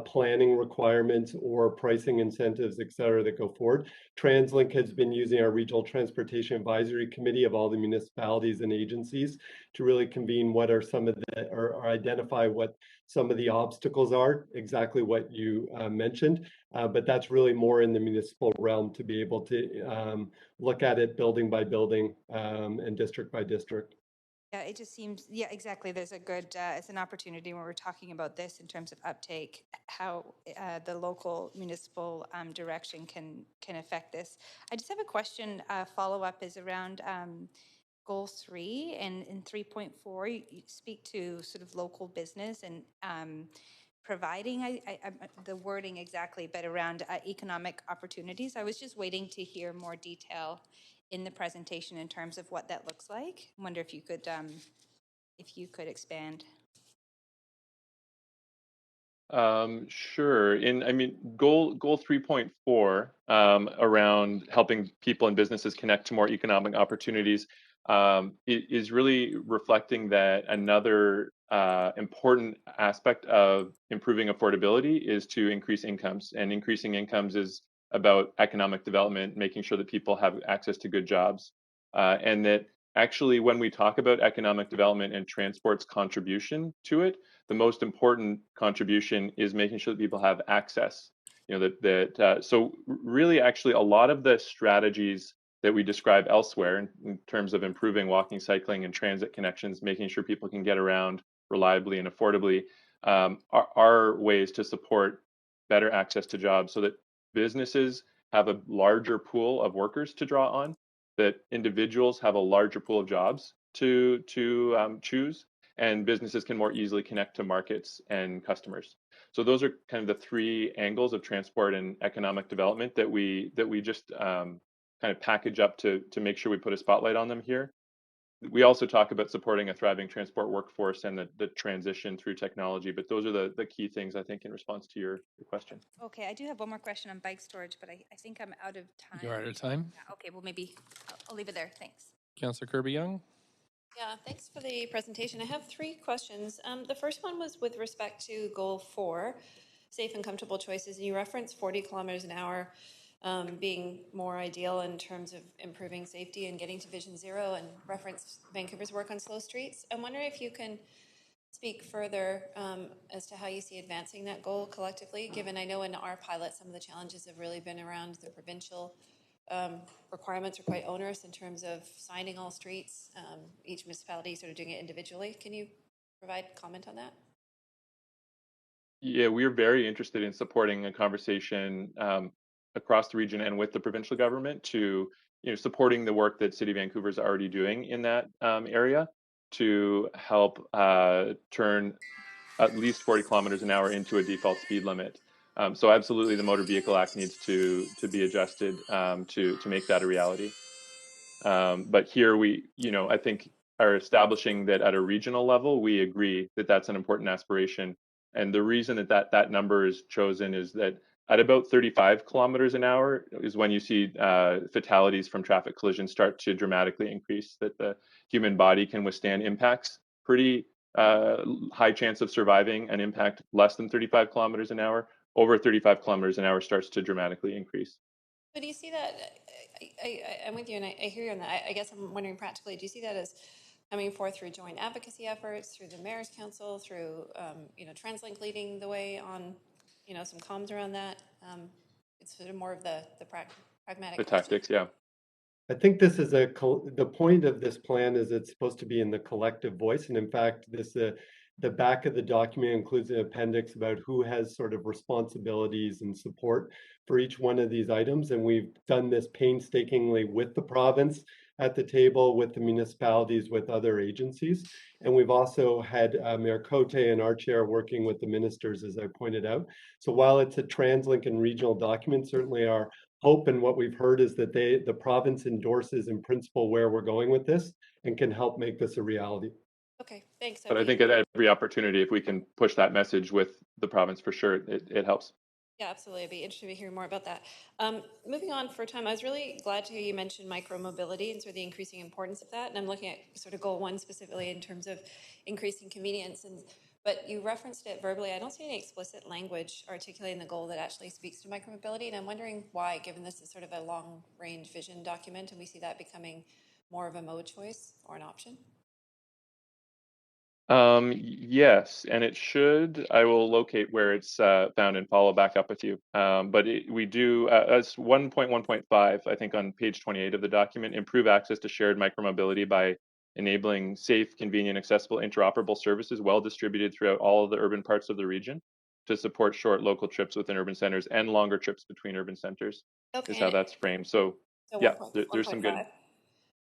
planning requirements or pricing incentives, et cetera, that go forward. TransLink has been using our Regional Transportation Advisory Committee of all the municipalities and agencies to really convene what are some of the, or identify what some of the obstacles are, exactly what you mentioned. But that's really more in the municipal realm to be able to look at it building by building and district by district.
Yeah, it just seems, yeah, exactly. There's a good, it's an opportunity when we're talking about this in terms of uptake, how the local municipal direction can affect this. I just have a question, follow-up is around goal 3 and in 3.4, you speak to sort of local business and providing, the wording exactly, but around economic opportunities. I was just waiting to hear more detail in the presentation in terms of what that looks like. I wonder if you could expand.
Sure. Goal 3.4 around helping people and businesses connect to more economic opportunities is really reflecting that another important aspect of improving affordability is to increase incomes, and increasing incomes is about economic development, making sure that people have access to good jobs, and that actually when we talk about economic development and transport's contribution to it, the most important contribution is making sure that people have access. So really, actually, a lot of the strategies that we describe elsewhere in terms of improving walking, cycling, and transit connections, making sure people can get around reliably and affordably, are ways to support better access to jobs, so that businesses have a larger pool of workers to draw on, that individuals have a larger pool of jobs to choose, and businesses can more easily connect to markets and customers. So those are kind of the three angles of transport and economic development that we just kind of package up to make sure we put a spotlight on them here. We also talk about supporting a thriving transport workforce and the transition through technology, but those are the key things, I think, in response to your question.
Okay, I do have one more question on bike storage, but I think I'm out of time.
You're out of time?
Yeah, okay, well, maybe I'll leave it there. Thanks.
Councillor Kirby-Young?
Yeah, thanks for the presentation. I have 3 questions. The first one was with respect to goal 4, safe and comfortable choices. And you referenced 40 kilometers an hour being more ideal in terms of improving safety and getting to Vision Zero, and referenced Vancouver's work on slow streets. I'm wondering if you can speak further as to how you see advancing that goal collectively, given I know in our pilot some of the challenges have really been around the provincial requirements are quite onerous in terms of signing all streets, each municipality sort of doing it individually. Can you provide comment on that?
Yeah, we're very interested in supporting a conversation across the region and with the provincial government to, supporting the work that City of Vancouver is already doing in that area to help turn at least 40 kilometers an hour into a default speed limit. So absolutely, the Motor Vehicle Act needs to be adjusted to make that a reality. But here we, I think are establishing that at a regional level, we agree that that's an important aspiration. And the reason that number is chosen is that at about 35 kilometers an hour is when you see fatalities from traffic collisions start to dramatically increase, that the human body can withstand impacts pretty high chance of surviving an impact less than 35 kilometers an hour. Over 35 kilometers an hour starts to dramatically increase.
But do you see that? I'm with you, and I hear you on that. I guess I'm wondering practically, do you see that as coming forth through joint advocacy efforts, through the Mayor's Council, through TransLink leading the way on, some comms around that? It's sort of more of the pragmatic
The
question.
tactics, yeah.
I think this is the point of this plan is it's supposed to be in the collective voice. And in fact, the back of the document includes an appendix about who has sort of responsibilities and support for each one of these items. And we've done this painstakingly with the province at the table, with the municipalities, with other agencies. And we've also had Mayor Cote and our chair working with the ministers, as I pointed out. So while it's a TransLink and regional document, certainly our hope and what we've heard is that the province endorses in principle where we're going with this and can help make this a reality.
Okay, thanks.
But I think at every opportunity, if we can push that message with the province, for sure, it helps.
Yeah, absolutely. I'd be interested to hear more about that. Moving on for time, I was really glad to hear you mention micromobility and sort of the increasing importance of that. And I'm looking at sort of goal 1 specifically in terms of increasing convenience. But you referenced it verbally. I don't see any explicit language articulating the goal that actually speaks to micromobility. And I'm wondering why, given this is sort of a long-range vision document, and we see that becoming more of a mode choice or an option.
Yes, and it should. I will locate where it's found and follow back up with you. But we do, as 1.1.5, I think on page 28 of the document, improve access to shared micromobility by enabling safe, convenient, accessible, interoperable services well distributed throughout all of the urban parts of the region to support short local trips within urban centers and longer trips between urban centers.
Okay,
is how that's framed. So yeah, there's some good.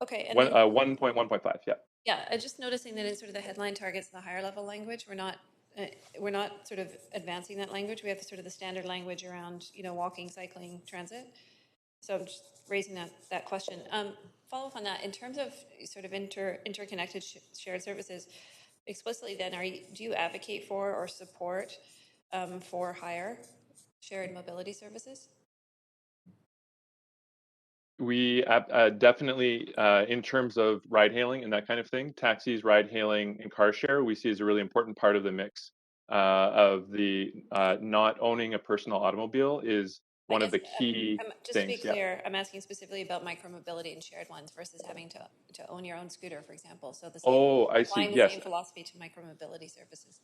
Okay, and
1.1.5, yeah.
Yeah, I'm just noticing that in sort of the headline targets and the higher level language, we're not sort of advancing that language. We have sort of the standard language around, walking, cycling, transit. So I'm just raising that question. Follow up on that in terms of sort of interconnected shared services. Explicitly, then, do you advocate for or support for higher shared mobility services?
We definitely, in terms of ride hailing and that kind of thing, taxis, ride hailing, and car share, we see as a really important part of the mix of the not owning a personal automobile is one of the key
just
things.
To be clear, I'm asking specifically about micromobility and shared ones versus having to own your own scooter, for example. So
I see.
Applying the
Yes.
same philosophy to micromobility services.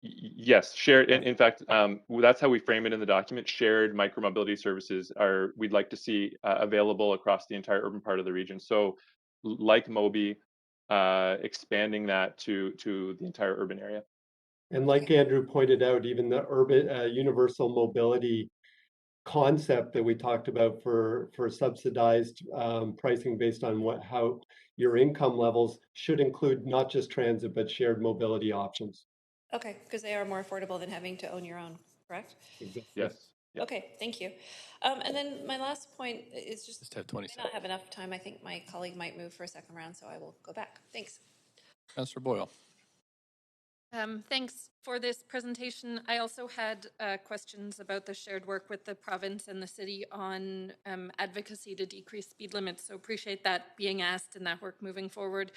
Yes, shared. In fact, that's how we frame it in the document. Shared micromobility services we'd like to see available across the entire urban part of the region. So, like Mobi, expanding that to the entire urban area.
And like Andrew pointed out, even the urban universal mobility concept that we talked about for subsidized pricing based on how your income levels should include not just transit but shared mobility options.
Okay, because they are more affordable than having to own your own, correct?
Exactly.
Yes. Yep.
Okay, thank you. And then my last point is just
have 20
seconds. I may not have enough time. I think my colleague might move for a second round, so I will go back. Thanks.
Councillor Boyle.
Thanks for this presentation. I also had questions about the shared work with the province and the city on advocacy to decrease speed limits. So appreciate that being asked and that work moving forward.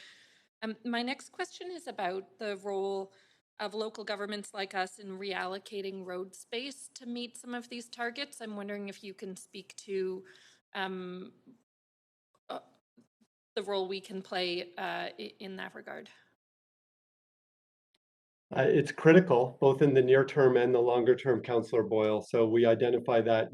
My next question is about the role of local governments like us in reallocating road space to meet some of these targets. I'm wondering if you can speak to the role we can play in that regard.
It's critical, both in the near term and the longer term, Councillor Boyle. So we identify that,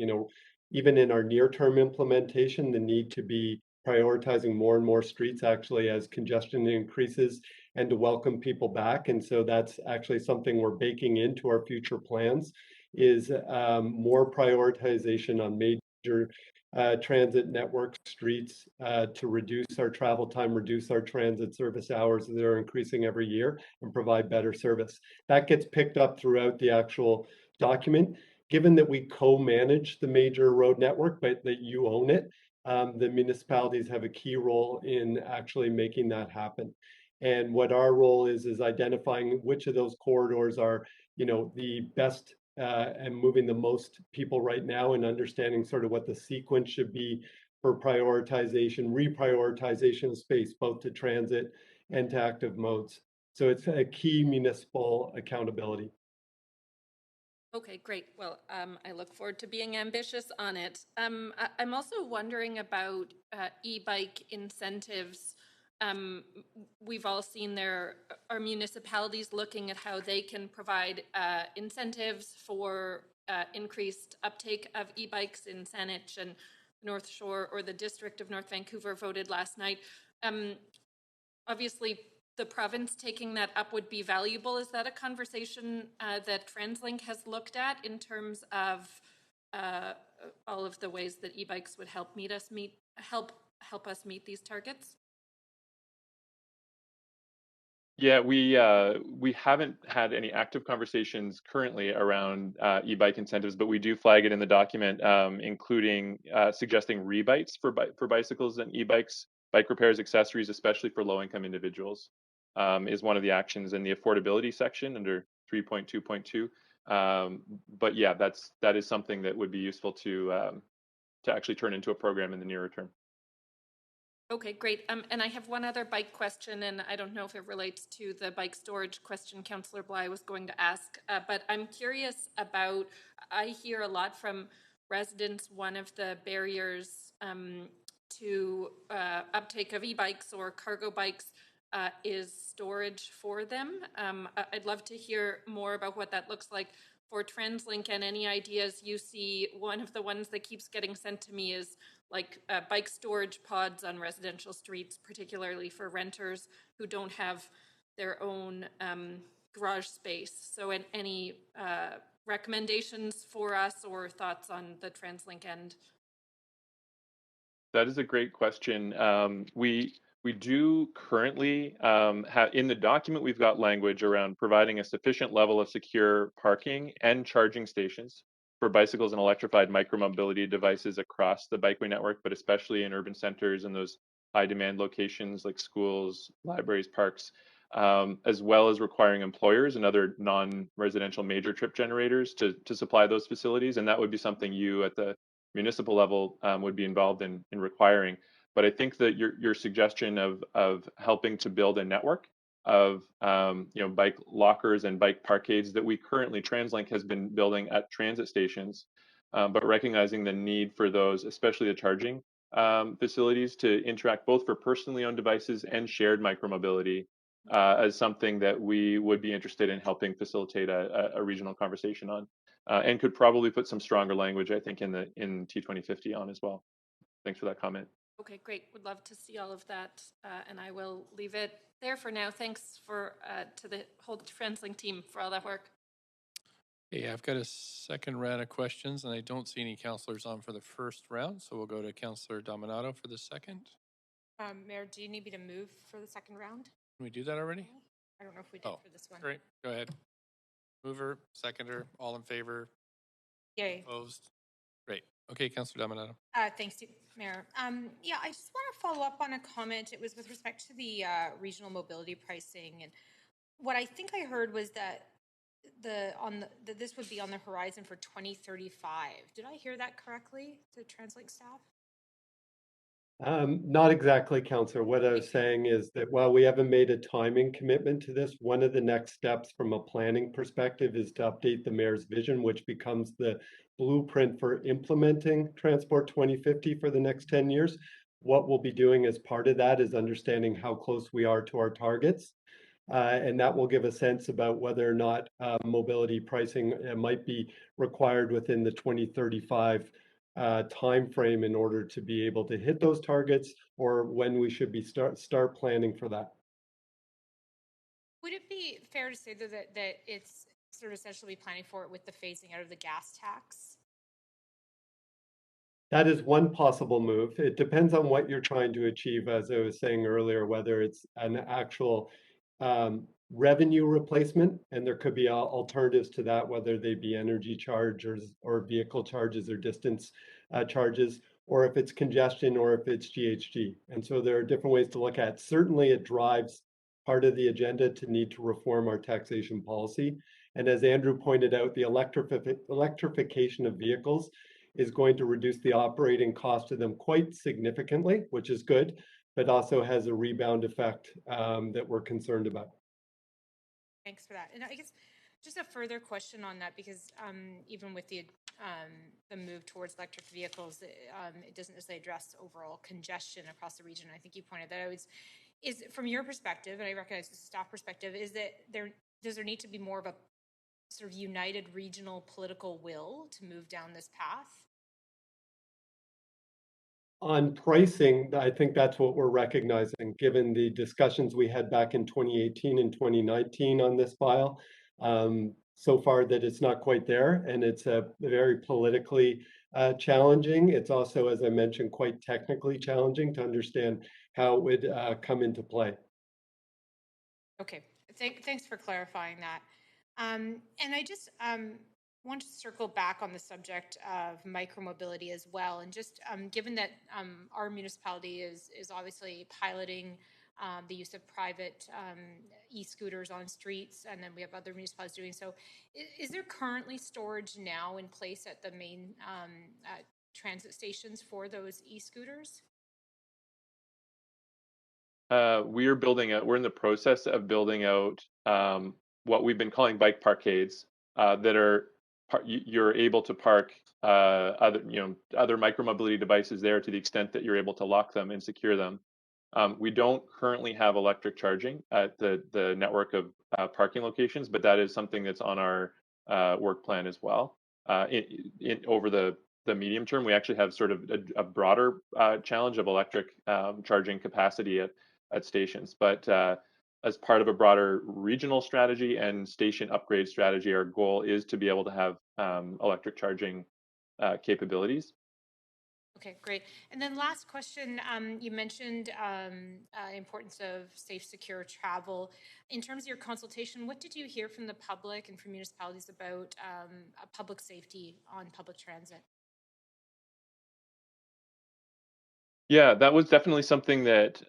even in our near term implementation, the need to be prioritizing more and more streets actually as congestion increases and to welcome people back. And so that's actually something we're baking into our future plans is more prioritization on major transit network streets to reduce our travel time, reduce our transit service hours that are increasing every year and provide better service. That gets picked up throughout the actual document. Given that we co-manage the major road network, but that you own it, the municipalities have a key role in actually making that happen. And what our role is identifying which of those corridors are, the best and moving the most people right now, and understanding sort of what the sequence should be for prioritization, reprioritization of space, both to transit and to active modes. So it's a key municipal accountability.
Okay, great. Well, I look forward to being ambitious on it. I'm also wondering about e-bike incentives. We've all seen our municipalities looking at how they can provide incentives for increased uptake of e-bikes in Saanich and North Shore, or the District of North Vancouver voted last night. Obviously, the province taking that up would be valuable. Is that a conversation that TransLink has looked at in terms of all of the ways that e-bikes would help us meet these targets?
Yeah, we haven't had any active conversations currently around e-bike incentives, but we do flag it in the document, including suggesting rebates for bicycles and e-bikes, bike repairs, accessories, especially for low-income individuals, is one of the actions in the affordability section under 3.2.2. But yeah, that is something that would be useful to actually turn into a program in the nearer term.
Okay, great. And I have one other bike question, and I don't know if it relates to the bike storage question Councillor Bly was going to ask, but I'm curious about, I hear a lot from residents, one of the barriers to uptake of e-bikes or cargo bikes is storage for them. I'd love to hear more about what that looks like for TransLink, and any ideas you see. One of the ones that keeps getting sent to me is like bike storage pods on residential streets, particularly for renters who don't have their own garage space. So any recommendations for us or thoughts on the TransLink end?
That is a great question. We do currently have in the document, we've got language around providing a sufficient level of secure parking and charging stations for bicycles and electrified micromobility devices across the bikeway network, but especially in urban centers and those high demand locations like schools, libraries, parks, as well as requiring employers and other non-residential major trip generators to supply those facilities. And that would be something you at the municipal level would be involved in requiring. But I think that your suggestion of helping to build a network of bike lockers and bike parkades that we currently TransLink has been building at transit stations, but recognizing the need for those, especially the charging facilities, to interact both for personally owned devices and shared micromobility, as something that we would be interested in helping facilitate a regional conversation on, and could probably put some stronger language, I think, in T2050 on as well. Thanks for that comment.
Okay, great. Would love to see all of that, and I will leave it there for now. Thanks to the whole TransLink team for all that work.
Okay, I've got a second round of questions, and I don't see any councillors on for the first round, so we'll go to Councillor Dominato for the second.
Mayor, do you need me to move for the second round?
Can we do that already?
I don't know if we did for this one.
Great, go ahead. Mover, seconder, all in favor?
Yay.
Opposed? Great. Okay, Councillor Dominato.
Thanks, Mayor. Yeah, I just want to follow up on a comment. It was with respect to the regional mobility pricing, and what I think I heard was that this would be on the horizon for 2035. Did I hear that correctly, the TransLink staff?
Not exactly, Councillor. What I was saying is that while we haven't made a timing commitment to this, one of the next steps from a planning perspective is to update the mayor's vision, which becomes the blueprint for implementing Transport 2050 for the next 10 years. What we'll be doing as part of that is understanding how close we are to our targets. And that will give a sense about whether or not mobility pricing might be required within the 2035 time frame in order to be able to hit those targets, or when we should be start planning for that.
Would it be fair to say that it's sort of essentially planning for it with the phasing out of the gas tax?
That is one possible move. It depends on what you're trying to achieve, as I was saying earlier, whether it's an actual revenue replacement, and there could be alternatives to that, whether they be energy charges or vehicle charges or distance charges, or if it's congestion or if it's GHG. And so there are different ways to look at. Certainly it drives part of the agenda to need to reform our taxation policy. And as Andrew pointed out, the electrification of vehicles is going to reduce the operating cost of them quite significantly, which is good, but also has a rebound effect that we're concerned about.
Thanks for that. And I guess just a further question on that, because even with the move towards electric vehicles, it doesn't necessarily address overall congestion across the region. I think you pointed that out. Is from your perspective, and I recognize the staff perspective, is that does there need to be more of a sort of united regional political will to move down this path?
On pricing, I think that's what we're recognizing, given the discussions we had back in 2018 and 2019 on this file. So far that it's not quite there, and it's very politically challenging. It's also, as I mentioned, quite technically challenging to understand how it would come into play.
Okay, thanks for clarifying that. And I just want to circle back on the subject of micromobility as well. And just given that our municipality is obviously piloting the use of private e-scooters on streets, and then we have other municipalities doing so, is there currently storage now in place at the main transit stations for those e-scooters?
We're in the process of building out what we've been calling bike parkades that are you're able to park other micromobility devices there to the extent that you're able to lock them and secure them. We don't currently have electric charging at the network of parking locations, but that is something that's on our work plan as well. Over the medium term, we actually have sort of a broader challenge of electric charging capacity at stations. But as part of a broader regional strategy and station upgrade strategy, our goal is to be able to have electric charging capabilities.
Okay, great. And then last question, you mentioned importance of safe, secure travel. In terms of your consultation, what did you hear from the public and from municipalities about public safety on public transit?
Yeah, that was definitely something that,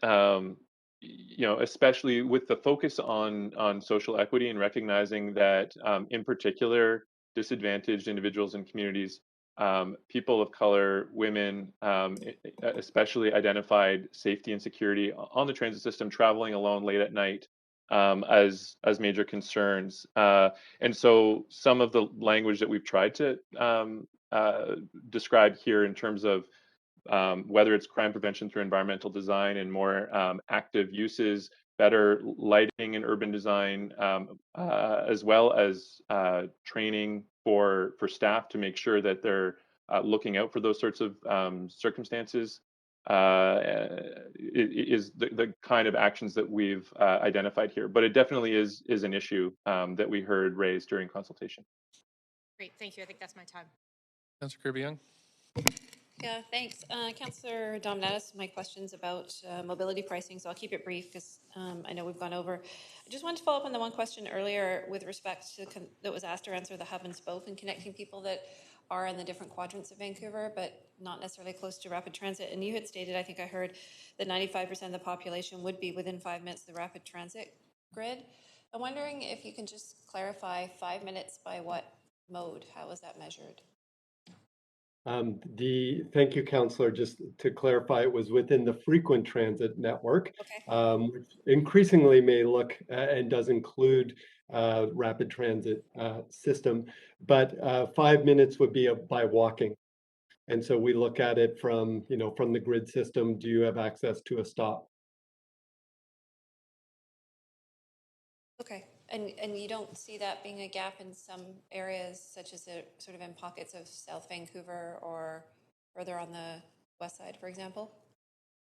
especially with the focus on social equity and recognizing that, in particular, disadvantaged individuals and communities, people of color, women, especially identified safety and security on the transit system, traveling alone late at night, as major concerns. And so some of the language that we've tried to describe here in terms of whether it's crime prevention through environmental design and more active uses, better lighting in urban design, as well as training for staff to make sure that they're looking out for those sorts of circumstances, is the kind of actions that we've identified here. But it definitely is an issue that we heard raised during consultation.
Great, thank you. I think that's my time.
Councillor Kirby-Young.
Yeah, thanks. Councillor Dominatus, my questions about mobility pricing, so I'll keep it brief because I know we've gone over. I just wanted to follow up on the one question earlier with respect to that was asked to answer the hub and spoke and connecting people that are in the different quadrants of Vancouver, but not necessarily close to rapid transit. And you had stated, I think I heard, that 95% of the population would be within 5 minutes of the rapid transit grid. I'm wondering if you can just clarify 5 minutes by what mode? How is that measured?
Thank you, Councillor. Just to clarify, it was within the frequent transit network,
okay.
Which increasingly may look and does include rapid transit system, but 5 minutes would be by walking. And so we look at it from the grid system. Do you have access to a stop?
Okay. And you don't see that being a gap in some areas, such as sort of in pockets of South Vancouver or further on the west side, for example?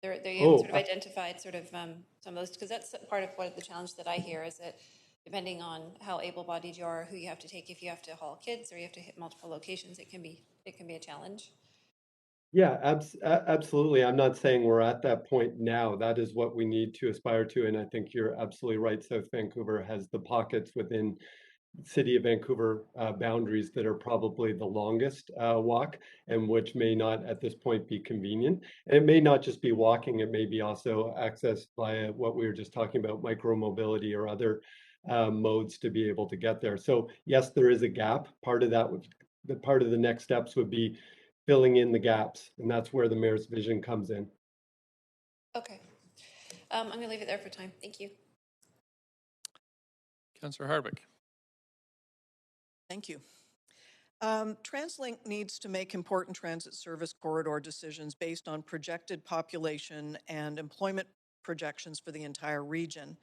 They haven't
Oh,
sort of identified sort of some of those, because that's part of what the challenge that I hear is that depending on how able-bodied you are, who you have to take, if you have to haul kids or you have to hit multiple locations, it can be a challenge.
yeah, absolutely. I'm not saying we're at that point now. That is what we need to aspire to. And I think you're absolutely right. South Vancouver has the pockets within City of Vancouver boundaries that are probably the longest walk and which may not at this point be convenient. And it may not just be walking, it may be also access via what we were just talking about, micromobility or other modes to be able to get there. So yes, there is a gap. Part of that would, the part of the next steps would be filling in the gaps, and that's where the mayor's vision comes in.
Okay. I'm going to leave it there for time. Thank you.
Councillor Hardwick.
Thank you. TransLink needs to make important transit service corridor decisions based on projected population and employment projections for the entire region.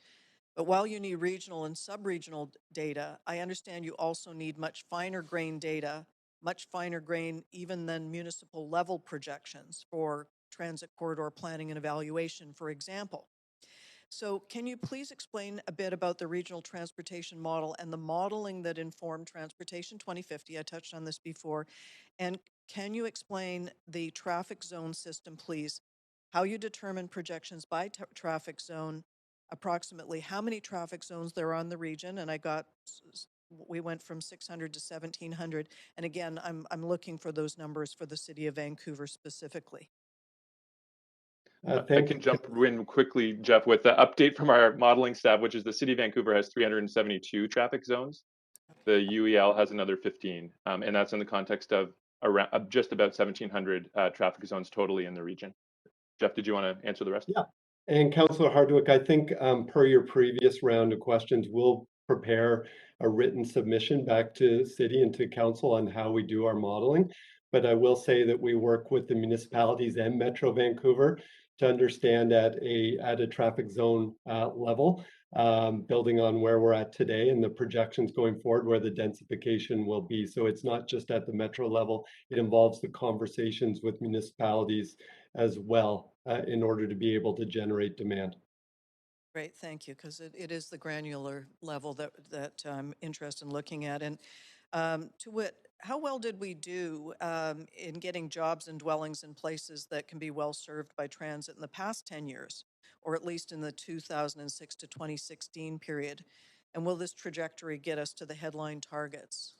But while you need regional and sub-regional data, I understand you also need much finer grain data, much finer grain even than municipal level projections for transit corridor planning and evaluation, for example. So can you please explain a bit about the regional transportation model and the modeling that informed Transportation 2050? I touched on this before. And can you explain the traffic zone system, please? How you determine projections by traffic zone, approximately how many traffic zones there are on the region, and we went from 600 to 1,700. And again, I'm looking for those numbers for the city of Vancouver specifically.
I can jump in quickly, Jeff, with the update from our modeling staff, which is the City of Vancouver has 372 traffic zones. The UEL has another 15, and that's in the context of around just about 1,700 traffic zones totally in the region. Jeff, did you want to answer the rest?
Yeah, and Councillor Hardwick, I think per your previous round of questions, we'll prepare a written submission back to City and to Council on how we do our modeling. But I will say that we work with the municipalities and Metro Vancouver to understand at a traffic zone level, building on where we're at today and the projections going forward, where the densification will be. So it's not just at the Metro level, it involves the conversations with municipalities as well in order to be able to generate demand.
Great, thank you, because it is the granular level that I'm interested in looking at. And to wit, how well did we do in getting jobs and dwellings in places that can be well served by transit in the past 10 years, or at least in the 2006 to 2016 period? And will this trajectory get us to the headline targets?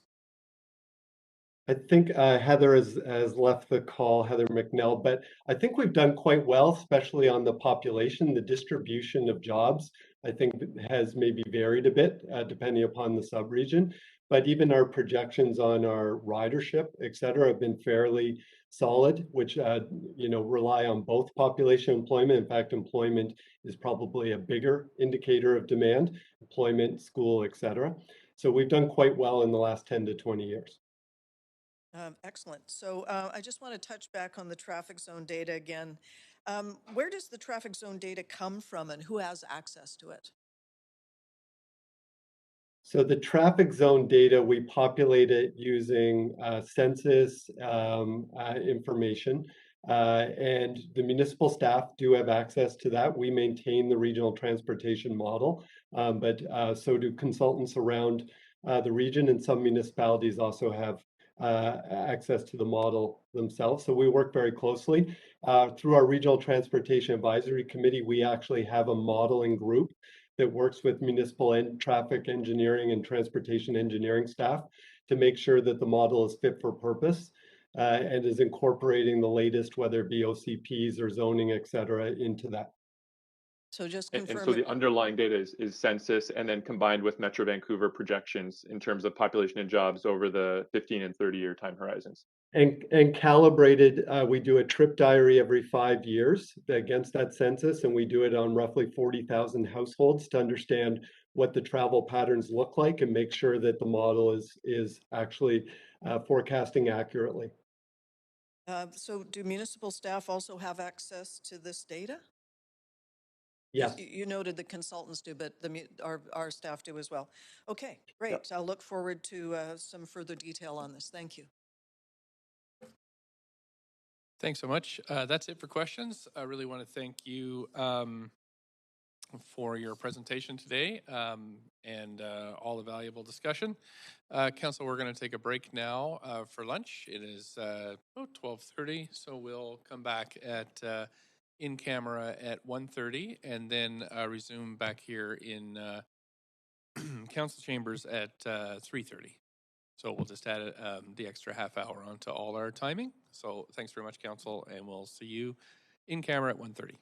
I think Heather has left the call, Heather McNell, but I think we've done quite well, especially on the population. The distribution of jobs, I think, has maybe varied a bit depending upon the subregion. But even our projections on our ridership, et cetera, have been fairly solid, which rely on both population and employment. In fact, employment is probably a bigger indicator of demand, employment, school, et cetera. So we've done quite well in the last 10 to 20 years.
Excellent. So I just want to touch back on the traffic zone data again. Where does the traffic zone data come from and who has access to it?
So the traffic zone data, we populate it using census information, and the municipal staff do have access to that. We maintain the regional transportation model, but so do consultants around the region, and some municipalities also have access to the model themselves. So we work very closely. Through our Regional Transportation Advisory Committee, we actually have a modeling group that works with municipal and traffic engineering and transportation engineering staff to make sure that the model is fit for purpose and is incorporating the latest, whether it be OCPs or zoning, et cetera, into that.
So just confirm.
And so the underlying data is census and then combined with Metro Vancouver projections in terms of population and jobs over the 15 and 30-year time horizons.
And calibrated, we do a trip diary every 5 years against that census, and we do it on roughly 40,000 households to understand what the travel patterns look like and make sure that the model is actually forecasting accurately.
So do municipal staff also have access to this data?
Yes.
You noted the consultants do, but our staff do as well. Okay, great. Yep. I'll look forward to some further detail on this. Thank you.
Thanks so much. That's it for questions. I really want to thank you for your presentation today and all the valuable discussion. Council, we're going to take a break now for lunch. It is about 12:30, so we'll come back at in camera at 1:30 and then resume back here in council chambers at 3:30. So we'll just add the extra half hour onto all our timing. So thanks very much, Council, and we'll see you in camera at 1:30.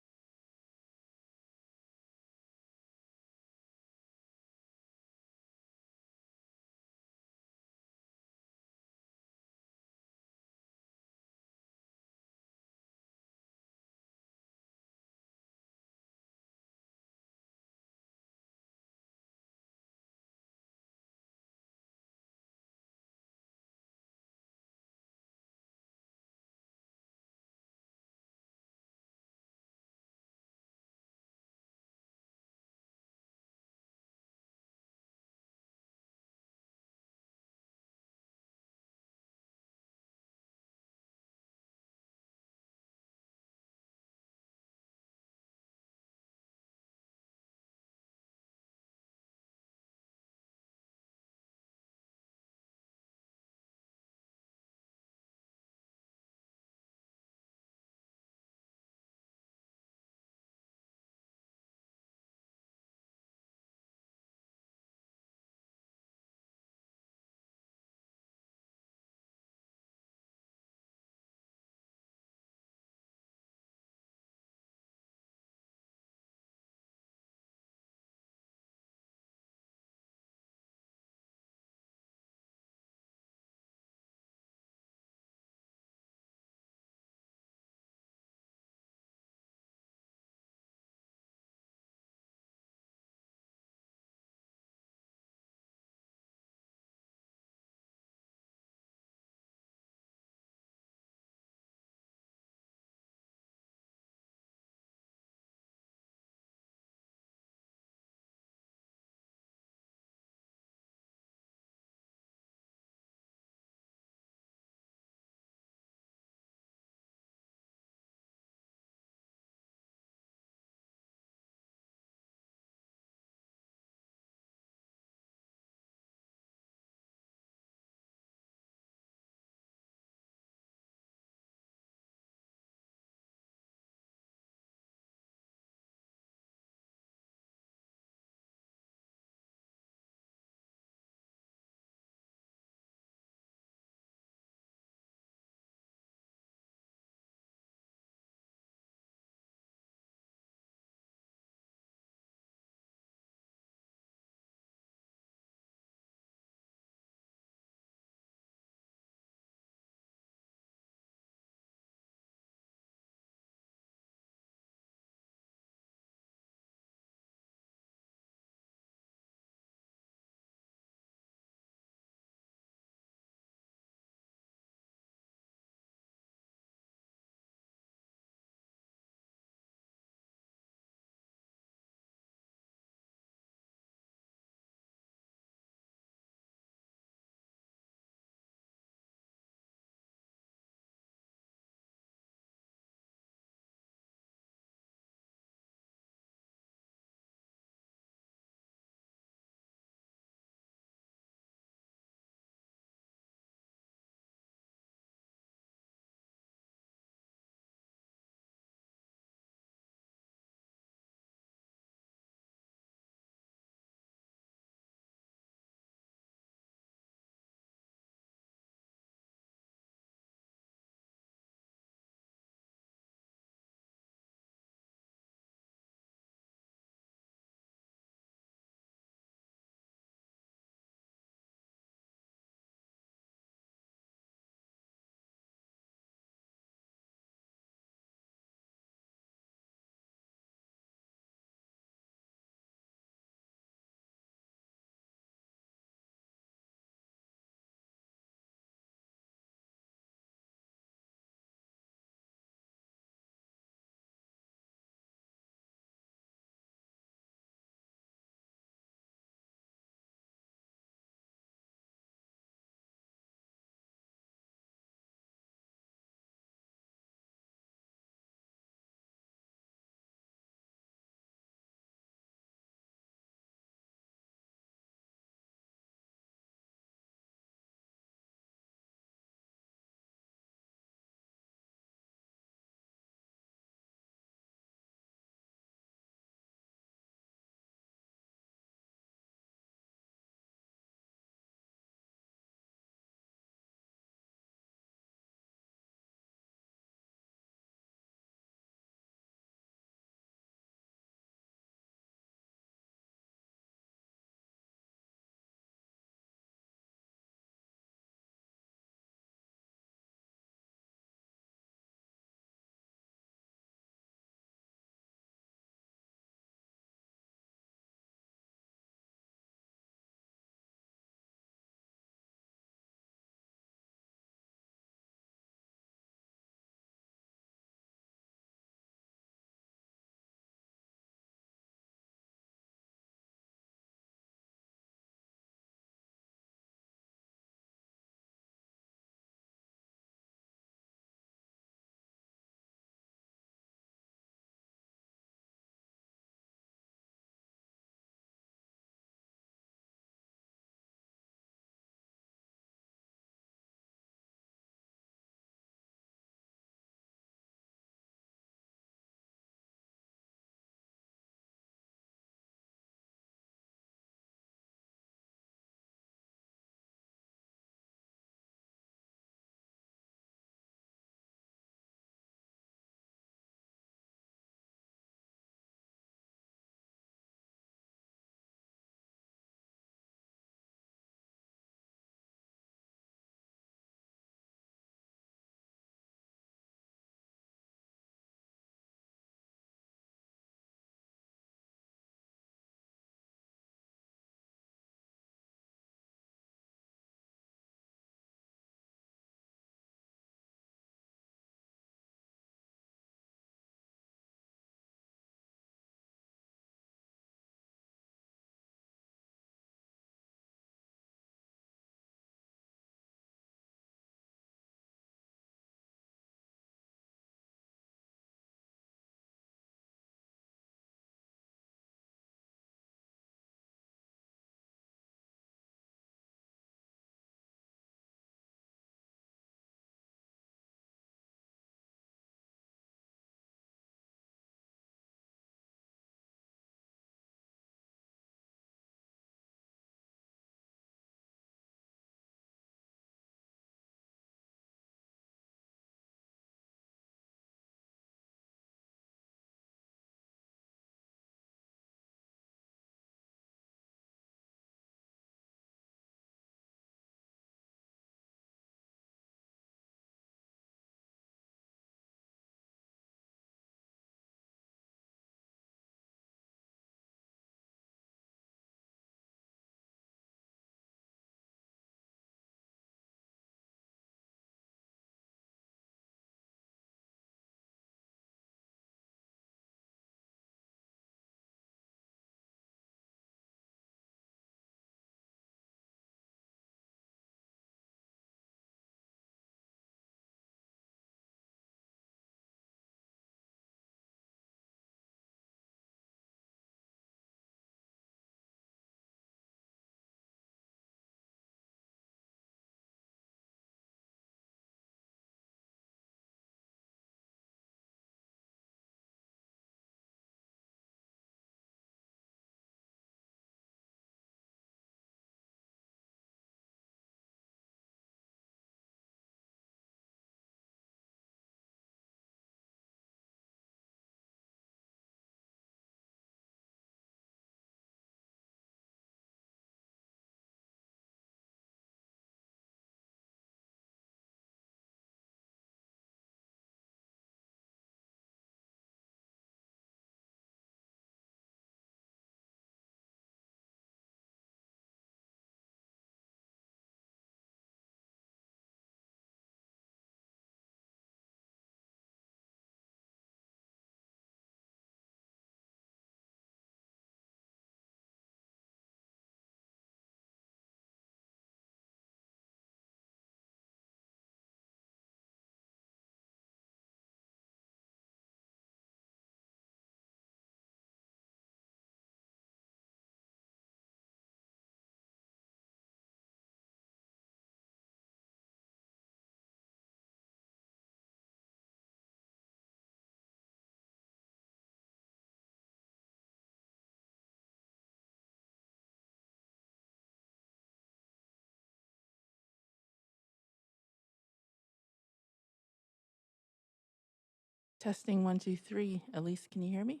Testing 1, 2, 3. Elise, can you hear me?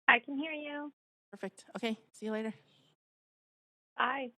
I can hear you.
Perfect. Okay, see you later.
Bye.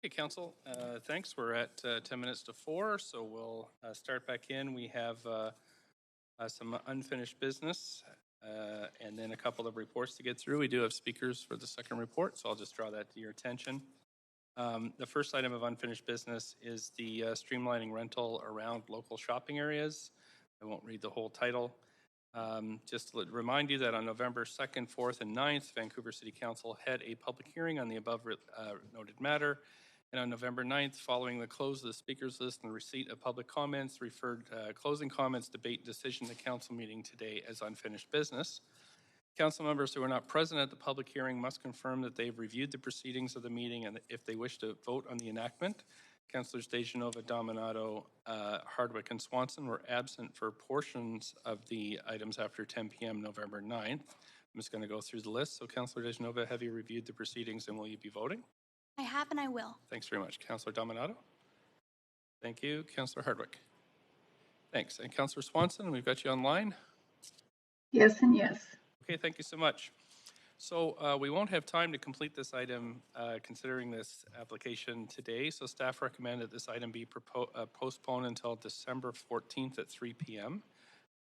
Okay, Council, thanks. We're at 10 minutes to 4, so we'll start back in. We have some unfinished business and then a couple of reports to get through. We do have speakers for the second report, so I'll just draw that to your attention. The first item of unfinished business is the streamlining rental around local shopping areas. I won't read the whole title. Just to remind you that on November 2nd, 4th, and 9th, Vancouver City Council had a public hearing on the above noted matter. And on November 9th, following the close of the speakers list and receipt of public comments, referred closing comments, debate, and decision to council meeting today as unfinished business. Council members who are not present at the public hearing must confirm that they've reviewed the proceedings of the meeting, and if they wish to vote on the enactment, Councillors Dejanova, Dominato, Hardwick, and Swanson were absent for portions of the items after 10 p.m. November 9th. I'm just going to go through the list. So, Councillor Dejanova, have you reviewed the proceedings and will you be voting?
I have and I will.
Thanks very much. Councillor Dominato? Thank you. Councillor Hardwick? Thanks. And Councillor Swanson, we've got you online.
Yes and yes.
Okay, thank you so much. So we won't have time to complete this item considering this application today. So staff recommend that this item be postponed until December 14th at 3 p.m.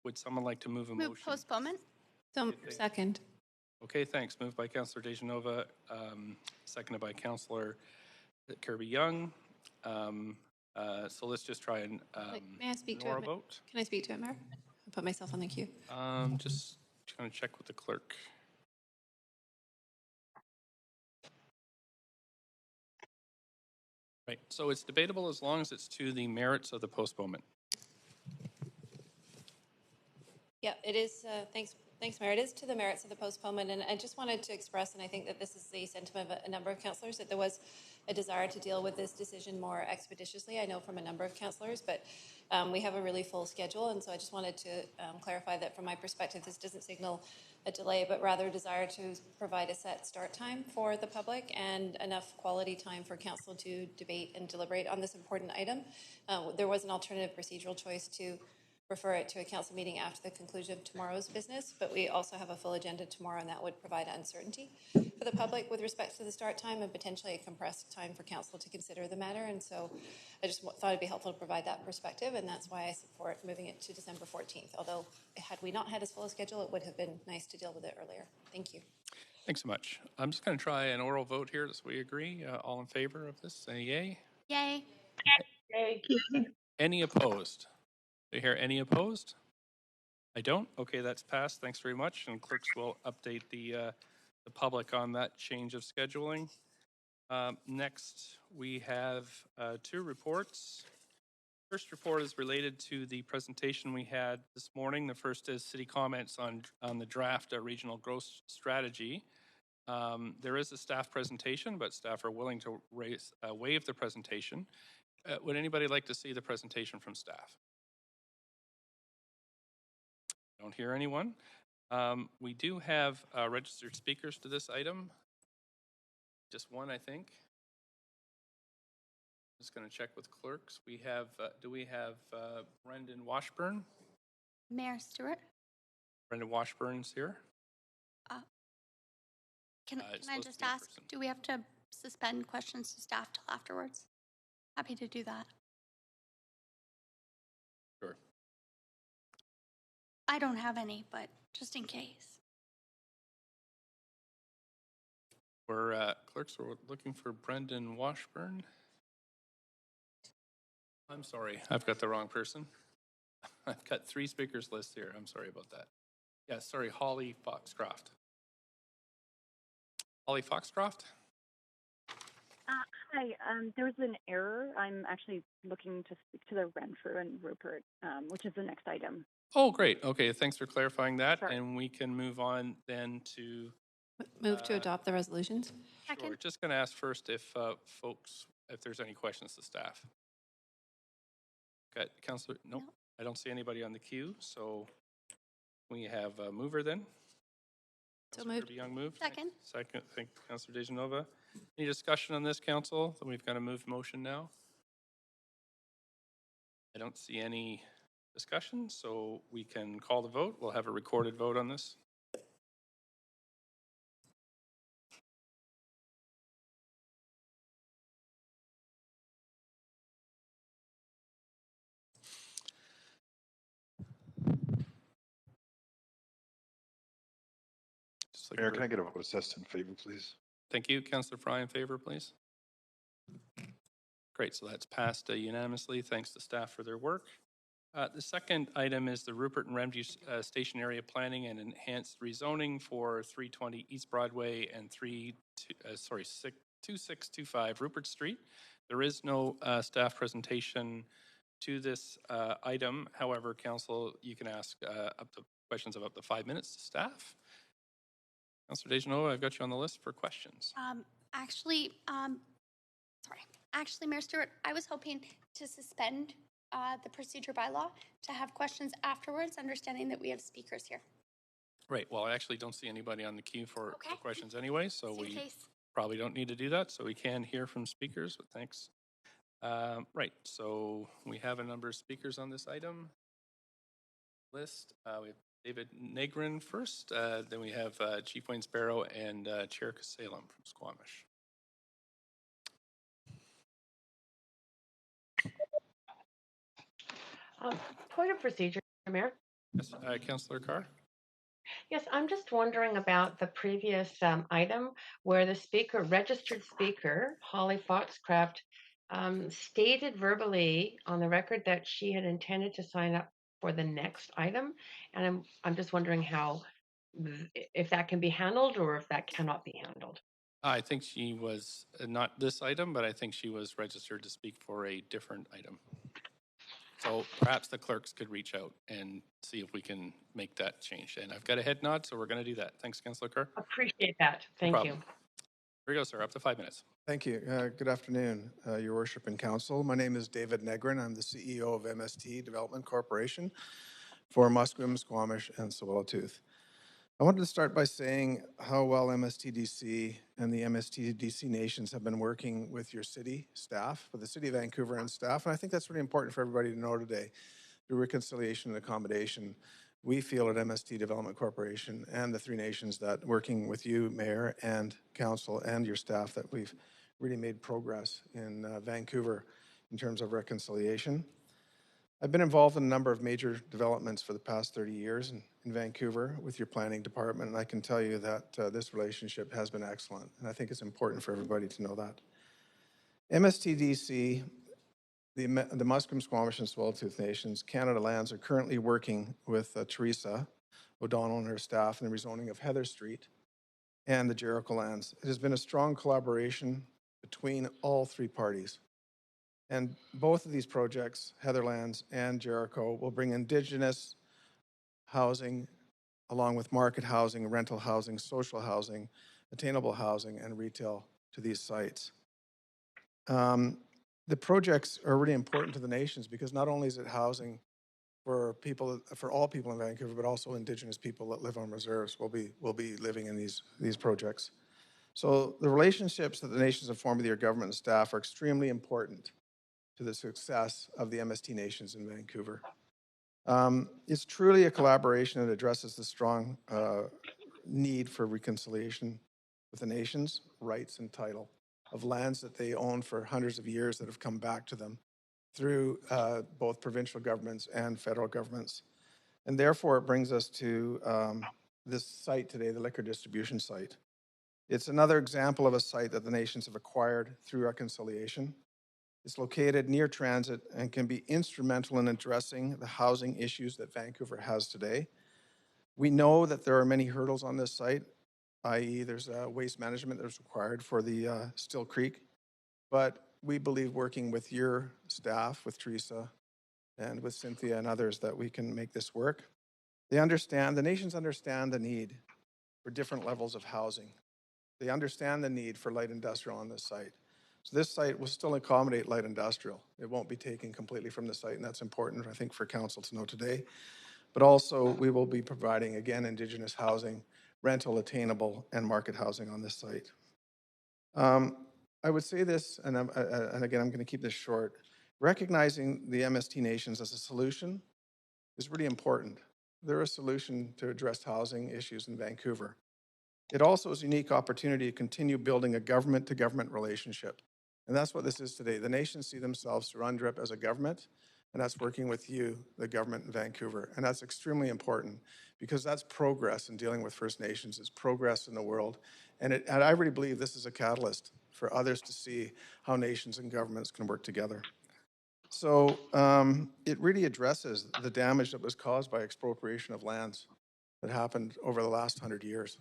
Would someone like to move a motion?
Postponement?
So, second.
Okay, thanks. Moved by Councillor Dejanova, seconded by Councillor Kirby-Young. So let's just try and
may I speak to it?
vote.
Can I speak to it, Mayor? I'll put myself on the queue.
Just trying to check with the clerk. Right, so it's debatable as long as it's to the merits of the postponement.
Yeah, it is. Thanks, Mayor. It is to the merits of the postponement, and I just wanted to express, and I think that this is the sentiment of a number of councillors, that there was a desire to deal with this decision more expeditiously. I know from a number of councillors, but we have a really full schedule, and so I just wanted to clarify that from my perspective, this doesn't signal a delay, but rather a desire to provide a set start time for the public and enough quality time for council to debate and deliberate on this important item. There was an alternative procedural choice to refer it to a council meeting after the conclusion of tomorrow's business, but we also have a full agenda tomorrow, and that would provide uncertainty for the public with respect to the start time and potentially a compressed time for council to consider the matter. And so I just thought it'd be helpful to provide that perspective, and that's why I support moving it to December 14th. Although had we not had as full a schedule, it would have been nice to deal with it earlier. Thank you.
Thanks so much. I'm just going to try an oral vote here, so we agree. All in favor of this, say yay.
Yay.
Yay.
Any opposed? Do you hear any opposed? I don't. Okay, that's passed. Thanks very much. And clerks will update the public on that change of scheduling. Next, we have two reports. First report is related to the presentation we had this morning. The first is city comments on the draft regional growth strategy. There is a staff presentation, but staff are willing to waive the presentation. Would anybody like to see the presentation from staff? Don't hear anyone. We do have registered speakers to this item. Just one, I think. Just going to check with clerks. We have, do we have Brendan Washburn?
Mayor Stewart?
Brendan Washburn's here.
Can I just ask, do we have to suspend questions to staff till afterwards? Happy to do that.
Sure.
I don't have any, but just in case.
We're clerks are looking for Brendan Washburn. I'm sorry, I've got the wrong person. I've got 3 speakers list here. I'm sorry about that. Yeah, sorry, Holly Foxcroft. Holly Foxcroft?
Hi, there was an error. I'm actually looking to speak to the Renfrew and Rupert, which is the next item.
Oh, great. Okay, thanks for clarifying that.
Sorry.
And we can move on then to...
Move to adopt the resolutions.
Sure. Just going to ask first if folks, if there's any questions to staff. Got Councillor? Nope. No. I don't see anybody on the queue. So we have a mover then.
So moved.
Young move.
Second.
Second. Thank you, Councillor Dejanova. Any discussion on this, Council? We've got a move motion now. I don't see any discussion, so we can call the vote. We'll have a recorded vote on this. Councillor
Mayor,
Kerr.
can I get a vote assessed in favor, please?
Thank you. Councillor Fry in favor, please. Great, so that's passed unanimously. Thanks to staff for their work. The second item is the Rupert and Remge Station Area Planning and Enhanced Rezoning for 320 East Broadway and 2625 Rupert Street. There is no staff presentation to this item. However, Council, you can ask up to questions of up to 5 minutes to staff. Councillor Deschanel, I've got you on the list for questions.
Actually, Mayor Stewart, I was hoping to suspend the procedure bylaw to have questions afterwards, understanding that we have speakers here.
Right, well, I actually don't see anybody on the queue for questions anyway, so we probably don't need to do that, so we can hear from speakers, but thanks. Right, so we have a number of speakers on this item list. We have David Negrin first, then we have Chief Wayne Sparrow and Chair Kasalem from Squamish.
Point of procedure, Mayor.
Yes, Councillor Carr.
Yes, I'm just wondering about the previous item where the speaker, registered speaker, Holly Foxcraft, stated verbally on the record that she had intended to sign up for the next item. And I'm just wondering how, if that can be handled or if that cannot be handled.
I think she was not this item, but I think she was registered to speak for a different item. So perhaps the clerks could reach out and see if we can make that change. And I've got a head nod, so we're going to do that. Thanks, Councillor Kerr.
Appreciate that. Thank you.
Here we go, sir. Up to 5 minutes.
Thank you. Good afternoon, Your Worship and Council. My name is David Negrin. I'm the CEO of MST Development Corporation for Musqueam, Squamish, and Tsawwassen. I wanted to start by saying how well MSTDC and the MSTDC nations have been working with your city staff, with the City of Vancouver and staff, and I think that's really important for everybody to know today. Through reconciliation and accommodation, we feel at MST Development Corporation and the three nations that working with you, Mayor and Council and your staff, that we've really made progress in Vancouver in terms of reconciliation. I've been involved in a number of major developments for the past 30 years in Vancouver with your planning department, and I can tell you that this relationship has been excellent, and I think it's important for everybody to know that. MSTDC, the Musqueam, Squamish, and Tsawwassen Nations, Canada Lands, are currently working with Teresa O'Donnell and her staff in the rezoning of Heather Street and the Jericho Lands. It has been a strong collaboration between all three parties. And both of these projects, Heatherlands and Jericho, will bring Indigenous housing along with market housing, rental housing, social housing, attainable housing, and retail to these sites. The projects are really important to the nations because not only is it housing for people, for all people in Vancouver, but also Indigenous people that live on reserves will be living in these projects. So the relationships that the nations have formed with your government and staff are extremely important to the success of the MST nations in Vancouver. It's truly a collaboration that addresses the strong need for reconciliation with the nations' rights and title of lands that they own for hundreds of years that have come back to them through both provincial governments and federal governments. And therefore, it brings us to this site today, the liquor distribution site. It's another example of a site that the nations have acquired through reconciliation. It's located near transit and can be instrumental in addressing the housing issues that Vancouver has today. We know that there are many hurdles on this site, i.e. there's waste management that's required for the Still Creek, but we believe working with your staff, with Teresa and with Cynthia and others, that we can make this work. The nations understand the need for different levels of housing. They understand the need for light industrial on this site. So this site will still accommodate light industrial. It won't be taken completely from the site, and that's important, I think, for council to know today. But also, we will be providing, again, Indigenous housing, rental, attainable, and market housing on this site. I would say this, and again, I'm going to keep this short. Recognizing the MST nations as a solution is really important. They're a solution to address housing issues in Vancouver. It also is a unique opportunity to continue building a government-to-government relationship. And that's what this is today. The nations see themselves through UNDRIP as a government, and that's working with you, the government in Vancouver. And that's extremely important because that's progress in dealing with First Nations. It's progress in the world. And I really believe this is a catalyst for others to see how nations and governments can work together. So it really addresses the damage that was caused by expropriation of lands that happened over the last 100 years.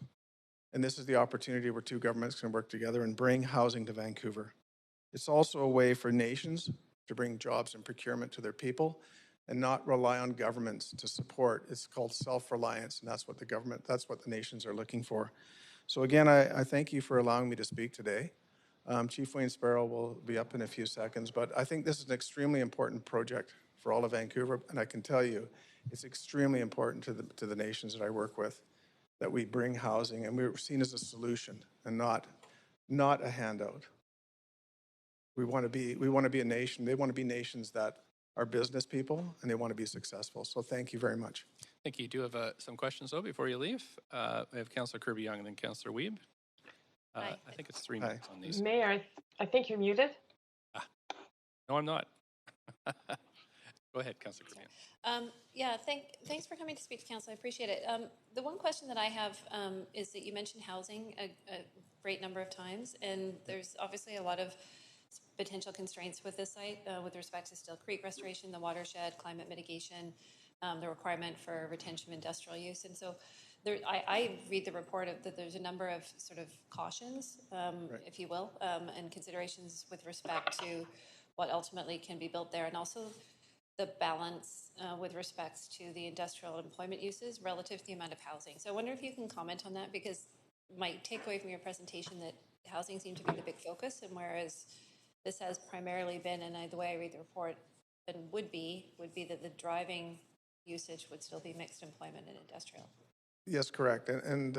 And this is the opportunity where two governments can work together and bring housing to Vancouver. It's also a way for nations to bring jobs and procurement to their people and not rely on governments to support. It's called self-reliance, and that's what the nations are looking for. So again, I thank you for allowing me to speak today. Chief Wayne Sparrow will be up in a few seconds, but I think this is an extremely important project for all of Vancouver, and I can tell you it's extremely important to the nations that I work with that we bring housing and we're seen as a solution and not a handout. We want to be a nation. They want to be nations that are business people and they want to be successful. So thank you very much.
Thank you. Do you have some questions though before you leave? We have Councillor Kirby-Young and then Councillor Wiebe. I think it's 3 minutes on these.
Mayor, I think you're muted.
No, I'm not. Go ahead, Councillor Kirby-Young.
Yeah, thanks for coming to speak to council. I appreciate it. The one question that I have is that you mentioned housing a great number of times, and there's obviously a lot of potential constraints with this site with respect to Still Creek restoration, the watershed, climate mitigation, the requirement for retention of industrial use. And so I read the report that there's a number of sort of cautions, if you will, and considerations with respect to what ultimately can be built there, and also the balance with respects to the industrial employment uses relative to the amount of housing. So I wonder if you can comment on that, because my takeaway from your presentation that housing seemed to be the big focus, and whereas this has primarily been, and the way I read the report, and would be that the driving usage would still be mixed employment and industrial.
Yes, correct. And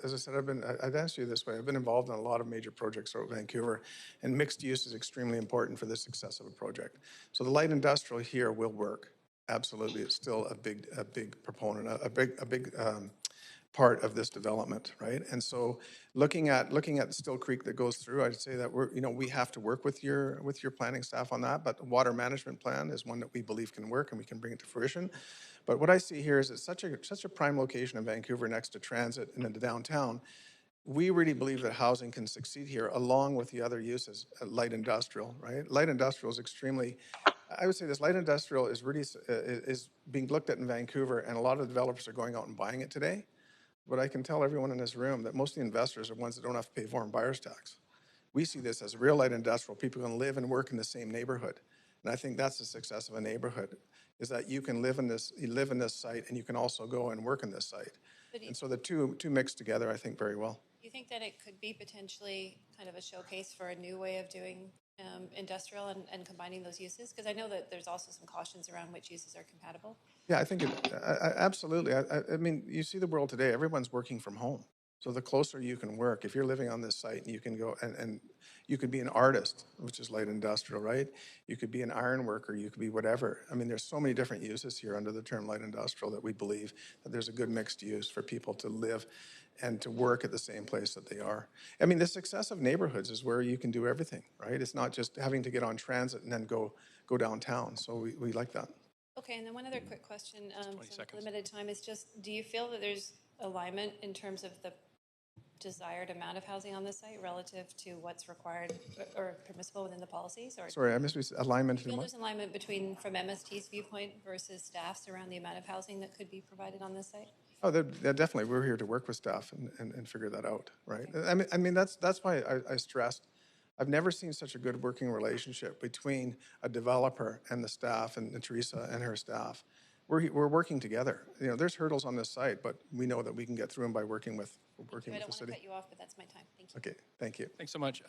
as I said, I'd ask you this way. I've been involved in a lot of major projects throughout Vancouver, and mixed use is extremely important for the success of a project. So the light industrial here will work. Absolutely. It's still a big proponent, a big part of this development, right? And so looking at the Still Creek that goes through, I'd say that we have to work with your planning staff on that, but the water management plan is one that we believe can work and we can bring it to fruition. But what I see here is it's such a prime location in Vancouver next to transit and into downtown. We really believe that housing can succeed here along with the other uses, light industrial, right? Light industrial is extremely, I would say this light industrial is really is being looked at in Vancouver, and a lot of developers are going out and buying it today. But I can tell everyone in this room that most of the investors are ones that don't have to pay foreign buyers tax. We see this as real light industrial. People can live and work in the same neighborhood. And I think that's the success of a neighborhood, is that you can live in this site and you can also go and work in this site. And so the two mix together, I think, very well.
Do you think that it could be potentially kind of a showcase for a new way of doing industrial and combining those uses? Because I know that there's also some cautions around which uses are compatible.
Yeah, I think absolutely. I mean, you see the world today, everyone's working from home. So the closer you can work, if you're living on this site, and you can go and you could be an artist, which is light industrial, right? You could be an iron worker, you could be whatever. I mean, there's so many different uses here under the term light industrial that we believe that there's a good mixed use for people to live and to work at the same place that they are. I mean, the success of neighborhoods is where you can do everything, right? It's not just having to get on transit and then go downtown. So we like that.
Okay, and then one other quick question for limited time is just, do you feel that there's alignment in terms of the desired amount of housing on this site relative to what's required or permissible within the policies? Or
sorry, I missed alignment.
Do you feel there's alignment from MST's viewpoint versus staff's around the amount of housing that could be provided on this site?
Oh, they're definitely. We're here to work with staff and figure that out, right? Okay. I mean that's why I stressed. I've never seen such a good working relationship between a developer and the staff, and Teresa and her staff. We're working together. You know, there's hurdles on this site, but we know that we can get through them by working with the city.
I don't want to cut you off, but that's my time. Thank you.
Okay, thank you.
Thanks so much.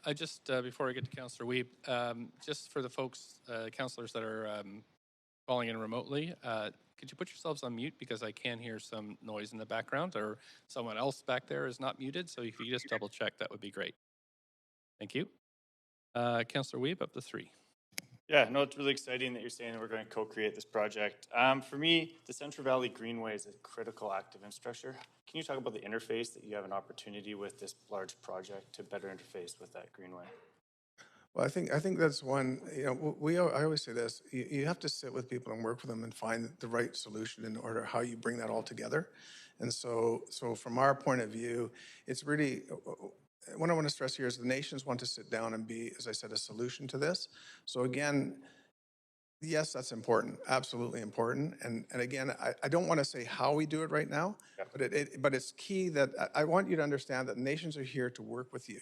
I just before I get to Councillor Wiebe, just for the folks, councillors that are calling in remotely, could you put yourselves on mute, because I can hear some noise in the background, or someone else back there is not muted. So if you just double check, that would be great. Thank you. Councillor Wiebe, up to 3.
Yeah, no, it's really exciting that you're saying that we're going to co-create this project. For me, the Central Valley Greenway is a critical active infrastructure. Can you talk about the interface that you have an opportunity with this large project to better interface with that Greenway?
Well, I think that's one, you know, I always say this, you have to sit with people and work with them and find the right solution in order how you bring that all together. And so from our point of view, it's really, what I want to stress here is the nations want to sit down and be, as I said, a solution to this. So again, yes, that's important, absolutely important. And again, I don't want to say how we do it right now, but it's key that I want you to understand that nations are here to work with you,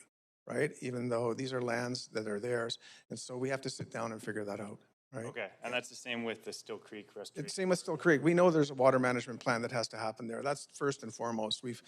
right? Even though these are lands that are theirs. And so we have to sit down and figure that out, right?
Okay, and that's the same with the Still Creek restoration?
It's same with Still Creek. We know there's a water management plan that has to happen there. That's first and foremost. We've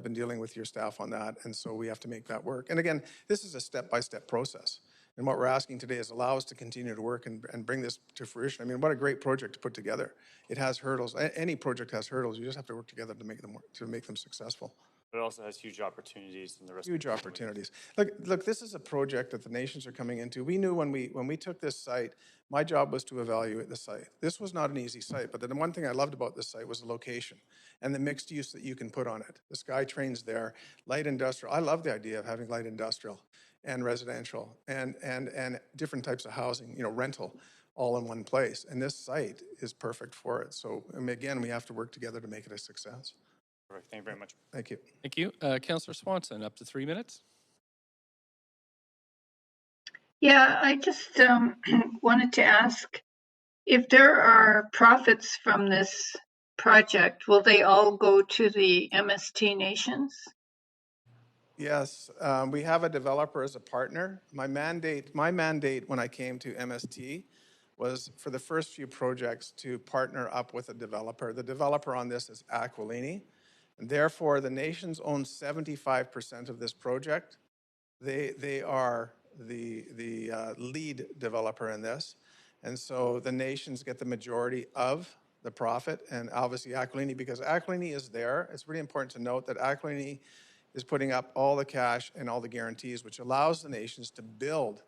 been dealing with your staff on that, and so we have to make that work. And again, this is a step-by-step process. And what we're asking today is allow us to continue to work and bring this to fruition. I mean, what a great project to put together. It has hurdles. Any project has hurdles. You just have to work together to make them work, to make them successful.
But it also has huge opportunities in the rest.
Huge opportunities. Look, this is a project that the nations are coming into. We knew when we took this site, my job was to evaluate the site. This was not an easy site, but the one thing I loved about this site was the location and the mixed use that you can put on it. The SkyTrain's there, light industrial. I love the idea of having light industrial and residential and different types of housing, you know, rental, all in one place. And this site is perfect for it. So again, we have to work together to make it a success.
Perfect. Thank you very much.
Thank you.
Thank you. Councillor Swanson, up to 3 minutes.
Yeah, I just wanted to ask if there are profits from this project, will they all go to the MST nations?
Yes, we have a developer as a partner. My mandate when I came to MST was for the first few projects to partner up with a developer. The developer on this is Aquilini, and therefore the nations own 75% of this project. They are the lead developer in this, and so the nations get the majority of the profit, and obviously Aquilini, because Aquilini is there. It's really important to note that Aquilini is putting up all the cash and all the guarantees, which allows the nations to build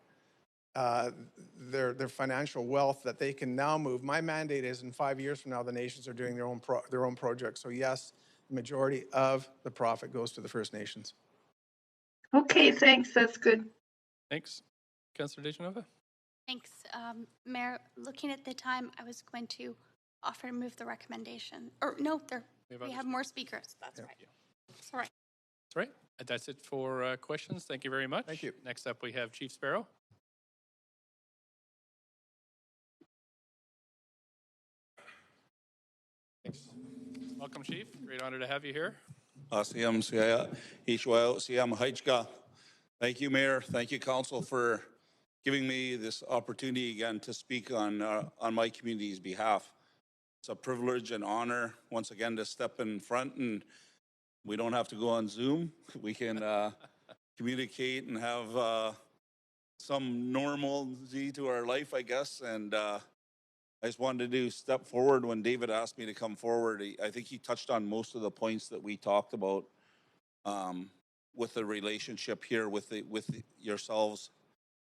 their financial wealth that they can now move. My mandate is in 5 years from now, the nations are doing their own projects. So yes, the majority of the profit goes to the First Nations.
Okay, thanks. That's good.
Thanks. Councillor Dejanova?
Thanks. Mayor, looking at the time, I was going to offer to move the recommendation. Or no, we have more speakers. That's right. That's all right.
That's right. That's it for questions. Thank you very much.
Thank you.
Next up, we have Chief Sparrow. Thanks. Welcome, Chief. Great honor to have you here.
Thank you, Mayor. Thank you, Council, for giving me this opportunity again to speak on my community's behalf. It's a privilege and honor once again to step in front, and we don't have to go on Zoom. We can communicate and have some normalcy to our life, I guess. And I just wanted to step forward when David asked me to come forward. I think he touched on most of the points that we talked about with the relationship here with yourselves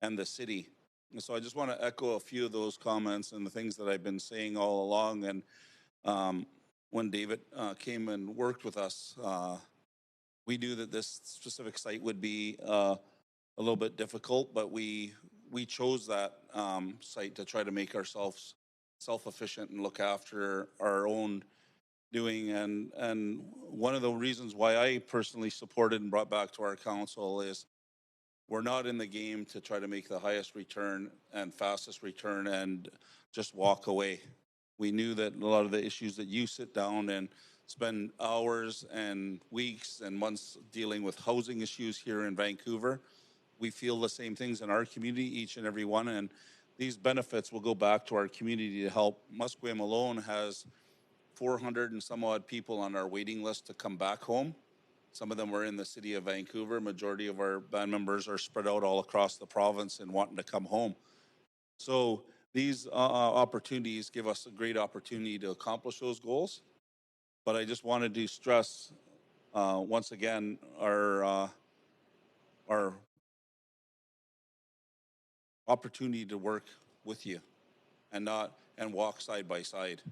and the city. And so I just want to echo a few of those comments and the things that I've been saying all along. And when David came and worked with us, we knew that this specific site would be a little bit difficult, but we chose that site to try to make ourselves self-efficient and look after our own doing. And one of the reasons why I personally supported and brought back to our council is we're not in the game to try to make the highest return and fastest return and just walk away. We knew that a lot of the issues that you sit down and spend hours and weeks and months dealing with housing issues here in Vancouver, we feel the same things in our community, each and every one. And these benefits will go back to our community to help. Musqueam alone has 400 and some odd people on our waiting list to come back home. Some of them are in the city of Vancouver. Majority of our band members are spread out all across the province and wanting to come home. So these opportunities give us a great opportunity to accomplish those goals. But I just wanted to stress once again our opportunity to work with you and walk side by side.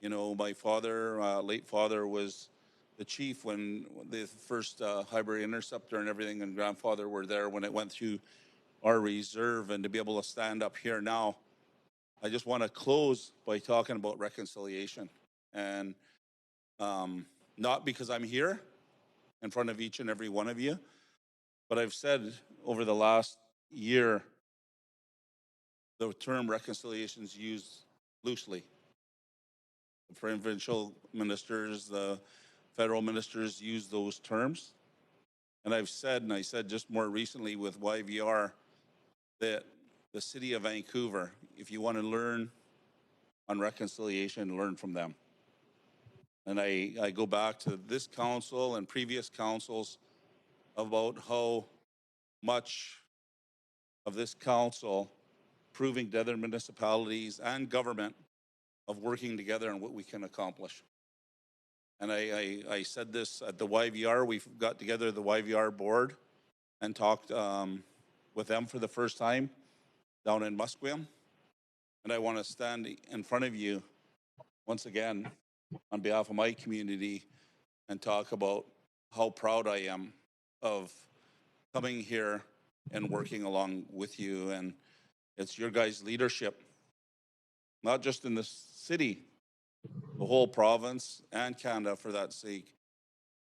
You know, my father, late father, was the chief when the first hybrid interceptor and everything, and grandfather were there when it went through our reserve, and to be able to stand up here now. I just want to close by talking about reconciliation, and not because I'm here in front of each and every one of you, but I've said over the last year, the term reconciliation is used loosely. The provincial ministers, the federal ministers use those terms. And I've said, and I said just more recently with YVR, that the city of Vancouver, if you want to learn on reconciliation, learn from them. And I go back to this council and previous councils about how much of this council proving to other municipalities and government of working together and what we can accomplish. And I said this at the YVR. We got together the YVR board and talked with them for the first time down in Musqueam. And I want to stand in front of you once again on behalf of my community and talk about how proud I am of coming here and working along with you. And it's your guys' leadership, not just in the city, the whole province and Canada for that sake,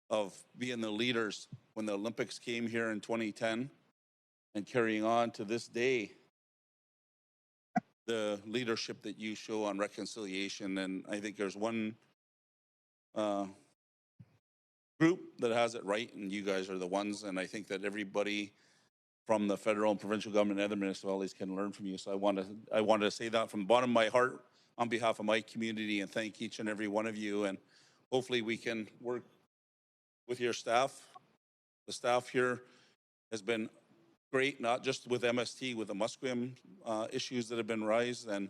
of being the leaders when the Olympics came here in 2010 and carrying on to this day, the leadership that you show on reconciliation. And I think there's one group that has it right, and you guys are the ones. And I think that everybody from the federal and provincial government and other municipalities can learn from you. So I wanted to say that from the bottom of my heart on behalf of my community, and thank each and every one of you. And hopefully we can work with your staff. The staff here has been great, not just with MST, with the Musqueam issues that have been raised. And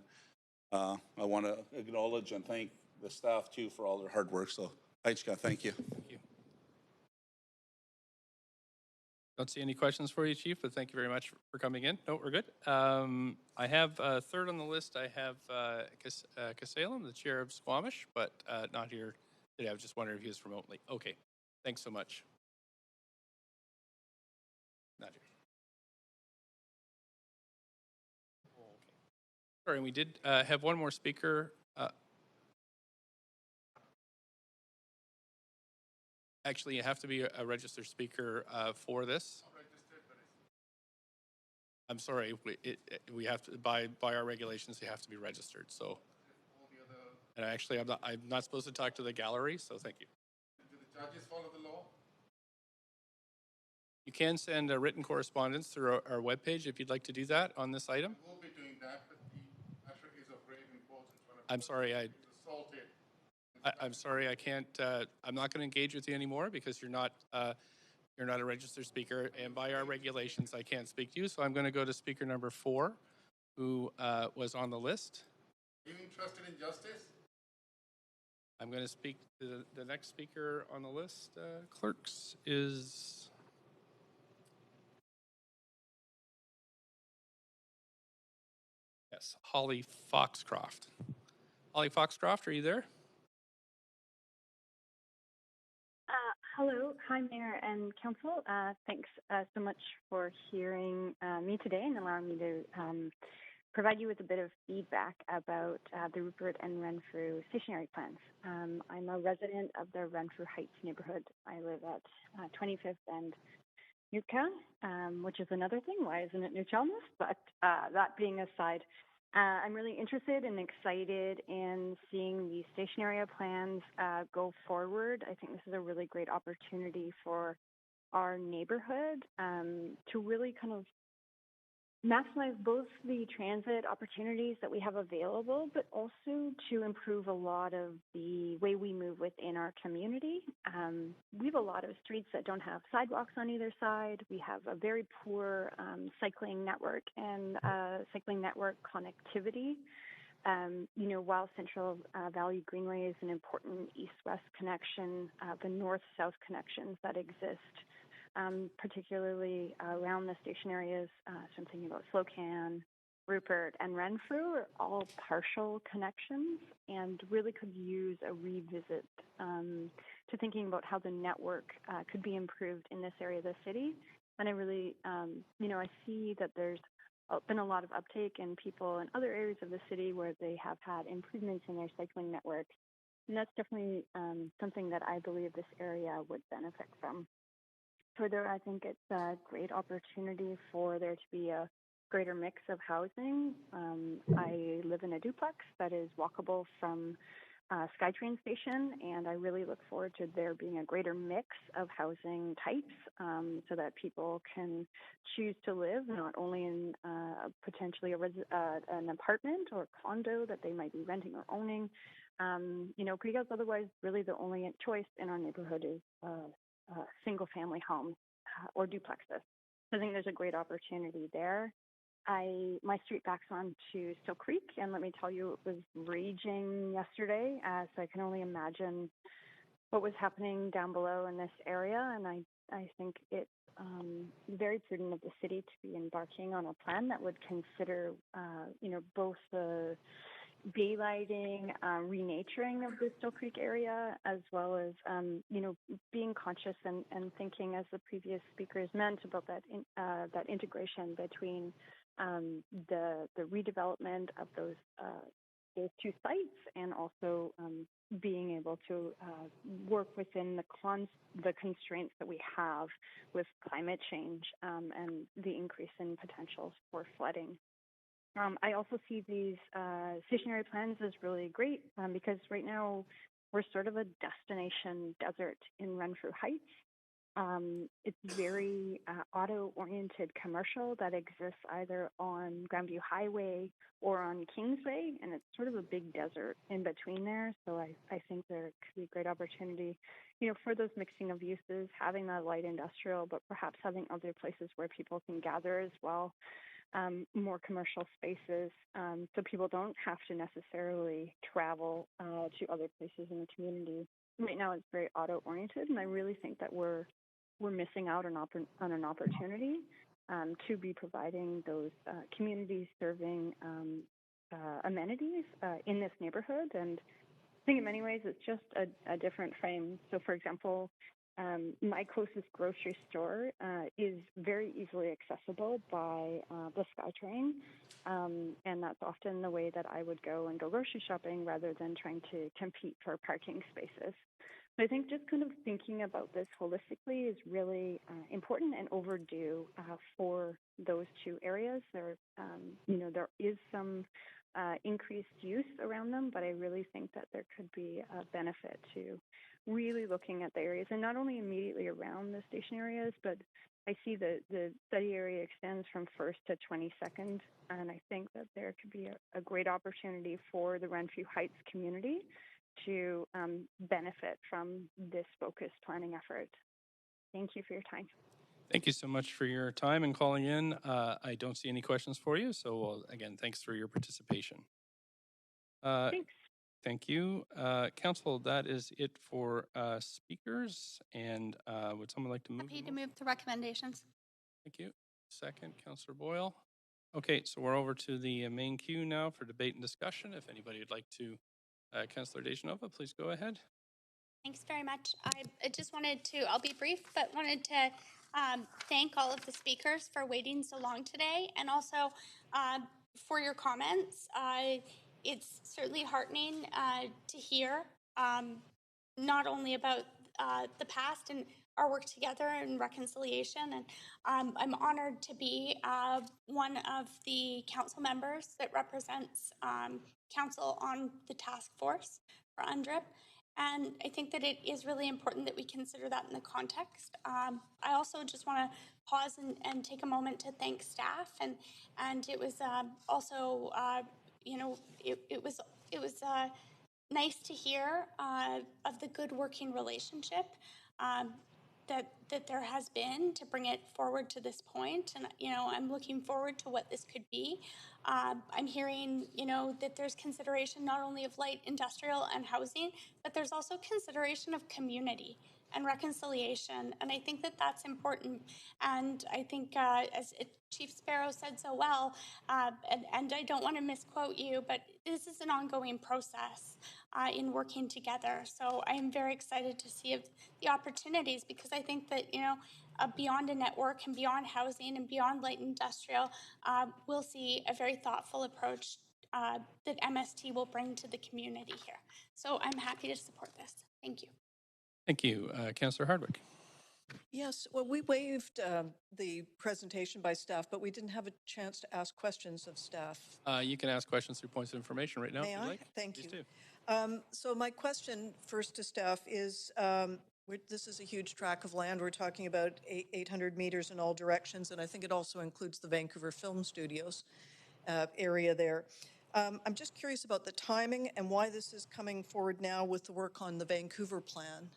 I want to acknowledge and thank the staff too for all their hard work. So I just got to thank you.
Thank you. Don't see any questions for you, Chief, but thank you very much for coming in. No, we're good. I have third on the list. I have Kasalem, the chair of Squamish, but not here today. I was just wondering if he was remotely. Okay, thanks so much. Not here. Okay. Sorry, we did have one more speaker. Actually, you have to be a registered speaker for this. I'm sorry, we have to, by our regulations, you have to be registered. So, and actually, I'm not supposed to talk to the gallery. So, thank you.
Do the judges follow the law?
You can send a written correspondence through our webpage if you'd like to do that on this item.
We'll be doing that, but the matter is of great importance.
I'm sorry,
assaulted.
I'm sorry, I can't. I'm not going to engage with you anymore because you're not a registered speaker, and by our regulations, I can't speak to you. So I'm going to go to speaker number 4, who was on the list.
Are you interested in justice?
I'm going to speak to the next speaker on the list. Clerks is. Yes, Holly Foxcroft. Holly Foxcroft, are you there?
Hello. Hi, Mayor and Council. Thanks so much for hearing me today and allowing me to provide you with a bit of feedback about the Rupert and Renfrew stationary plans. I'm a resident of the Renfrew Heights neighborhood. I live at 25th and Nootka, which is another thing. Why isn't it New Chalmers? But that being aside, I'm really interested and excited in seeing these station area plans go forward. I think this is a really great opportunity for our neighborhood to really kind of maximize both the transit opportunities that we have available, but also to improve a lot of the way we move within our community. We have a lot of streets that don't have sidewalks on either side. We have a very poor cycling network and cycling network connectivity. While Central Valley Greenway is an important east-west connection, the north-south connections that exist, particularly around the station areas, so I'm thinking about Slocan, Rupert, and Renfrew, are all partial connections and really could use a revisit to thinking about how the network could be improved in this area of the city.
And I really, I see that there's been a lot of uptake in people in other areas of the city where they have had improvements in their cycling networks. And that's definitely something that I believe this area would benefit from. Further, I think it's a great opportunity for there to be a greater mix of housing. I live in a duplex that is walkable from SkyTrain station, and I really look forward to there being a greater mix of housing types so that people can choose to live not only in potentially an apartment or condo that they might be renting or owning, because otherwise really the only choice in our neighborhood is single family homes or duplexes. So I think there's a great opportunity there. My street backs onto Still Creek, and let me tell you, it was raging yesterday, so I can only imagine what was happening down below in this area, and I think it's very prudent of the city to be embarking on a plan that would consider, both the daylighting, renaturing of the Still Creek area, as well as, being conscious and thinking, as the previous speakers meant, about that integration between the redevelopment of those two sites, and also being able to work within the constraints that we have with climate change and the increase in potentials for flooding. I also see these stationary plans as really great because right now we're sort of a destination desert in Renfrew Heights. It's very auto-oriented commercial that exists either on Grandview Highway or on Kingsway, and it's sort of a big desert in between there. So I think there could be a great opportunity, for those mixing of uses, having that light industrial, but perhaps having other places where people can gather as well. More commercial spaces, so people don't have to necessarily travel to other places in the community. Right now, it's very auto-oriented, and I really think that we're missing out on an opportunity to be providing those community-serving amenities in this neighborhood. And I think in many ways it's just a different frame. So, for example, my closest grocery store is very easily accessible by the SkyTrain, and that's often the way that I would go and go grocery shopping rather than trying to compete for parking spaces. So I think just kind of thinking about this holistically is really important and overdue for those two areas. There is some increased use around them, but I really think that there could be a benefit to really looking at the areas, and not only immediately around the station areas, but I see the study area extends from 1st to 22nd, and I think that there could be a great opportunity for the Renfrew Heights community to benefit from this focused planning effort. Thank you for your time.
Thank you so much for your time and calling in. I don't see any questions for you, so again, thanks for your participation.
Thanks.
Thank you. Council, that is it for speakers. And would someone like to move?
Happy to move to recommendations.
Thank you. Second, Councillor Boyle. Okay, so we're over to the main queue now for debate and discussion. If anybody would like to, Councillor Dejanova, please go ahead.
Thanks very much. I just wanted to, I'll be brief, but wanted to thank all of the speakers for waiting so long today, and also for your comments. It's certainly heartening to hear not only about the past and our work together in reconciliation, and I'm honored to be one of the council members that represents council on the task force for UNDRIP. And I think that it is really important that we consider that in the context. I also just want to pause and take a moment to thank staff, and it was also it was nice to hear of the good working relationship that there has been to bring it forward to this point. And I'm looking forward to what this could be. I'm hearing that there's consideration not only of light industrial and housing, but there's also consideration of community. and reconciliation. And I think that that's important. And I think, Chief Sparrow said so well, and I don't want to misquote you, but this is an ongoing process in working together. So I am very excited to see the opportunities, because I think that, beyond a network and beyond housing and beyond light industrial, we'll see a very thoughtful approach that MST will bring to the community here. So I'm happy to support this. Thank you.
Thank you. Councillor Hardwick.
Yes, well, we waived the presentation by staff, but we didn't have a chance to ask questions of staff.
You can ask questions through points of information right now.
May
if you'd
I?
like.
Thank
Please
you.
do.
So my question first to staff is, this is a huge tract of land. We're talking about 800 meters in all directions, and I think it also includes the Vancouver Film Studios area there. I'm just curious about the timing and why this is coming forward now with the work on the Vancouver plan.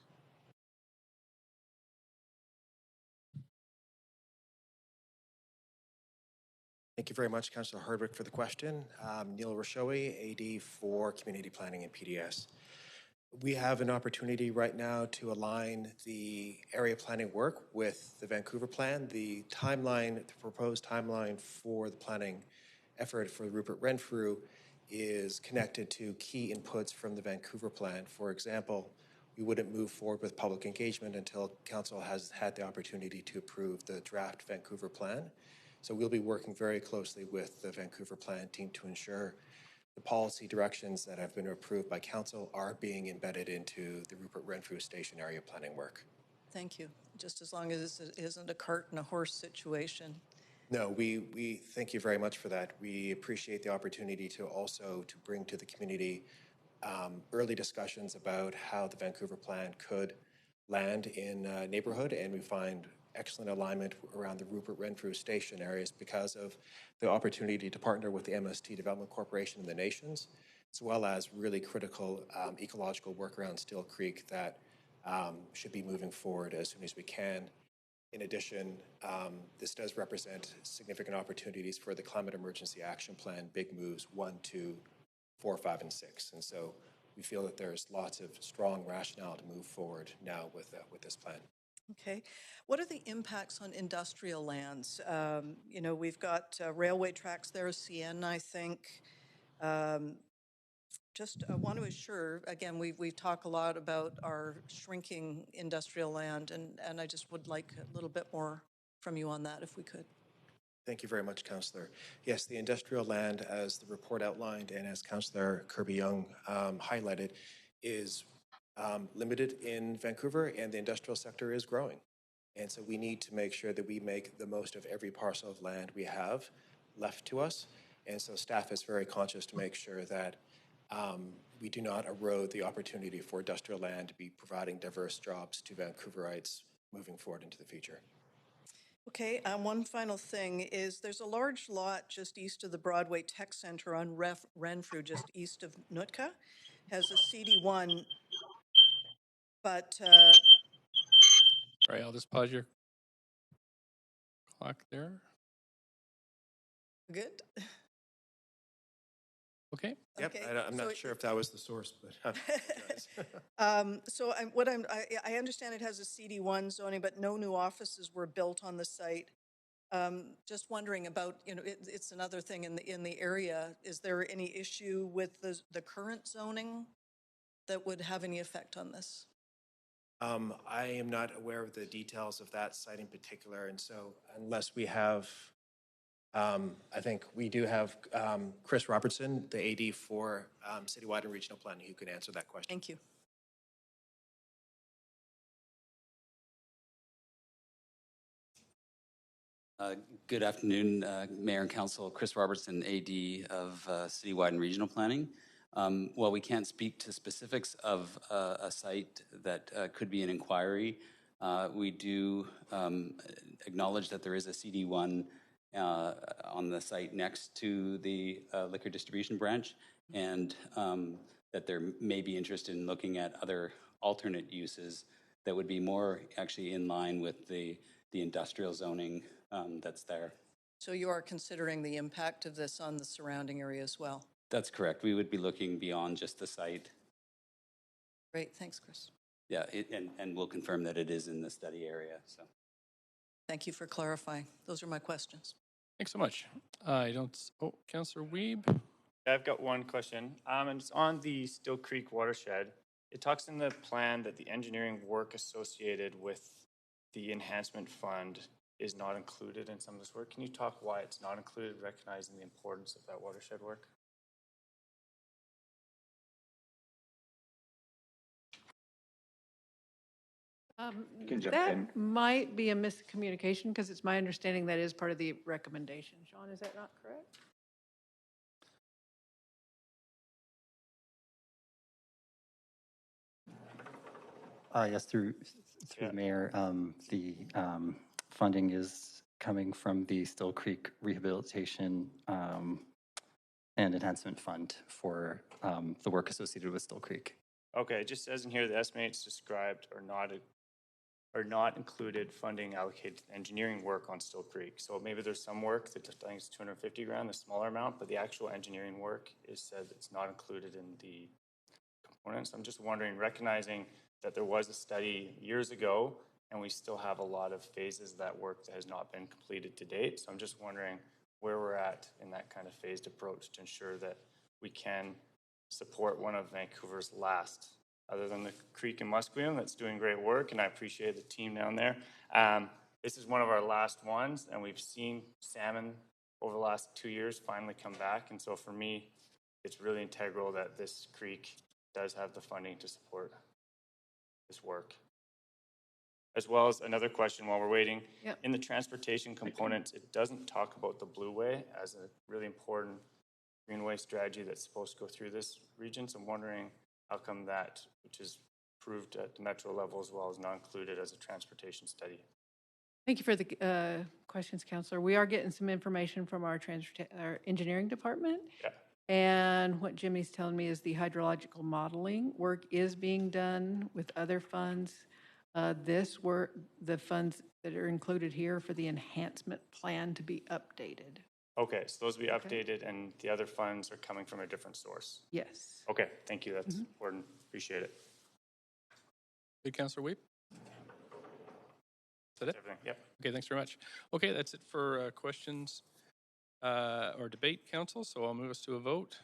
Thank you very much, Councillor Hardwick, for the question. Neil Roshowi, AD for Community Planning and PDS. We have an opportunity right now to align the area planning work with the Vancouver plan. The proposed timeline for the planning effort for Rupert Renfrew is connected to key inputs from the Vancouver plan. For example, we wouldn't move forward with public engagement until Council has had the opportunity to approve the draft Vancouver plan. So we'll be working very closely with the Vancouver plan team to ensure the policy directions that have been approved by Council are being embedded into the Rupert Renfrew Station area planning work.
Thank you. Just as long as it isn't a cart and a horse situation.
No, we thank you very much for that. We appreciate the opportunity to bring to the community early discussions about how the Vancouver plan could land in neighborhood, and we find excellent alignment around the Rupert Renfrew Station areas because of the opportunity to partner with the MST Development Corporation and the nations, as well as really critical ecological work around Still Creek that should be moving forward as soon as we can. In addition, this does represent significant opportunities for the Climate Emergency Action Plan, Big Moves 1, 2, 4, 5, and 6. And so we feel that there's lots of strong rationale to move forward now with this plan.
Okay. What are the impacts on industrial lands? We've got railway tracks there, CN, I think. Just want to assure, again, we talk a lot about our shrinking industrial land, and I just would like a little bit more from you on that, if we could.
Thank you very much, Councillor. Yes, the industrial land, as the report outlined and as Councillor Kirby-Young highlighted, is limited in Vancouver, and the industrial sector is growing. And so we need to make sure that we make the most of every parcel of land we have left to us. And so staff is very conscious to make sure that we do not erode the opportunity for industrial land to be providing diverse jobs to Vancouverites moving forward into the future.
Okay, one final thing is there's a large lot just east of the Broadway Tech Center on Renfrew, just east of Nootka, has a CD1, but...
Sorry, I'll just pause your clock there.
Good.
Okay.
Yep.
Okay.
I'm not sure if that was the source, but
so I understand it has a CD1 zoning, but no new offices were built on the site. Just wondering about, it's another thing in the area. Is there any issue with the current zoning that would have any effect on this?
I am not aware of the details of that site in particular, and so unless we have, I think we do have Chris Robertson, the AD for Citywide and Regional Planning, who can answer that question.
Thank you.
Good afternoon, Mayor and Council. Chris Robertson, AD of Citywide and Regional Planning. While we can't speak to specifics of a site that could be an inquiry, we do acknowledge that there is a CD1 on the site next to the liquor distribution branch, and that there may be interest in looking at other alternate uses that would be more actually in line with the industrial zoning that's there.
So you are considering the impact of this on the surrounding area as well?
That's correct. We would be looking beyond just the site.
Great. Thanks, Chris.
Yeah, and we'll confirm that it is in the study area. So,
Thank you for clarifying. Those are my questions.
Thanks so much. I don't. Oh, Councillor Weeb.
I've got one question, and it's on the Still Creek watershed. It talks in the plan that the engineering work associated with the enhancement fund is not included in some of this work. Can you talk why it's not included, recognizing the importance of that watershed work?
That might be a miscommunication because it's my understanding that is part of the recommendation. Sean, is that not correct?
Yes, through the mayor, the funding is coming from the Still Creek Rehabilitation and Enhancement Fund for the work associated with Still Creek.
Okay, it just says in here the estimates described are not included funding allocated to engineering work on Still Creek. So maybe there's some work that I think it's 250 grand, the smaller amount, but the actual engineering work is said it's not included in the components. I'm just wondering, recognizing that there was a study years ago and we still have a lot of phases of that work that has not been completed to date. So I'm just wondering where we're at in that kind of phased approach to ensure that we can support one of Vancouver's last, other than the Creek in Musqueam that's doing great work, and I appreciate the team down there. This is one of our last ones, and we've seen salmon over the last 2 years finally come back, and so for me, it's really integral that this creek does have the funding to support this work. As well as another question while we're waiting, in the transportation components, it doesn't talk about the Blue Way as a really important greenway strategy that's supposed to go through this region. So I'm wondering how come that, which is approved at the metro level as well, is not included as a transportation study.
Thank you for the questions, Councillor. We are getting some information from our engineering department.
Yeah.
And what Jimmy's telling me is the hydrological modeling work is being done with other funds. This work, the funds that are included here for the enhancement plan to be updated.
Okay, so those will be updated and the other funds are coming from a different source.
Yes.
Okay, thank you. That's important. Appreciate it.
Good, Councillor Weep. Is that it?
Everything. Yep.
Okay, thanks very much. Okay, that's it for questions or debate, Council. So I'll move us to a vote.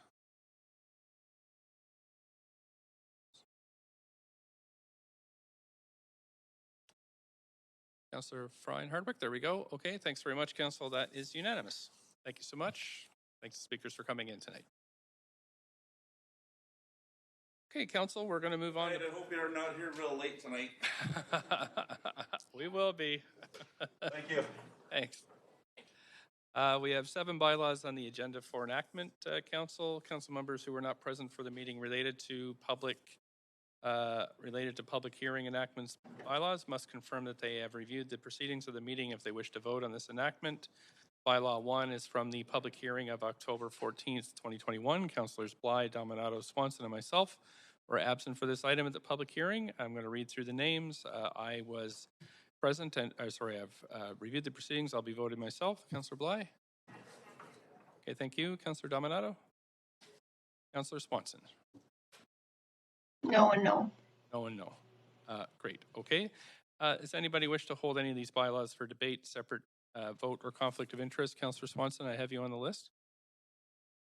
Councillor Fry and Hardwick, there we go. Okay, thanks very much, Council. That is unanimous. Thank you so much. Thanks to speakers for coming in tonight. Okay, Council, we're going to move on.
I hope you're not here real late tonight.
We will be.
Thank you.
Thanks. We have 7 bylaws on the agenda for enactment, Council. Council members who were not present for the meeting related to public hearing enactments bylaws must confirm that they have reviewed the proceedings of the meeting if they wish to vote on this enactment. Bylaw 1 is from the public hearing of October 14th, 2021. Councillors Bly, Dominato, Swanson, and myself were absent for this item at the public hearing. I'm going to read through the names. I was present and, I've reviewed the proceedings. I'll be voting myself. Councillor Bly? Okay, thank you. Councillor Dominato? Councillor Swanson?
No and no.
No and no. Great. Okay. Does anybody wish to hold any of these bylaws for debate, separate vote, or conflict of interest? Councillor Swanson, I have you on the list.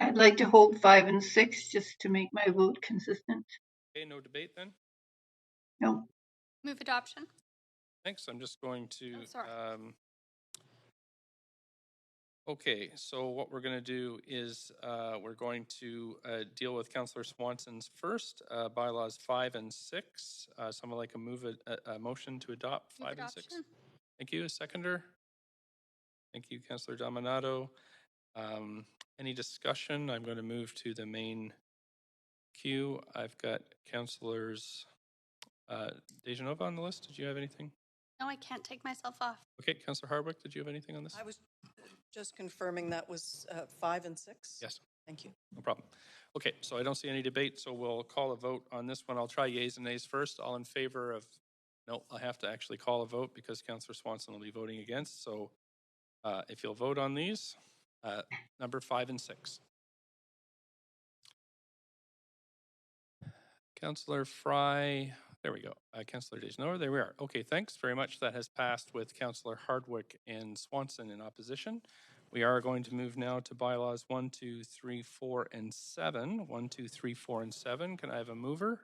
I'd like to hold 5 and 6 just to make my vote consistent.
Okay, no debate then?
No.
Move adoption.
Thanks. I'm just going to...
Oh, sorry.
Okay, so what we're going to do is we're going to deal with Councillor Swanson's first, bylaws 5 and 6. Someone like a motion to adopt 5 and 6? Thank you. A seconder? Thank you, Councillor Dominato. Any discussion? I'm going to move to the main queue. I've got Councillors Dejanova on the list. Did you have anything?
No, I can't take myself off.
Okay, Councillor Hardwick, did you have anything on this?
I was just confirming that was 5 and 6?
Yes.
Thank you.
No problem. Okay, so I don't see any debate, so we'll call a vote on this one. I'll try yeas and nays first. All in favor of... No, I have to actually call a vote because Councillor Swanson will be voting against. So if you'll vote on these, number 5 and 6. Councillor Fry, There we go. Councillor Dejanova, there we are. Okay, thanks very much. That has passed with Councillor Hardwick and Swanson in opposition. We are going to move now to bylaws 1, 2, 3, 4, and 7. 1, 2, 3, 4, and 7. Can I have a mover?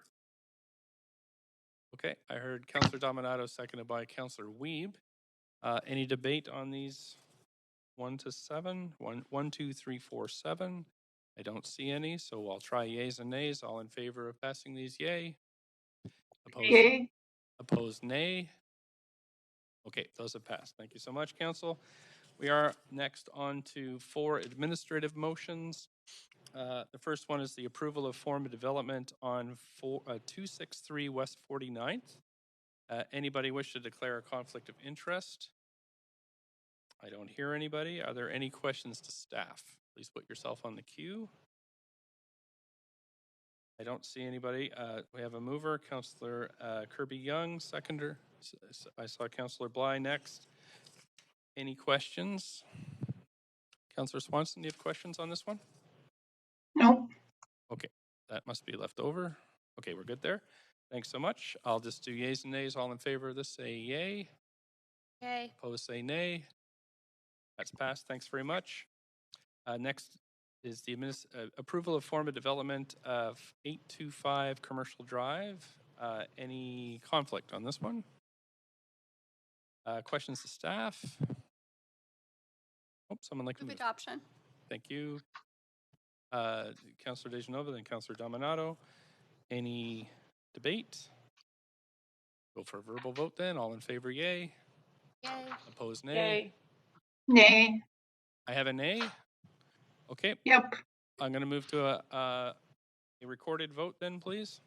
Okay, I heard Councillor Dominato, seconded by Councillor Wiebe. Any debate on these 1 to 7? 1, 2, 3, 4, 7. I don't see any, so I'll try yays and nays. All in favor of passing these, yay. Opposed?
Yay.
Opposed, nay. Okay, those have passed. Thank you so much, Council. We are next on to 4 administrative motions. The first one is the approval of form of development on 263 West 49th. Anybody wish to declare a conflict of interest? I don't hear anybody. Are there any questions to staff? Please put yourself on the queue. I don't see anybody. We have a mover, Councillor Kirby-Yung, seconder. I saw Councillor Bly next. Any questions? Councillor Swanson, do you have questions on this one?
No.
Okay, that must be left over. Okay, we're good there. Thanks so much. I'll just do yays and nays. All in favor of this, say yay.
Yay.
Opposed, say nay. That's passed. Thanks very much. Next is the approval of form of development of 825 Commercial Drive. Any conflict on this one? Questions to staff? Oh, someone like to
Move
move.
adoption.
Thank you. Councillor Dejanova, then Councillor Dominato. Any debate? Go for a verbal vote then. All in favor, yay.
Yay.
Opposed, nay.
Yay. Nay.
I have a nay. Okay.
Yep.
I'm going to move to a recorded vote then, please.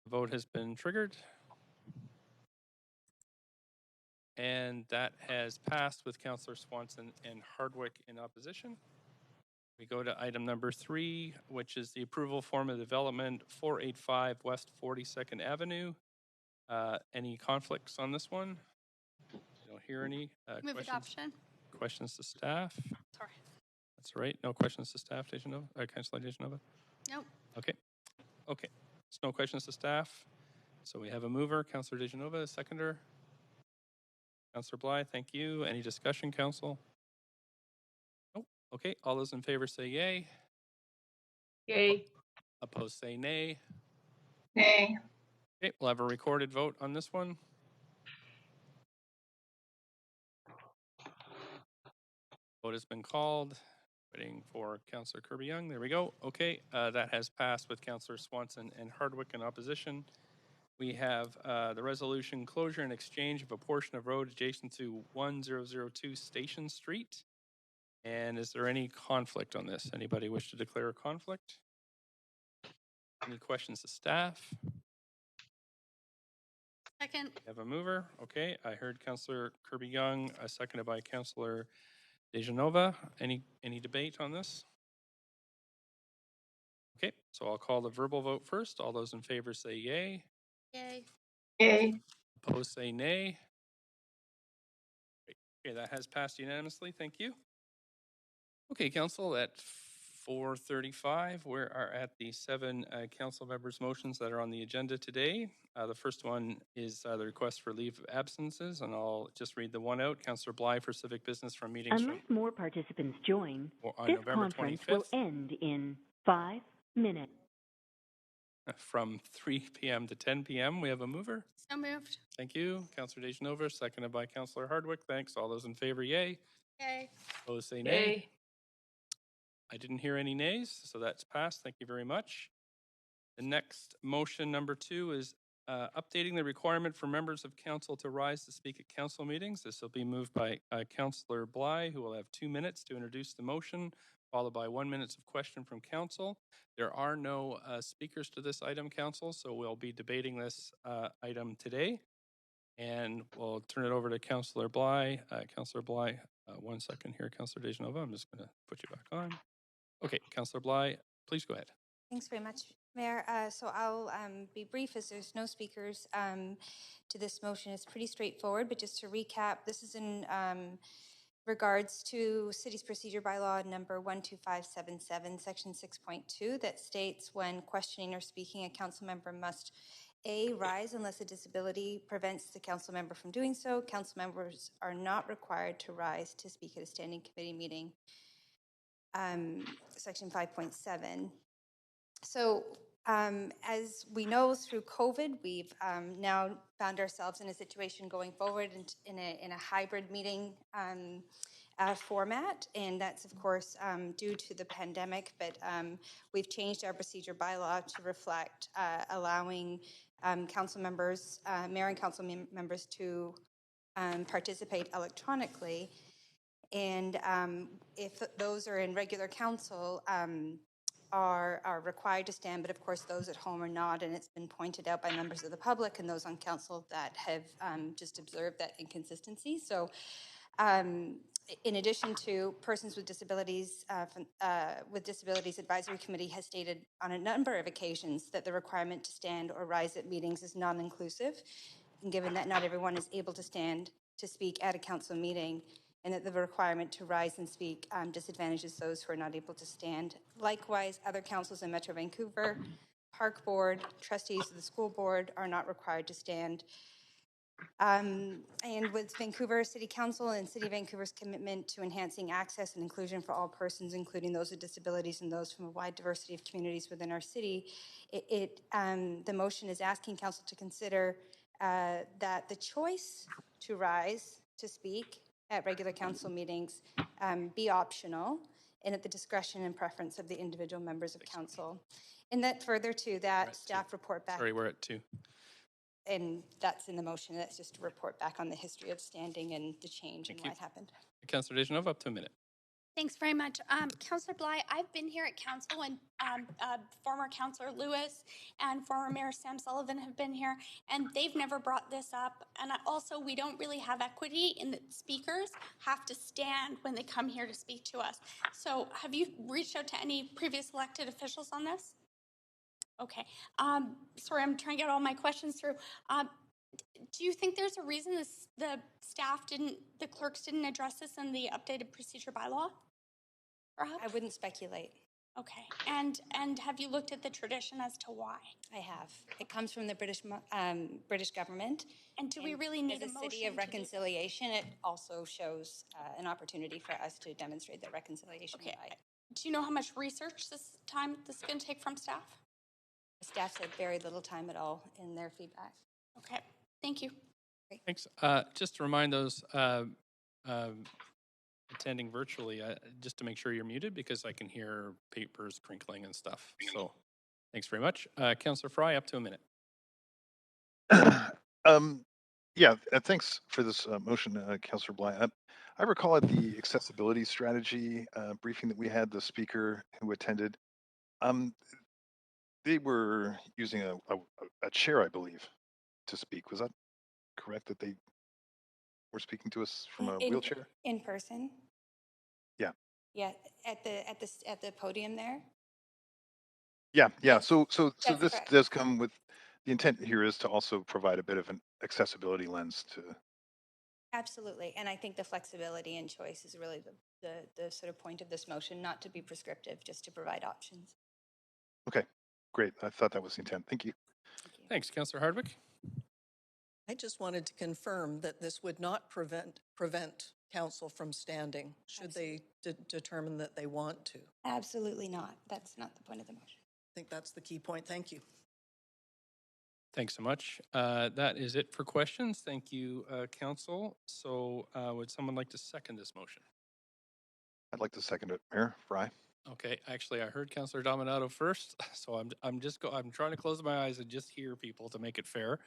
The vote has been triggered. And that has passed with Councillor Swanson and Hardwick in opposition. We go to item number 3, which is the approval form of development 485 West 42nd Avenue. Any conflicts on this one? I don't hear any.
Move
questions?
adoption.
Questions to staff?
Sorry.
That's right. No questions to staff, Dejanova? Councillor Dejanova?
Nope.
Okay. Okay. So no questions to staff. So we have a mover, Councillor Dejanova, a seconder. Councillor Bly, thank you. Any discussion, Council? Nope. Okay. All those in favor say yay.
Yay.
Opposed say nay.
Nay.
Okay, we'll have a recorded vote on this one. Vote has been called. Waiting for Councillor Kirby-Yung. There we go. Okay, that has passed with Councillor Swanson and Hardwick in opposition. We have the resolution closure and exchange of a portion of road adjacent to 1002 Station Street. And is there any conflict on this? Anybody wish to declare a conflict? Any questions to staff?
Second.
We have a mover. Okay, I heard Councillor Kirby-Yung, seconded by Councillor Dejanova. Any debate on this? Okay, so I'll call the verbal vote first. All those in favor say yay.
Yay.
Yay.
Opposed say nay. Great. Okay, that has passed unanimously. Thank you. Okay, Council, at 4:35, we are at the 7 Council members' motions that are on the agenda today. The first one is the request for leave of absences, and I'll just read the one out. Councillor Bly for civic business from meetings
Unless more participants join,
on
this
November
conference
25th.
will end in 5 minutes.
From 3 p.m. to 10 p.m. We have a mover.
So moved.
Thank you. Councillor Dejanova, seconded by Councillor Hardwick. Thanks. All those in favor, yay.
Yay.
Opposed, say nay.
Yay.
I didn't hear any nays, so that's passed. Thank you very much. The next motion, number 2, is updating the requirement for members of council to rise to speak at council meetings. This will be moved by Councillor Bly, who will have 2 minutes to introduce the motion, followed by 1 minute of question from council. There are no speakers to this item, council, so we'll be debating this item today. And we'll turn it over to Councillor Bly. Councillor Bly, 1 second here, Councillor Dejanova. I'm just going to put you back on. Okay, Councillor Bly, please go ahead.
Thanks very much, Mayor. So I'll be brief as there's no speakers to this motion. It's pretty straightforward, but just to recap, this is in regards to City's Procedure Bylaw number 12577, section 6.2, that states when questioning or speaking, a council member must A, rise unless a disability prevents the council member from doing so. Council members are not required to rise to speak at a standing committee meeting. Section 5.7. So as we know, through COVID, we've now found ourselves in a situation going forward in a hybrid meeting format, and that's of course due to the pandemic, but we've changed our procedure bylaw to reflect allowing council members, mayor and council members to participate electronically. And if those are in regular council, are required to stand, but of course those at home are not, and it's been pointed out by members of the public and those on council that have just observed that inconsistency. So in addition to persons with disabilities, Disabilities Advisory Committee has stated on a number of occasions that the requirement to stand or rise at meetings is non-inclusive, and given that not everyone is able to stand to speak at a council meeting, and that the requirement to rise and speak disadvantages those who are not able to stand. Likewise, other councils in Metro Vancouver, Park Board, trustees of the school board are not required to stand. And with Vancouver City Council and City of Vancouver's commitment to enhancing access and inclusion for all persons, including those with disabilities and those from a wide diversity of communities within our city, the motion is asking council to consider that the choice to rise to speak at regular council meetings be optional and at the discretion and preference of the individual members of council. And that further to that, staff report back.
Sorry, we're at 2.
And that's in the motion. That's just to report back on the history of standing and the change and what happened.
Councillor Dejanova, up to a minute.
Thanks very much. Councillor Bly, I've been here at council, and former Councillor Lewis and former Mayor Sam Sullivan have been here, and they've never brought this up. And also, we don't really have equity in that speakers have to stand when they come here to speak to us. So have you reached out to any previous elected officials on this? Okay. Sorry, I'm trying to get all my questions through. Do you think there's a reason the clerks didn't address this in the updated procedure bylaw? Perhaps?
I wouldn't speculate.
Okay. And have you looked at the tradition as to why?
I have. It comes from the British government.
And do we really need
a city of reconciliation? It also shows an opportunity for us to demonstrate that reconciliation.
Okay. Do you know how much research this is going to take from staff?
The staff said very little time at all in their feedback.
Okay. Thank you.
Thanks. Just to remind those attending virtually, just to make sure you're muted because I can hear papers crinkling and stuff. So thanks very much. Councillor Fry, up to a minute.
Thanks for this motion, Councillor Bly. I recall at the accessibility strategy briefing that we had, the speaker who attended, they were using a chair, I believe, to speak. Was that correct, that they were speaking to us from a wheelchair?
In person?
Yeah.
Yeah, at the podium there?
Yeah. So
That's
this
correct.
does come with, the intent here is to also provide a bit of an accessibility lens to.
Absolutely, and I think the flexibility and choice is really the sort of point of this motion, not to be prescriptive, just to provide options.
Okay, great. I thought that was the intent. Thank you.
Thanks, Councillor Hardwick.
I just wanted to confirm that this would not prevent council from standing should they determine that they want to.
Absolutely not. That's not the point of the motion.
I think that's the key point. Thank you.
Thanks so much. That is it for questions. Thank you, Council. So would someone like to second this motion?
I'd like to second it, Mayor Fry.
Okay, actually, I heard Councillor Dominato first, so I'm trying to close my eyes and just hear people to make it fair.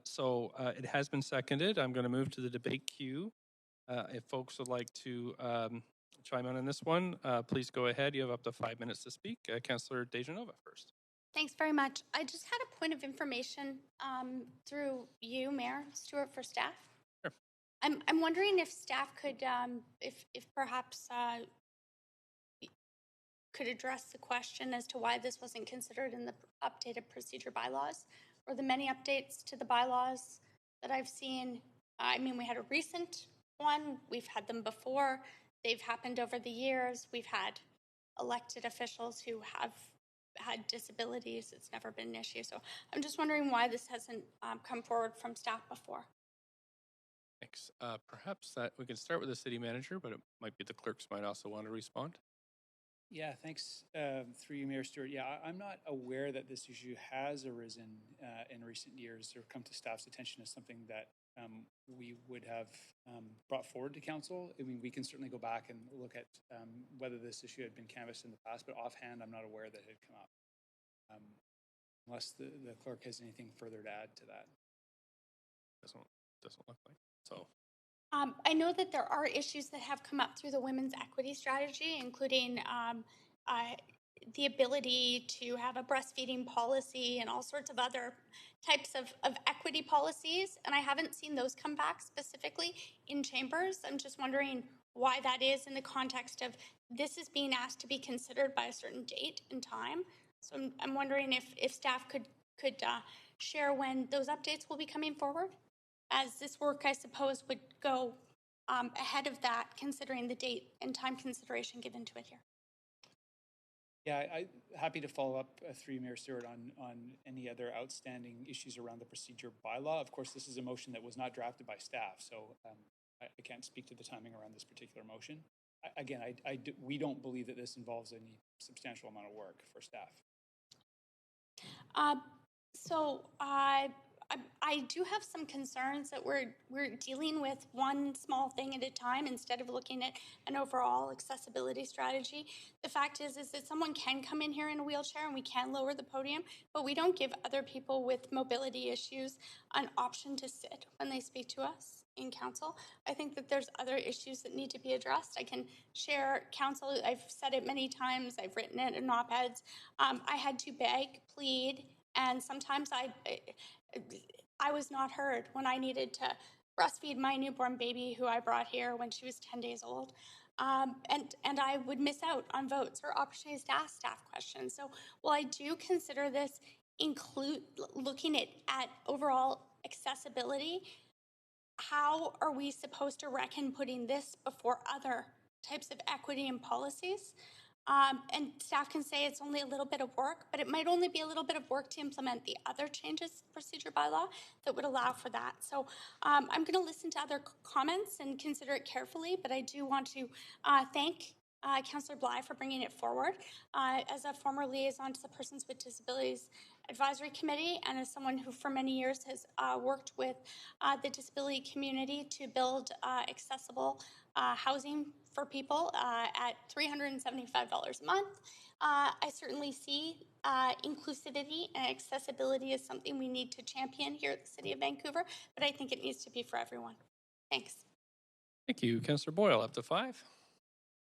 So it has been seconded. I'm going to move to the debate queue. If folks would like to chime in on this one, please go ahead. You have up to 5 minutes to speak. Councillor Dejanova first.
Thanks very much. I just had a point of information through you, Mayor Stewart, for staff.
Sure.
I'm wondering if staff could, if perhaps could address the question as to why this wasn't considered in the updated procedure bylaws, or the many updates to the bylaws that I've seen. I mean, we had a recent one. We've had them before. They've happened over the years. We've had elected officials who have had disabilities. It's never been an issue. So I'm just wondering why this hasn't come forward from staff before.
Thanks. Perhaps that we can start with the city manager, but it might be the clerks might also want to respond.
Yeah, thanks. Through you, Mayor Stewart. Yeah, I'm not aware that this issue has arisen in recent years or come to staff's attention as something that we would have brought forward to council. I mean, we can certainly go back and look at whether this issue had been canvassed in the past, but offhand, I'm not aware that it had come up. Unless the clerk has anything further to add to that.
Doesn't look like so.
I know that there are issues that have come up through the women's equity strategy, including the ability to have a breastfeeding policy and all sorts of other types of equity policies. And I haven't seen those come back specifically in chambers. I'm just wondering why that is in the context of this is being asked to be considered by a certain date and time. So I'm wondering if staff could share when those updates will be coming forward, as this work, I suppose, would go ahead of that, considering the date and time consideration given to it here.
Yeah, I'm happy to follow up through Mayor Stewart on any other outstanding issues around the procedure bylaw. Of course, this is a motion that was not drafted by staff, so I can't speak to the timing around this particular motion. Again, we don't believe that this involves any substantial amount of work for staff.
So I do have some concerns that we're dealing with one small thing at a time instead of looking at an overall accessibility strategy. The fact is that someone can come in here in a wheelchair and we can lower the podium, but we don't give other people with mobility issues an option to sit when they speak to us in council. I think that there's other issues that need to be addressed. I can share council. I've said it many times. I've written it in op-eds. I had to beg, plead, and sometimes I was not heard when I needed to breastfeed my newborn baby who I brought here when she was 10 days old. And I would miss out on votes or opportunities to ask staff questions. So while I do consider this looking at overall accessibility, how are we supposed to reckon putting this before other types of equity and policies? And staff can say it's only a little bit of work, but it might only be a little bit of work to implement the other changes to procedure bylaw that would allow for that. So I'm going to listen to other comments and consider it carefully, but I do want to thank Councillor Bly for bringing it forward. As a former liaison to the Persons with Disabilities Advisory Committee, and as someone who for many years has worked with the disability community to build accessible housing for people at $375 a month, I certainly see inclusivity and accessibility as something we need to champion here at the City of Vancouver, but I think it needs to be for everyone. Thanks.
Thank you. Councillor Boyle, up to 5.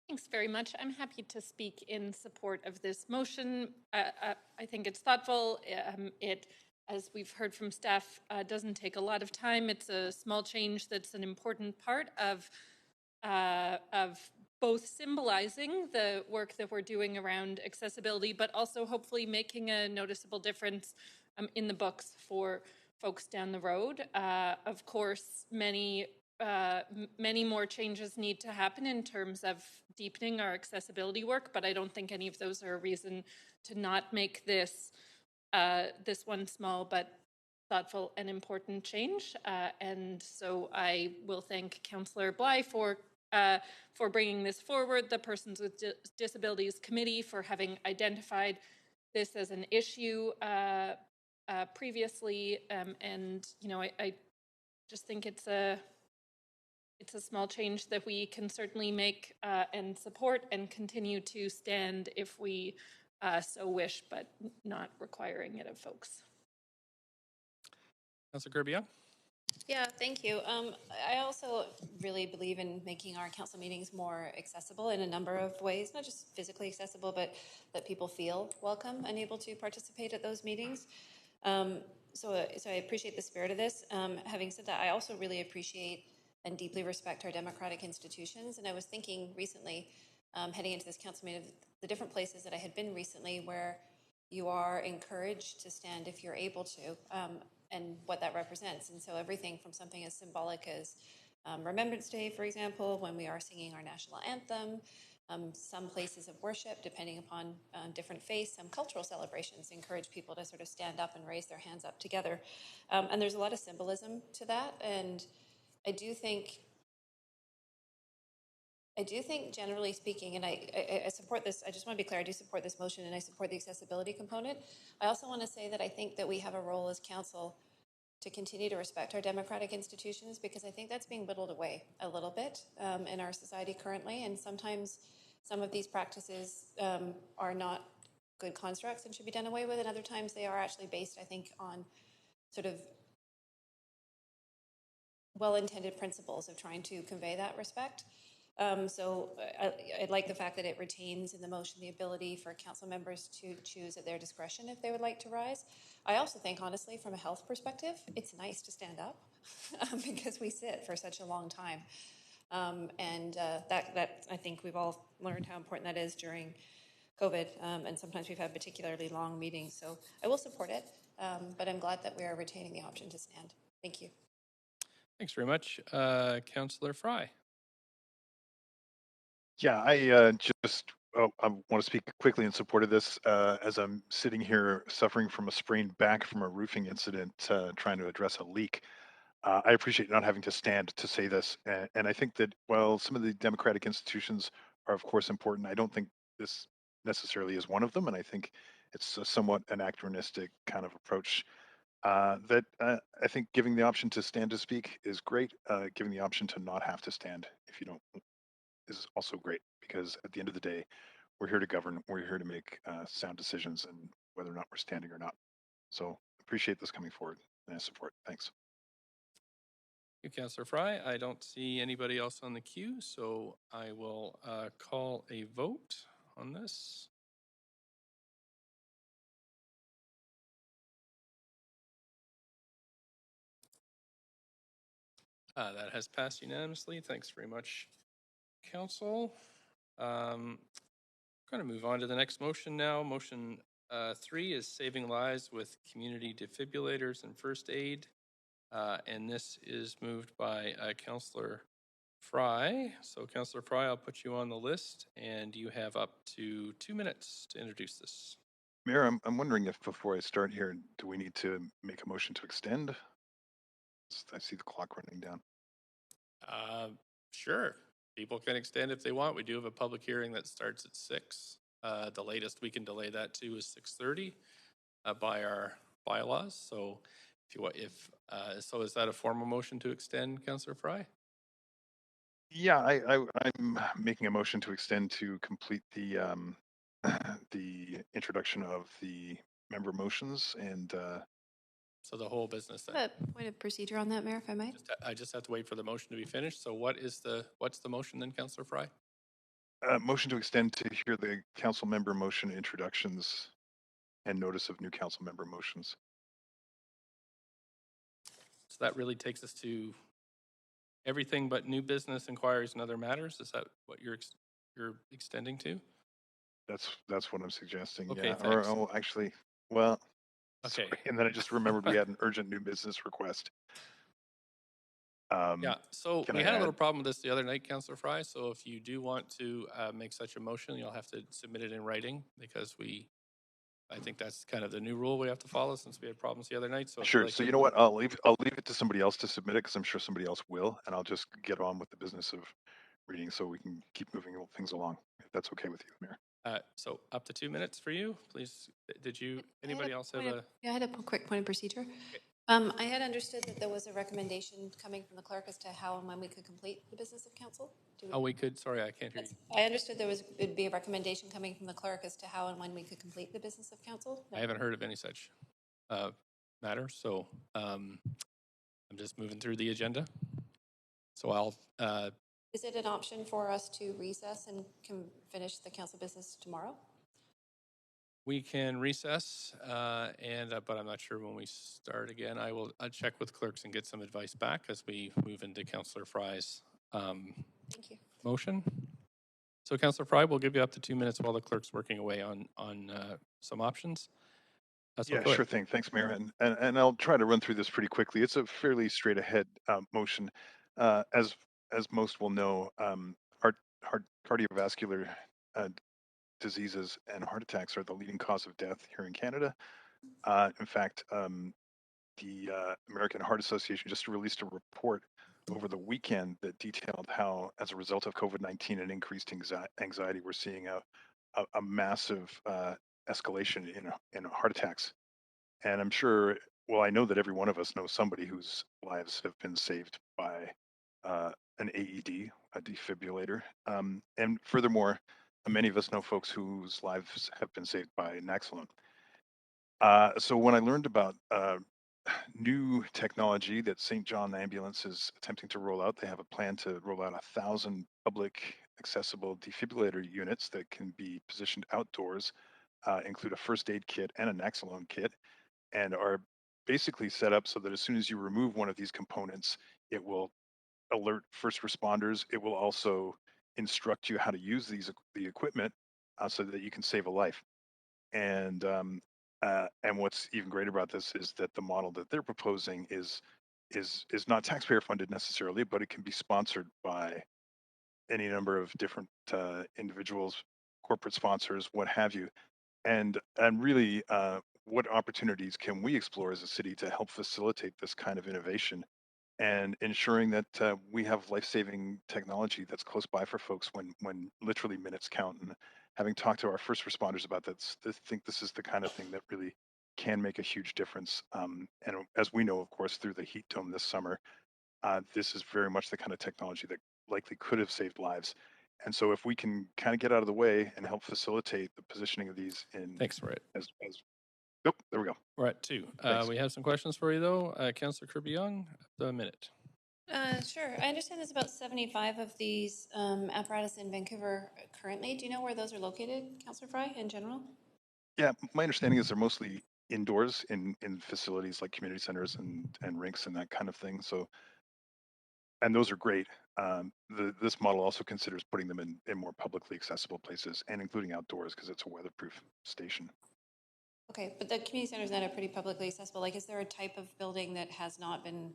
Thanks very much. I'm happy to speak in support of this motion. I think it's thoughtful. It, as we've heard from staff, doesn't take a lot of time. It's a small change that's an important part of both symbolizing the work that we're doing around accessibility, but also hopefully making a noticeable difference in the books for folks down the road. Of course, many more changes need to happen in terms of deepening our accessibility work, but I don't think any of those are a reason to not make this this one small but thoughtful and important change. And so I will thank Councillor Bly for bringing this forward, the Persons with Disabilities Committee for having identified this as an issue previously, and you know, I just think it's a small change that we can certainly make and support and continue to stand if we so wish, but not requiring it of folks.
Councillor Gerbia.
Yeah, thank you. I also really believe in making our council meetings more accessible in a number of ways, not just physically accessible, but that people feel welcome and able to participate at those meetings. So I appreciate the spirit of this. Having said that, I also really appreciate and deeply respect our democratic institutions. And I was thinking recently, heading into this council meeting, the different places that I had been recently where you are encouraged to stand if you're able to, and what that represents. And so everything from something as symbolic as Remembrance Day, for example, when we are singing our national anthem, some places of worship, depending upon different faiths, some cultural celebrations encourage people to sort of stand up and raise their hands up together. And there's a lot of symbolism to that. And I do think generally speaking, and I support this, I just want to be clear, I do support this motion and I support the accessibility component. I also want to say that I think that we have a role as council to continue to respect our democratic institutions, because I think that's being whittled away a little bit in our society currently. And sometimes some of these practices are not good constructs and should be done away with. And other times they are actually based, I think, on sort of well-intended principles of trying to convey that respect. So I like the fact that it retains in the motion the ability for council members to choose at their discretion if they would like to rise. I also think, honestly, from a health perspective, it's nice to stand up because we sit for such a long time. That I think we've all learned how important that is during COVID, and sometimes we've had particularly long meetings. So I will support it, but I'm glad that we are retaining the option to stand. Thank you.
Thanks very much. Councillor Fry.
Yeah, I want to speak quickly in support of this as I'm sitting here suffering from a sprained back from a roofing incident trying to address a leak. I appreciate not having to stand to say this. And I think that while some of the democratic institutions are, of course, important, I don't think this necessarily is one of them. And I think it's a somewhat anachronistic kind of approach that I think giving the option to stand to speak is great. Giving the option to not have to stand if you don't is also great, because at the end of the day, we're here to govern. We're here to make sound decisions, and whether or not we're standing or not. So appreciate this coming forward, and I support. Thanks.
Thank you, Councillor Fry. I don't see anybody else on the queue, so I will call a vote on this. That has passed unanimously. Thanks very much, Council. I'm going to move on to the next motion now. Motion 3 is Saving Lives with Community Defibrillators and First Aid. And this is moved by Councillor Fry. So Councillor Fry, I'll put you on the list, and you have up to 2 minutes to introduce this.
Mayor, I'm wondering if before I start here, do we need to make a motion to extend? I see the clock running down.
Sure. People can extend if they want. We do have a public hearing that starts at 6. The latest we can delay that to is 6:30 by our bylaws. So so is that a formal motion to extend, Councillor Fry?
Yeah, I'm making a motion to extend to complete the the introduction of the member motions and
So the whole business then.
A point of procedure on that, Mayor, if I might.
I just have to wait for the motion to be finished. So what's the motion then, Councillor Fry?
motion to extend to hear the council member motion introductions and notice of new council member motions.
So that really takes us to everything but new business, inquiries, and other matters. Is that what you're extending to?
That's what I'm suggesting.
Okay,
yeah.
thanks.
Or actually, well,
okay.
Sorry. And then I just remembered we had an urgent new business request.
Yeah, so we had a little problem with this the other night, Councillor Fry. So if you do want to make such a motion, you'll have to submit it in writing, because I think that's kind of the new rule we have to follow since we had problems the other night. So
Sure. So you know what? I'll leave it to somebody else to submit it, because I'm sure somebody else will, and I'll just get on with the business of reading so we can keep moving things along. If that's okay with you, Mayor.
So up to 2 minutes for you, please. Anybody else have a?
Yeah, I had a quick point of procedure.
Okay.
I had understood that there was a recommendation coming from the clerk as to how and when we could complete the business of council.
We could. Sorry, I can't hear you.
I understood would be a recommendation coming from the clerk as to how and when we could complete the business of council.
I haven't heard of any such matter, so I'm just moving through the agenda. So I'll.
Is it an option for us to recess and finish the council business tomorrow?
We can recess, but I'm not sure when we start again. I'll check with clerks and get some advice back as we move into Councillor Fry's
Thank you.
motion. So Councillor Fry, we'll give you up to 2 minutes while the clerk's working away on some options.
Yeah, sure thing. Thanks, Mayor. And I'll try to run through this pretty quickly. It's a fairly straight ahead motion. As most will know, heart cardiovascular uh, diseases and heart attacks are the leading cause of death here in Canada. In fact, the American Heart Association just released a report over the weekend that detailed how, as a result of COVID-19 and increased anxiety, we're seeing a massive escalation in heart attacks. And I'm sure, well, I know that every one of us knows somebody whose lives have been saved by an AED, a defibrillator. And furthermore, many of us know folks whose lives have been saved by Naxalone. So when I learned about new technology that St. John Ambulance is attempting to roll out, they have a plan to roll out 1,000 public accessible defibrillator units that can be positioned outdoors, include a first aid kit and a Naxalone kit, and are basically set up so that as soon as you remove one of these components, it will alert first responders. It will also instruct you how to use the equipment so that you can save a life. And what's even greater about this is that the model that they're proposing is not taxpayer funded necessarily, but it can be sponsored by any number of different individuals, corporate sponsors, what have you. And really, what opportunities can we explore as a city to help facilitate this kind of innovation and ensuring that we have life-saving technology that's close by for folks when literally minutes count. And having talked to our first responders about that, I think this is the kind of thing that really can make a huge difference. And as we know, of course, through the heat dome this summer, this is very much the kind of technology that likely could have saved lives. And so if we can kind of get out of the way and help facilitate the positioning of these in
Thanks, Brett.
Nope, there we go.
We're at 2. We have some questions for you, though. Councillor Kirby-Young, the minute.
Sure. I understand there's about 75 of these apparatus in Vancouver currently. Do you know where those are located, Councillor Fry, in general?
Yeah, my understanding is they're mostly indoors in facilities like community centers and rinks and that kind of thing. So, and those are great. This model also considers putting them in more publicly accessible places and including outdoors because it's a weatherproof station.
Okay, but the community centers that are pretty publicly accessible, like is there a type of building that has not been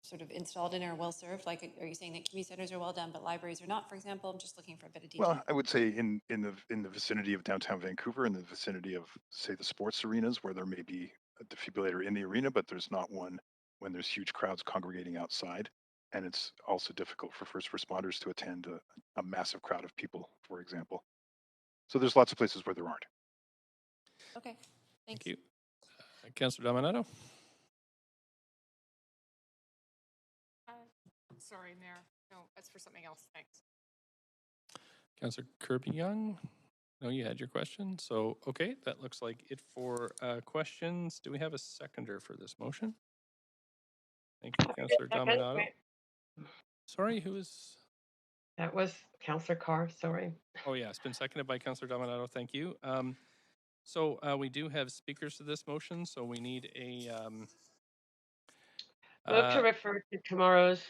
sort of installed in or well served? Like, are you saying that community centers are well done, but libraries are not, for example? I'm just looking for a bit of detail.
Well, I would say in the vicinity of downtown Vancouver, in the vicinity of, say, the sports arenas, where there may be a defibrillator in the arena, but there's not one when there's huge crowds congregating outside. And it's also difficult for first responders to attend a massive crowd of people, for example. So there's lots of places where there aren't.
Okay, thanks.
Thank you. Councillor Dominato.
Sorry, Mayor. No, that's for something else. Thanks.
Councillor Kirby-Young. No, you had your question. So, okay, that looks like it for questions. Do we have a seconder for this motion? Thank you, Councillor Dominato. Sorry, who is?
That was Councillor Carr, sorry.
Oh, yeah, it's been seconded by Councillor Dominato. Thank you. So we do have speakers to this motion, so we need a...
Move to refer to tomorrow's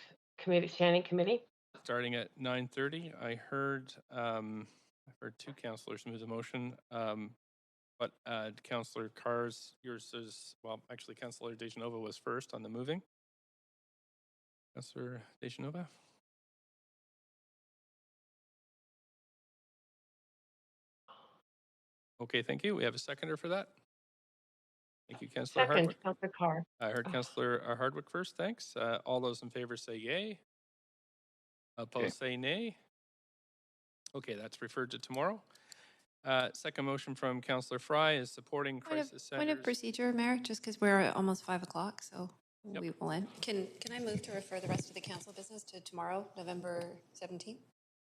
standing committee.
Starting at 9:30. I heard 2 councillors move the motion, but Councillor Carr's, yours is, well, actually Councillor Dejanova was first on the moving. Councillor Dejanova. Okay, thank you. We have a seconder for that. Thank you, Councillor Hardwick.
Councillor Carr.
I heard Councillor Hardwick first. Thanks. All those in favor say yay. Opposed say nay. Okay, that's referred to tomorrow. Second motion from Councillor Fry is supporting crisis centers.
Point of procedure, Mayor, just because we're at almost 5 o'clock, so we will end. Can I move to refer the rest of the council business to tomorrow, November 17th?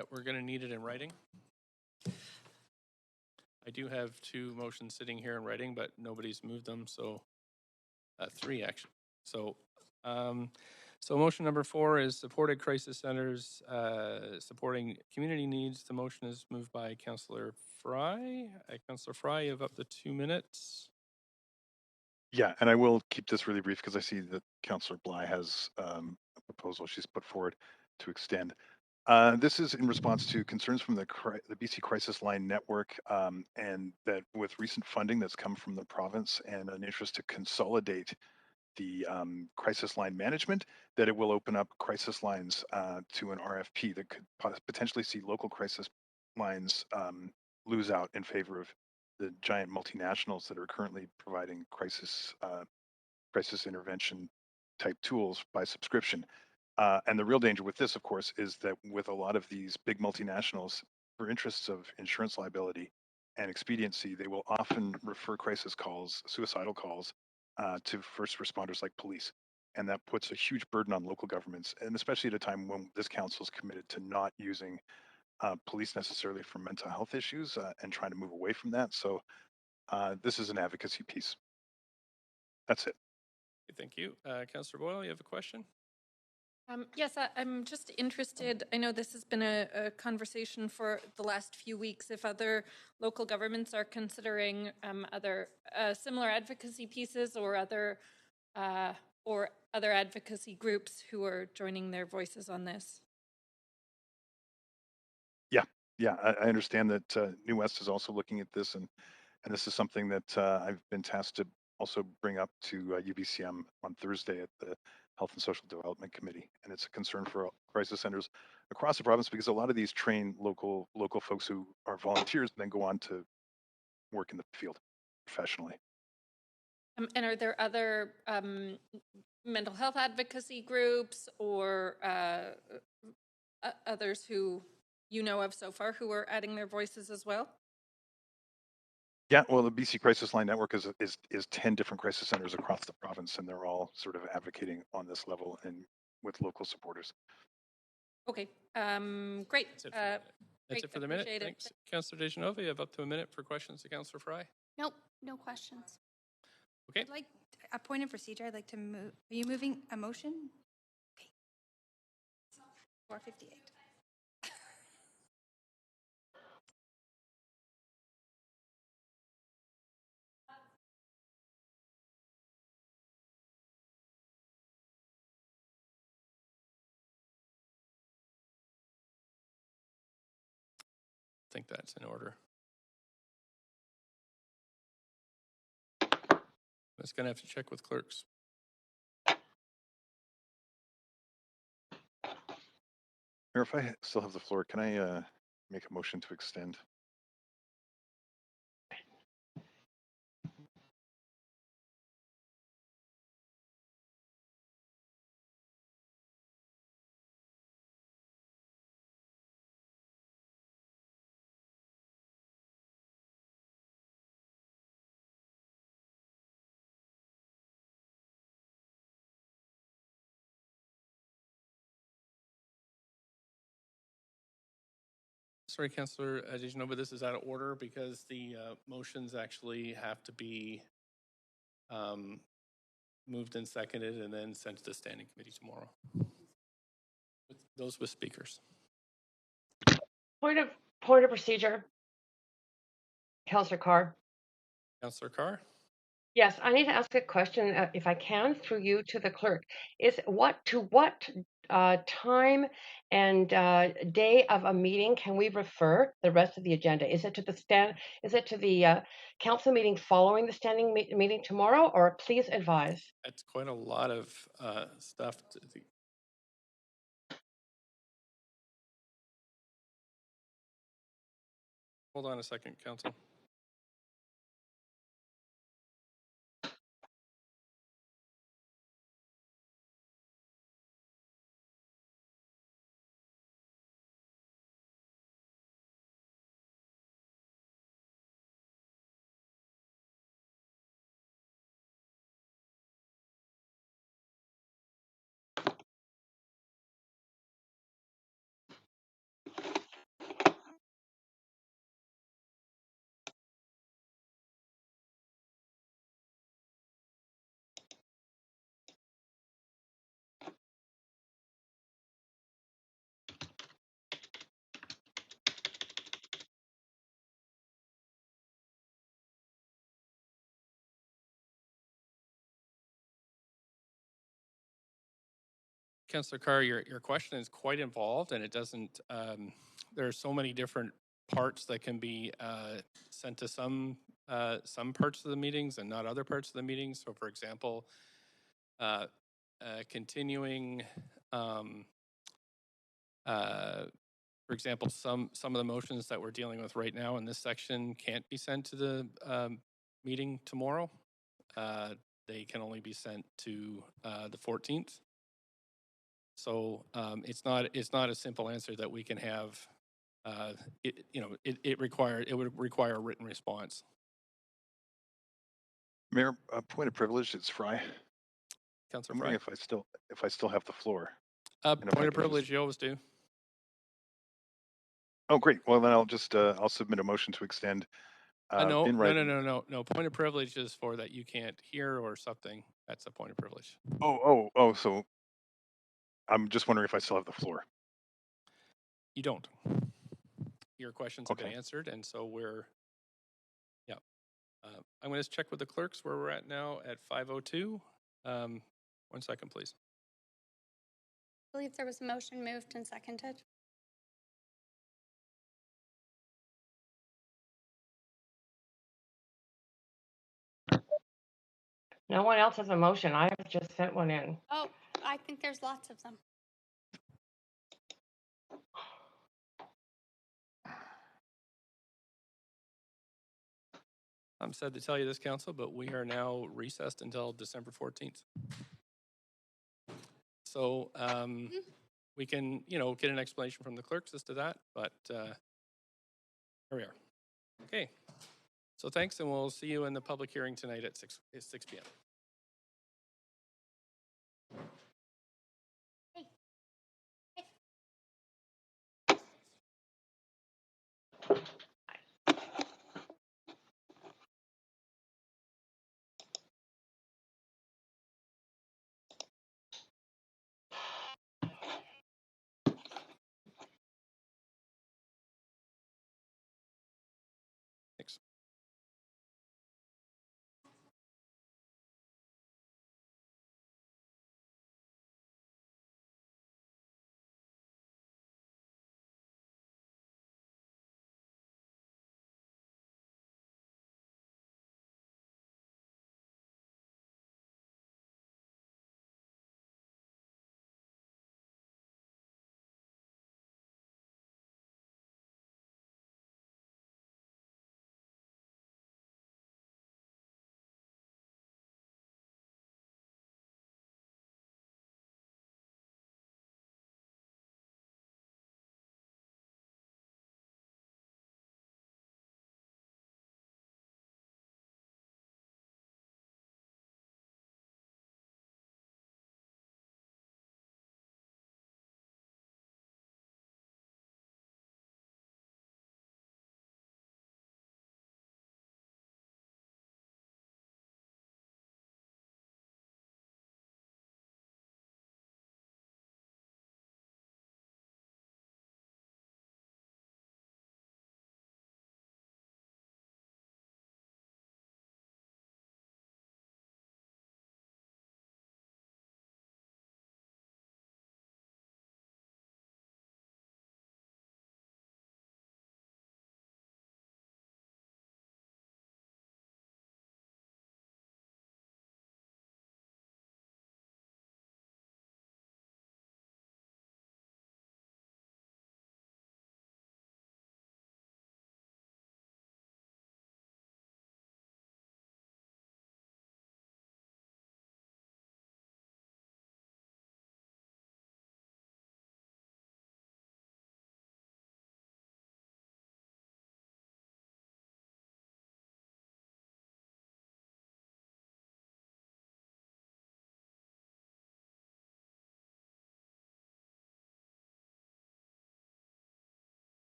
Yep, we're going to need it in writing. I do have 2 motions sitting here in writing, but nobody's moved them, so 3 actually. So, so motion number 4 is supported crisis centers, supporting community needs. The motion is moved by Councillor Fry. Councillor Fry, you have up to 2 minutes.
Yeah, and I will keep this really brief because I see that Councillor Bly has a proposal she's put forward to extend. This is in response to concerns from the BC Crisis Line Network, and that with recent funding that's come from the province and an interest to consolidate the crisis line management, that it will open up crisis lines to an RFP that could potentially see local crisis lines lose out in favor of the giant multinationals that are currently providing crisis intervention type tools by subscription. And the real danger with this, of course, is that with a lot of these big multinationals, for interests of insurance liability and expediency, they will often refer crisis calls, suicidal calls, to first responders like police. And that puts a huge burden on local governments, and especially at a time when this council is committed to not using police necessarily for mental health issues and trying to move away from that. So this is an advocacy piece. That's it.
Thank you. Councillor Boyle, you have a question?
Yes, I'm just interested. I know this has been a conversation for the last few weeks. If other local governments are considering other similar advocacy pieces or other advocacy groups who are joining their voices on this.
Yeah, I understand that New West is also looking at this, and this is something that I've been tasked to also bring up to UBCM on Thursday at the Health and Social Development Committee, and it's a concern for crisis centers across the province because a lot of these train local folks who are volunteers and then go on to work in the field professionally.
And are there other mental health advocacy groups or others who you know of so far who are adding their voices as well?
Yeah, well, the BC Crisis Line Network is 10 different crisis centers across the province, and they're all sort of advocating on this level and with local supporters.
Okay, great.
That's it for the minute. Thanks. Councillor Dejanova, you have up to a minute for questions to Councillor Fry.
Nope, no questions.
Okay.
I'd like a point of procedure. I'd like to move. Are you moving a motion? Okay. 458.
I think that's in order. I'm just going to have to check with clerks.
Mayor, if I still have the floor, can I make a motion to extend?
Sorry, Councillor Dejanova, this is out of order because the motions actually have to be moved and seconded and then sent to the standing committee tomorrow. Those with speakers.
Point of procedure. Councillor Carr.
Councillor Carr?
Yes, I need to ask a question, if I can, through you to the clerk. Is what time and day of a meeting can we refer the rest of the agenda? Is it to the council meeting following the standing meeting tomorrow, or please advise?
That's quite a lot of stuff. Hold on a second, Council. Councillor Carr, your question is quite involved, and it doesn't. There are so many different parts that can be sent to some parts of the meetings and not other parts of the meetings. So, for example, continuing, for example, some of the motions that we're dealing with right now in this section can't be sent to the meeting tomorrow. They can only be sent to the 14th. So it's not a simple answer that we can have. It would require a written response.
Mayor, point of privilege. It's Fry.
Councilor
I'm
Fry.
wondering if I still have the floor.
Point of privilege, you always do.
Oh, great. Well, then I'll submit a motion to extend.
No.
In writing.
No. Point of privilege is for that you can't hear or something. That's a point of privilege.
Oh. So I'm just wondering if I still have the floor.
You don't. Your questions have been answered, and so we're. Yeah. I'm going to check with the clerks where we're at now at 5:02. 1 second, please.
I believe there was a motion moved and seconded.
No one else has a motion. I have just sent one in.
Oh, I think there's lots of them.
I'm sad to tell you this, Council, but we are now recessed until December 14th. So we can, get an explanation from the clerks as to that, but here we are. Okay. So thanks, and we'll see you in the public hearing tonight at 6 p.m.